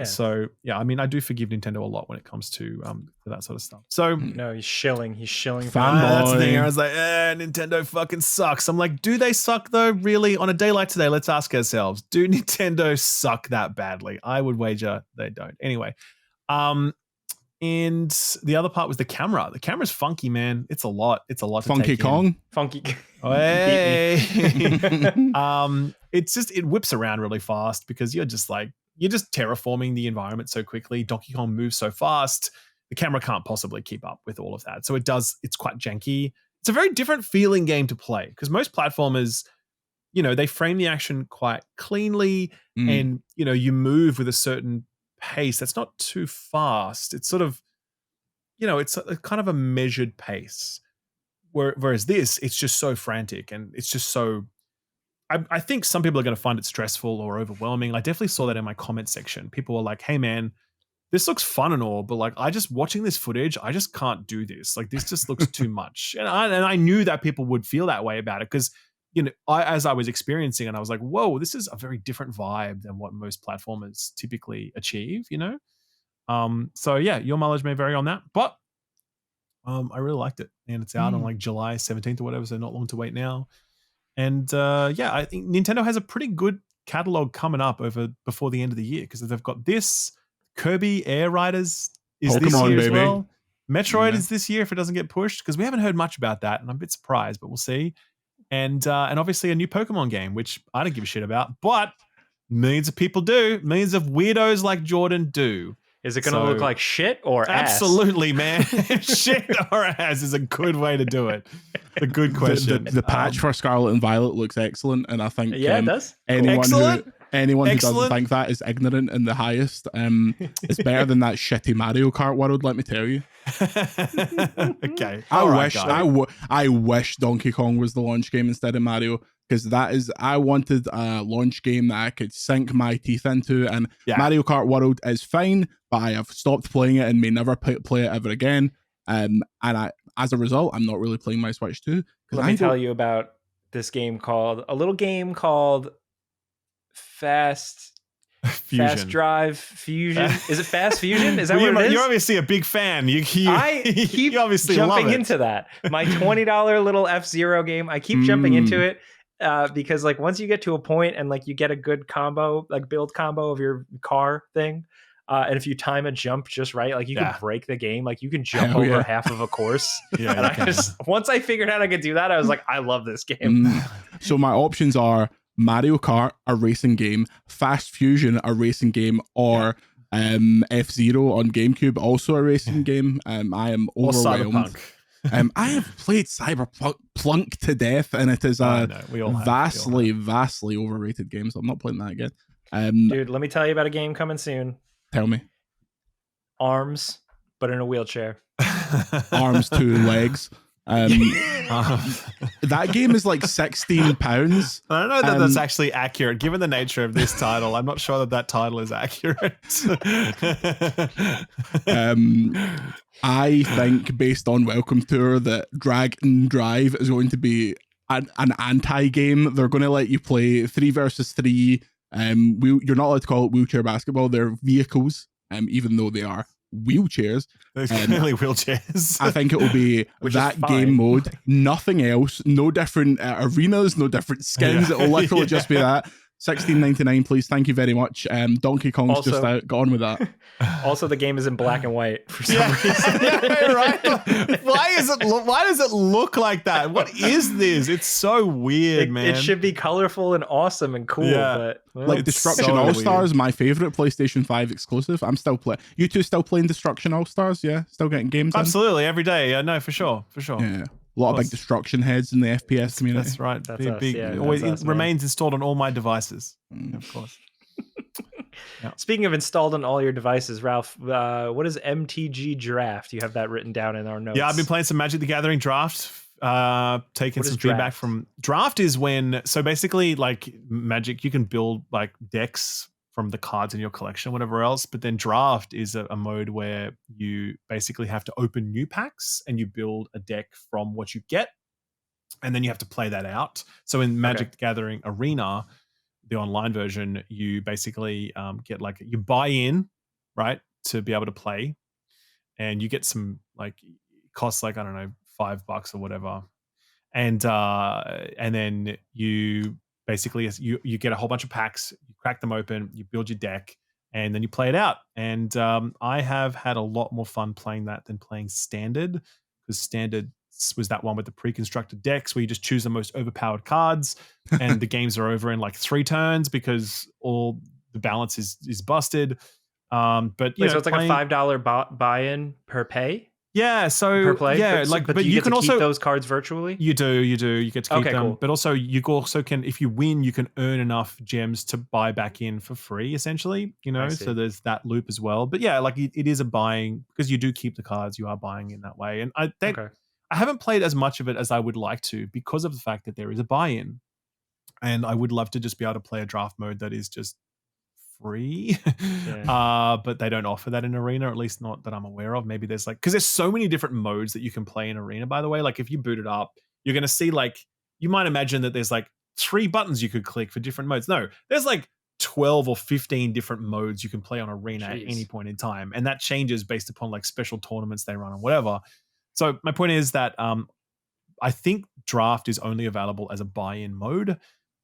So yeah, I mean, I do forgive Nintendo a lot when it comes to that sort of stuff. So no, he's shilling. That's the thing. I was like, Nintendo fucking sucks. I'm like, do they suck though? Really? On a day like today, let's ask ourselves: do Nintendo suck that badly? I would wager they don't. Anyway, and the other part was the camera. The camera's funky, man. It's a lot. It's a lot. Funky to take Kong. Funky. Oh, hey. It's just, it whips around really fast because you're just terraforming the environment so quickly. Donkey Kong moves so fast. The camera can't possibly keep up with all of that. So it's quite janky. It's a very different feeling game to play because most platformers, they frame the action quite cleanly and, you move with a certain pace that's not too fast. It's sort of, it's a kind of a measured pace. Whereas this, it's just so frantic and it's just so... I think some people are going to find it stressful or overwhelming. I definitely saw that in my comment section. People were like, hey, man, this looks fun and all, but watching this footage, I just can't do this. Like, this just looks too much. And I knew that people would feel that way about it because, as I was experiencing it, I was like, whoa, this is a very different vibe than what most platformers typically achieve, So yeah, your mileage may vary on that, but I really liked it. And it's out on July 17th or whatever, so not long to wait now. And I think Nintendo has a pretty good catalog coming up before the end of the year because they've got this, Kirby Air Riders is Pokemon, this year as well. Metroid is this year if it doesn't get pushed because we haven't heard much about that, and I'm a bit surprised, but we'll see. And obviously a new Pokemon game, which I don't give a shit about, but millions of people do. Millions of weirdos like Jordan do. Is it going to look like shit or ass? Absolutely, man. Shit or ass is a good way to do it. A good question. The patch for Scarlet and Violet looks excellent, and I think it does. Anyone who doesn't think that is ignorant in the highest. It's better than that shitty Mario Kart world, let me tell you. Okay. I wish Donkey Kong was the launch game instead of Mario. Because I wanted a launch game that I could sink my teeth into, and Mario Kart World is fine, but I have stopped playing it and may never play it ever again. And as a result, I'm not really playing my Switch 2. Let me tell you about this game called Fast Drive Fusion. Is it Fast Fusion? Is that what it is? You're obviously a big fan. I keep obviously jumping into that. My $20 little F-Zero game. I keep jumping into it. Because once you get to a point and you get a good combo, build combo of your car thing, and if you time a jump just right, you can break the game. You can jump over half of a course. Once I figured out I could do that, I was like, I love this game. So my options are Mario Kart, a racing game, Fast Fusion, a racing game, or F-Zero on GameCube, also a racing game. I am overwhelmed. Or Cyberpunk. I have played Cyberpunk to death, and it is a vastly overrated game, so I'm not playing that again. Dude, let me tell you about a game coming soon. Tell me. Arms, but in a wheelchair. Arms, 2 legs. That game is £16. I don't know that that's actually accurate. Given the nature of this title, I'm not sure that title is accurate. I think, based on Welcome Tour, that Drag and Drive is going to be an anti-game. They're going to let you play 3 versus 3. You're not allowed to call it wheelchair basketball. They're vehicles, even though they are wheelchairs. There's clearly wheelchairs. I think it will be that game mode, nothing else, no different arenas, no different skins. It will literally just be that. $16.99, please. Thank you very much. Donkey Kong's also, just out. Got on with that. Also, the game is in black and white for some reason. Right? Why does it look like that? What is this? It's so weird, man. It should be colorful and awesome and cool, but Destruction All-Stars, my favorite PlayStation 5 exclusive. I'm still playing. You two still playing Destruction All-Stars? Yeah, still getting games. Absolutely, every day. No, for sure. Yeah. A lot of big destruction heads in the FPS community. That's right. That's always remains installed on all my devices. Of course. Speaking of installed on all your devices, Ralph, what is MTG Draft? You have that written down in our notes. Yeah, I've been playing some Magic the Gathering Draft. taken some feedback from draft is when, so basically like Magic, you can build like decks from the cards in your collection, whatever else. But then draft is a mode where you basically have to open new packs and you build a deck from what you get. And then you have to play that out. So in Magic Gathering Arena, the online version, you basically get like, you buy in, right, to be able to play. And you get some like, it costs like, I don't know, $5 or whatever. And then you basically, you get a whole bunch of packs, you crack them open, you build your deck, and then you play it out. And I have had a lot more fun playing that than playing Standard, because Standard was that one with the pre-constructed decks where you just choose the most overpowered cards and the games are over in like 3 turns because all the balance is busted. But so it's like a $5 buy-in per pay. Yeah, so per play, yeah, but you can also keep those cards virtually. You do. You get to keep them, cool. But also you also can, if you win, you can earn enough gems to buy back in for free, essentially. So there's that loop as well. But yeah, like it is a buying, because you do keep the cards, you are buying in that way. And I haven't played as much of it as I would like to because of the fact that there is a buy-in, and I would love to just be able to play a draft mode that is just free. But they don't offer that in Arena, at least not that I'm aware of. Maybe there's like, because there's so many different modes that you can play in Arena, by the way. Like if you boot it up, you're going to see, like, you might imagine that there's like 3 buttons you could click for different modes. No, there's like 12 or 15 different modes you can play on Arena at any point in time, and that changes based upon like special tournaments they run or whatever. So my point is that I think draft is only available as a buy-in mode.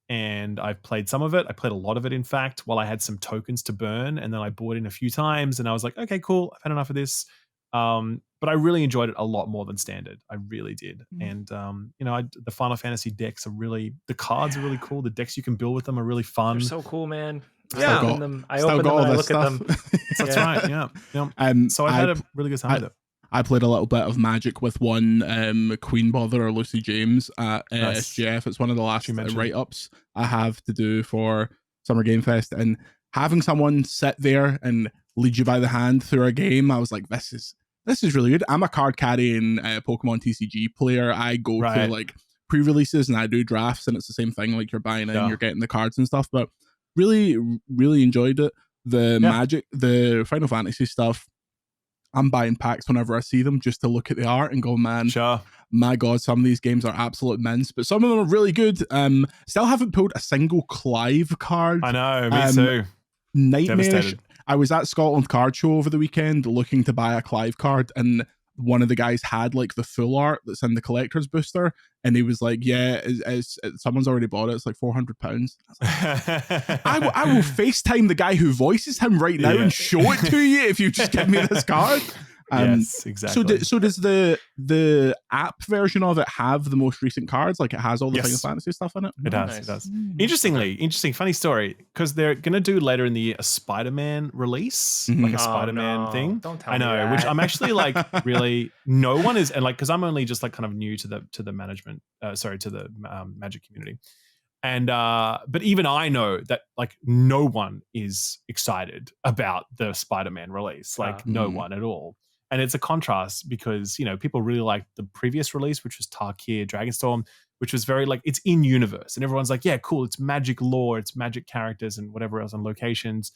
And I've played some of it. I played a lot of it, in fact, while I had some tokens to burn. And then I bought in a few times and I was like, okay, cool. I've had enough of this. But I really enjoyed it a lot more than Standard. I really did. And, the Final Fantasy decks are really, the cards are really cool. The decks you can build with them are really fun. They're so cool, man. Yeah. I open them and I look at them. That's right. Yeah. So I've had a really good time with it. I played a little bit of Magic with one Queen Bother or Lucy James at SGF. It's one of the last write-ups I have to do for Summer Game Fest. And having someone sit there and lead you by the hand through a game, I was like, this is really good. I'm a card carrying Pokemon TCG player. I go to like pre-releases and I do drafts, and it's the same thing. Like you're buying in, you're getting the cards and stuff. But really, really enjoyed it. The Magic, the Final Fantasy stuff, I'm buying packs whenever I see them just to look at the art and go, man, my God, some of these games are absolute mints, but some of them are really good. Still haven't pulled a single Clive card. I know, me too. Nightmarish. I was at Scotland Card Show over the weekend looking to buy a Clive card, and one of the guys had like the full art that's in the collector's booster, and he was like, yeah, someone's already bought it, it's like £400. I will FaceTime the guy who voices him right now and show it to you if you just give me this card. Yes, exactly. So does the app version of it have the most recent cards? Like it has all the Final Fantasy stuff in it? It does. Interesting, funny story, because they're going to do later in the year a Spider-Man release, like a Spider-Man thing. Don't tell me that. Which I'm actually like really, no one is, and like, because I'm only just like kind of new to the management, to the Magic community. And but even I know that like no one is excited about the Spider-Man release, like no one at all. And it's a contrast because, people really liked the previous release, which was Tarkir Dragonstorm, which was very like, it's in universe. And everyone's like, yeah, cool. It's Magic lore, it's Magic characters and whatever else and locations.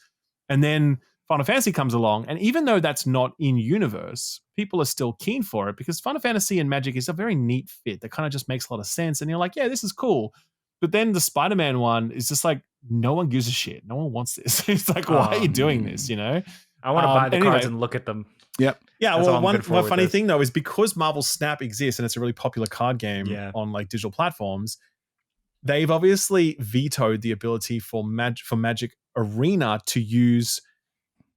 And then Final Fantasy comes along. And even though that's not in universe, people are still keen for it because Final Fantasy and Magic is a very neat fit that kind of just makes a lot of sense. And you're like, yeah, this is cool. But then the Spider-Man one is just like, no one gives a shit. No one wants this. It's like, why are you doing this? I want to buy the cards and look at them. Yep. Yeah. Well, one funny thing though is because Marvel Snap exists and it's a really popular card game on like digital platforms, they've obviously vetoed the ability for Magic Arena to use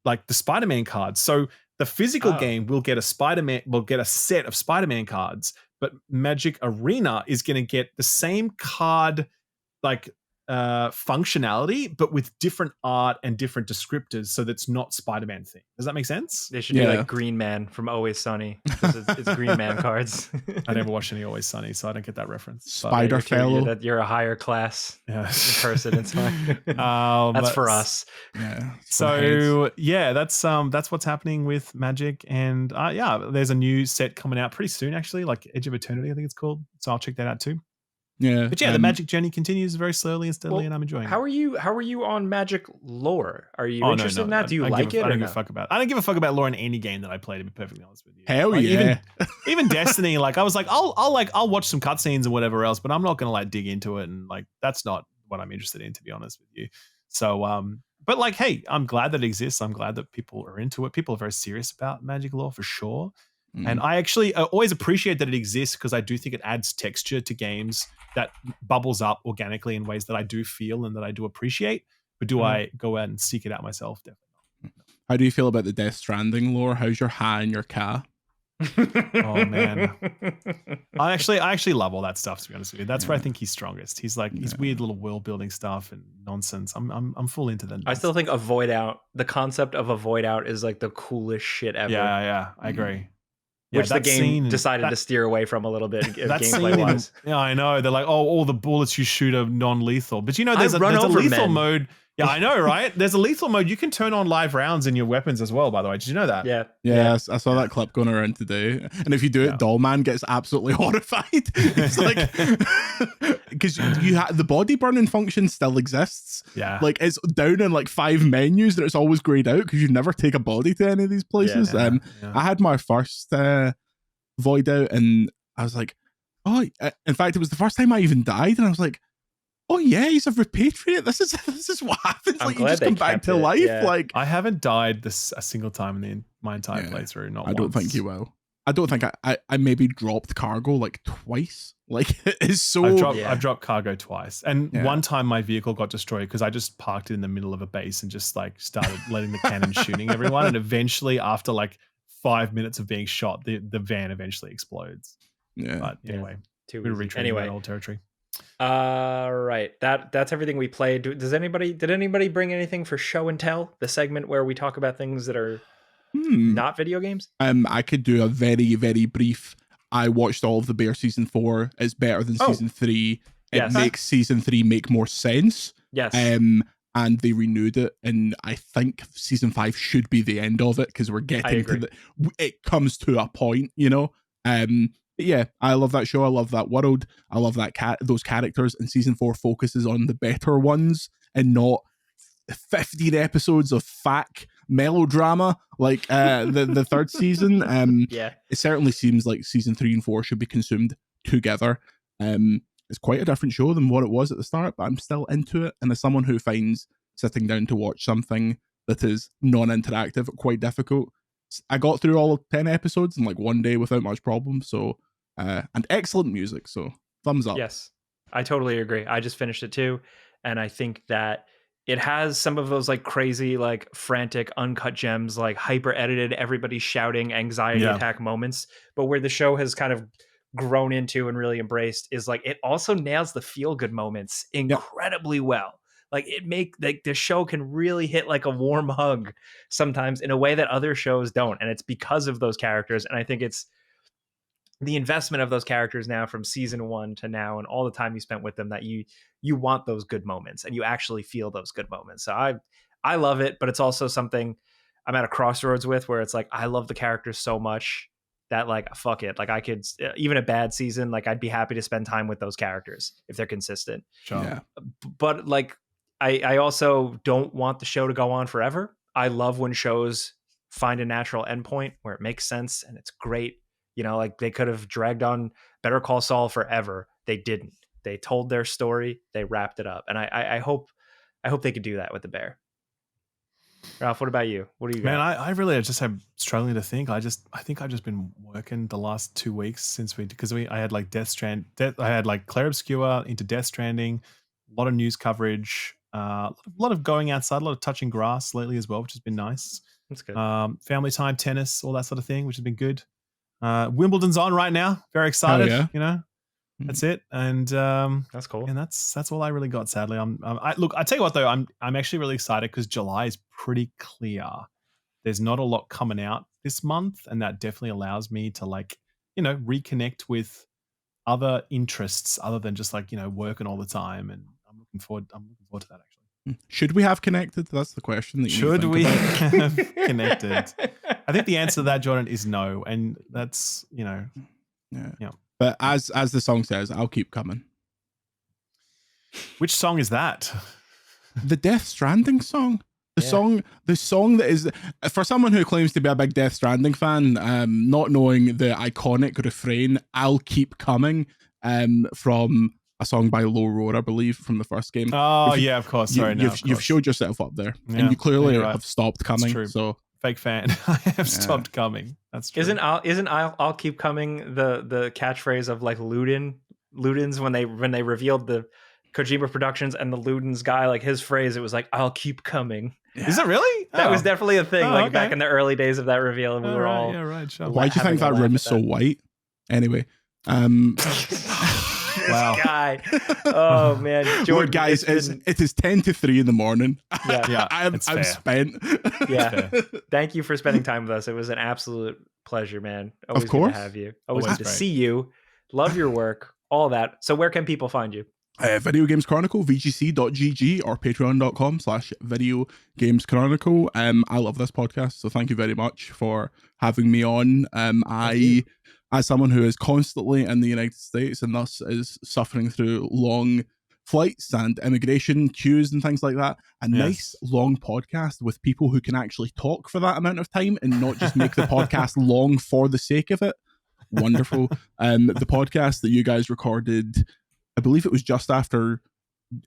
like the Spider-Man cards. So the physical game will get a set of Spider-Man cards, but Magic Arena is going to get the same card like functionality, but with different art and different descriptors, so that's not Spider-Man thing. Does that make sense? They should be like Green Man from Always Sunny. It's Green Man cards. I never watched any Always Sunny, so I don't get that reference. Spider Fellow. You're a higher class person. It's fine. That's for us. Yeah. So that's what's happening with Magic, and there's a new set coming out pretty soon, actually, like Edge of Eternity, I think it's called. So I'll check that out too. Yeah, but the Magic journey continues very slowly and steadily, and I'm enjoying it. How are you on Magic lore? Are you interested in that? Do you like it? I don't give a fuck about it. I don't give a fuck about lore in any game that I play, to be perfectly honest with you. Hell yeah. Even Destiny, like I was like, I'll watch some cutscenes and whatever else, but I'm not gonna like dig into it, and like that's not what I'm interested in, to be honest with you. So but like, hey, I'm glad that it exists. I'm glad that people are into it. People are very serious about Magic lore for sure. And I actually always appreciate that it exists, because I do think it adds texture to games that bubbles up organically in ways that I do feel and that I do appreciate. But do I go out and seek it out myself? Definitely not. How do you feel about the Death Stranding lore? How's your ha and your ka? Oh man, I actually love all that stuff, to be honest with you. That's where I think he's strongest. He's like his weird little world building stuff and nonsense. I'm full into that. I still think the concept of a void out is like the coolest shit ever. Yeah, I agree. Which the game decided to steer away from a little bit gameplay wise. Yeah, I know. They're like, all the bullets you shoot are non-lethal. But there's a lethal mode. Yeah, I know, right? There's a lethal mode. You can turn on live rounds in your weapons as well, by the way. Did you know that? Yeah. I saw that clip going around today. And if you do it, Dollman gets absolutely horrified. It's like, because the body burning function still exists. Yeah. Like, it's down in like 5 menus that it's always grayed out, because you never take a body to any of these places. I had my first void out, and I was like, in fact, it was the first time I even died, and I was like, oh yeah, he's a repatriate. This is what happens. Like, you just come back to life. Yeah. Like, I haven't died a single time in my entire playthrough. Not I don't think you will. I don't think I maybe dropped cargo like twice. Like, it's so. I've dropped cargo twice, and one time my vehicle got destroyed because I just parked it in the middle of a base and just like started letting the cannon shooting everyone, and eventually, after like 5 minutes of being shot, the van eventually explodes. Yeah. But anyway, we're retreating that old territory. Right. That's everything we played. Did anybody bring anything for show and tell? The segment where we talk about things that are not video games? I could do a very, very brief. I watched all of the Bear season 4. It's better than season 3. It makes season 3 make more sense. Yes. And they renewed it, and I think season 5 should be the end of it, because we're getting to it comes to a point, Yeah, I love that show. I love that world. I love that those characters. And season 4 focuses on the better ones and not 15 episodes of fact melodrama like the third season. It certainly seems like season 3 and 4 should be consumed together. It's quite a different show than what it was at the start, but I'm still into it. And as someone who finds sitting down to watch something that is non-interactive quite difficult, I got through all of 10 episodes in like one day without much problem. So, and excellent music. So thumbs up. Yes, I totally agree. I just finished it too. And I think that it has some of those like crazy, like frantic, uncut gems, like hyper edited, everybody shouting, anxiety attack moments. But where the show has kind of grown into and really embraced is like, it also nails the feel good moments incredibly well. Like the show can really hit like a warm hug sometimes in a way that other shows don't. And it's because of those characters. And I think it's the investment of those characters now from season 1 to now, and all the time you spent with them, that you want those good moments and you actually feel those good moments. So I love it, but it's also something I'm at a crossroads with, where it's like, I love the characters so much that like, fuck it. Like, I could, even a bad season, like I'd be happy to spend time with those characters if they're consistent. Sure. Yeah. But like, I also don't want the show to go on forever. I love when shows find a natural endpoint where it makes sense and it's great. Like they could have dragged on Better Call Saul forever. They didn't. They told their story. They wrapped it up. And I hope they could do that with The Bear. Ralph, what about you? What do you got? Man, I really just am struggling to think. I think I've just been working the last 2 weeks because I had like I had like Claire Obscure into Death Stranding, a lot of news coverage, a lot of going outside, a lot of touching grass lately as well, which has been nice. That's good. Family time, tennis, all that sort of thing, which has been good. Wimbledon's on right now. Very excited. Oh, yeah. That's it, and that's cool. And that's all I really got. Sadly, look. I tell you what, though, I'm actually really excited because July is pretty clear. There's not a lot coming out this month, and that definitely allows me to reconnect with other interests other than just working all the time. And I'm looking forward to that actually. Should we have connected? That's the question. Should we have connected? I think the answer to that, Jordan, is no, and that's yeah. But as the song says, I'll keep coming. Which song is that? The Death Stranding song. The song that is, for someone who claims to be a big Death Stranding fan, not knowing the iconic refrain, I'll keep coming, from a song by Low Roar, I believe, from the first game. Oh, yeah, of course. Sorry, you've showed yourself up there, and you clearly have stopped coming. So fake fan. I have stopped coming. That's true. Isn't I'll keep coming the catchphrase of Ludens when they revealed the Kojima Productions and the Ludens guy, his phrase, it was I'll keep coming. Yeah. Is it really? That was definitely a thing back in the early days of that reveal, and we were all sure. Why do you think that room is so white? Anyway, wow. Guy. Oh man, Jordan, look, guys, it is 10 to 3 in the morning. Yeah, I'm spent. Yeah, thank you for spending time with us. It was an absolute pleasure, man. Always of course, good to have you. Always good to see you. Love your work, all that. So where can people find you? Video Games Chronicle, vgc.gg or patreon.com/Video Games Chronicle. I love this podcast, so thank you very much for having me on. I, as someone who is constantly in the United States and thus is suffering through long flights and immigration queues and things like that, a nice long podcast with people who can actually talk for that amount of time and not just make the podcast long for the sake of it. Wonderful. The podcast that you guys recorded, I believe it was just after,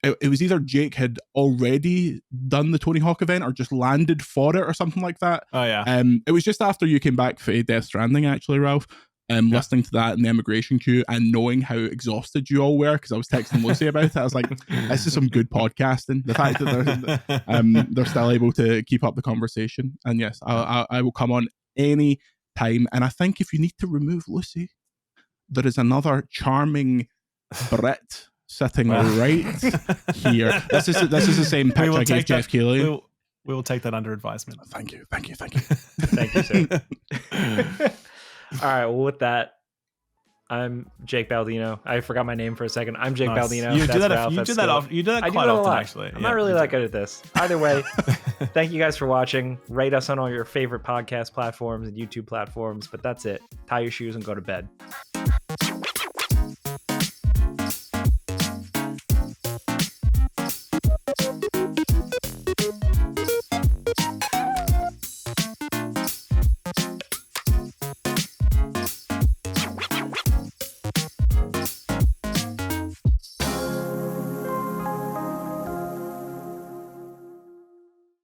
it was either Jake had already done the Tony Hawk event or just landed for it or something like that. Oh yeah. It was just after you came back for Death Stranding, actually, Ralph. Listening to that in the immigration queue and knowing how exhausted you all were, because I was texting Lucy about it. I was like, this is some good podcasting. The fact that they're still able to keep up the conversation. And yes, I will come on any time. And I think if you need to remove Lucy, there is another charming Brit sitting right here. This is the same pitch I gave Jeff Keighley. We will take that under advisement. Thank you. Thank you, sir. All right, well, with that, I'm Jake Baldino. I forgot my name for a second. I'm Jake Baldino. You do that quite often, actually. I'm not really that good at this. Either way, thank you guys for watching. Rate us on all your favorite podcast platforms and YouTube platforms. But that's it. Tie your shoes and go to bed.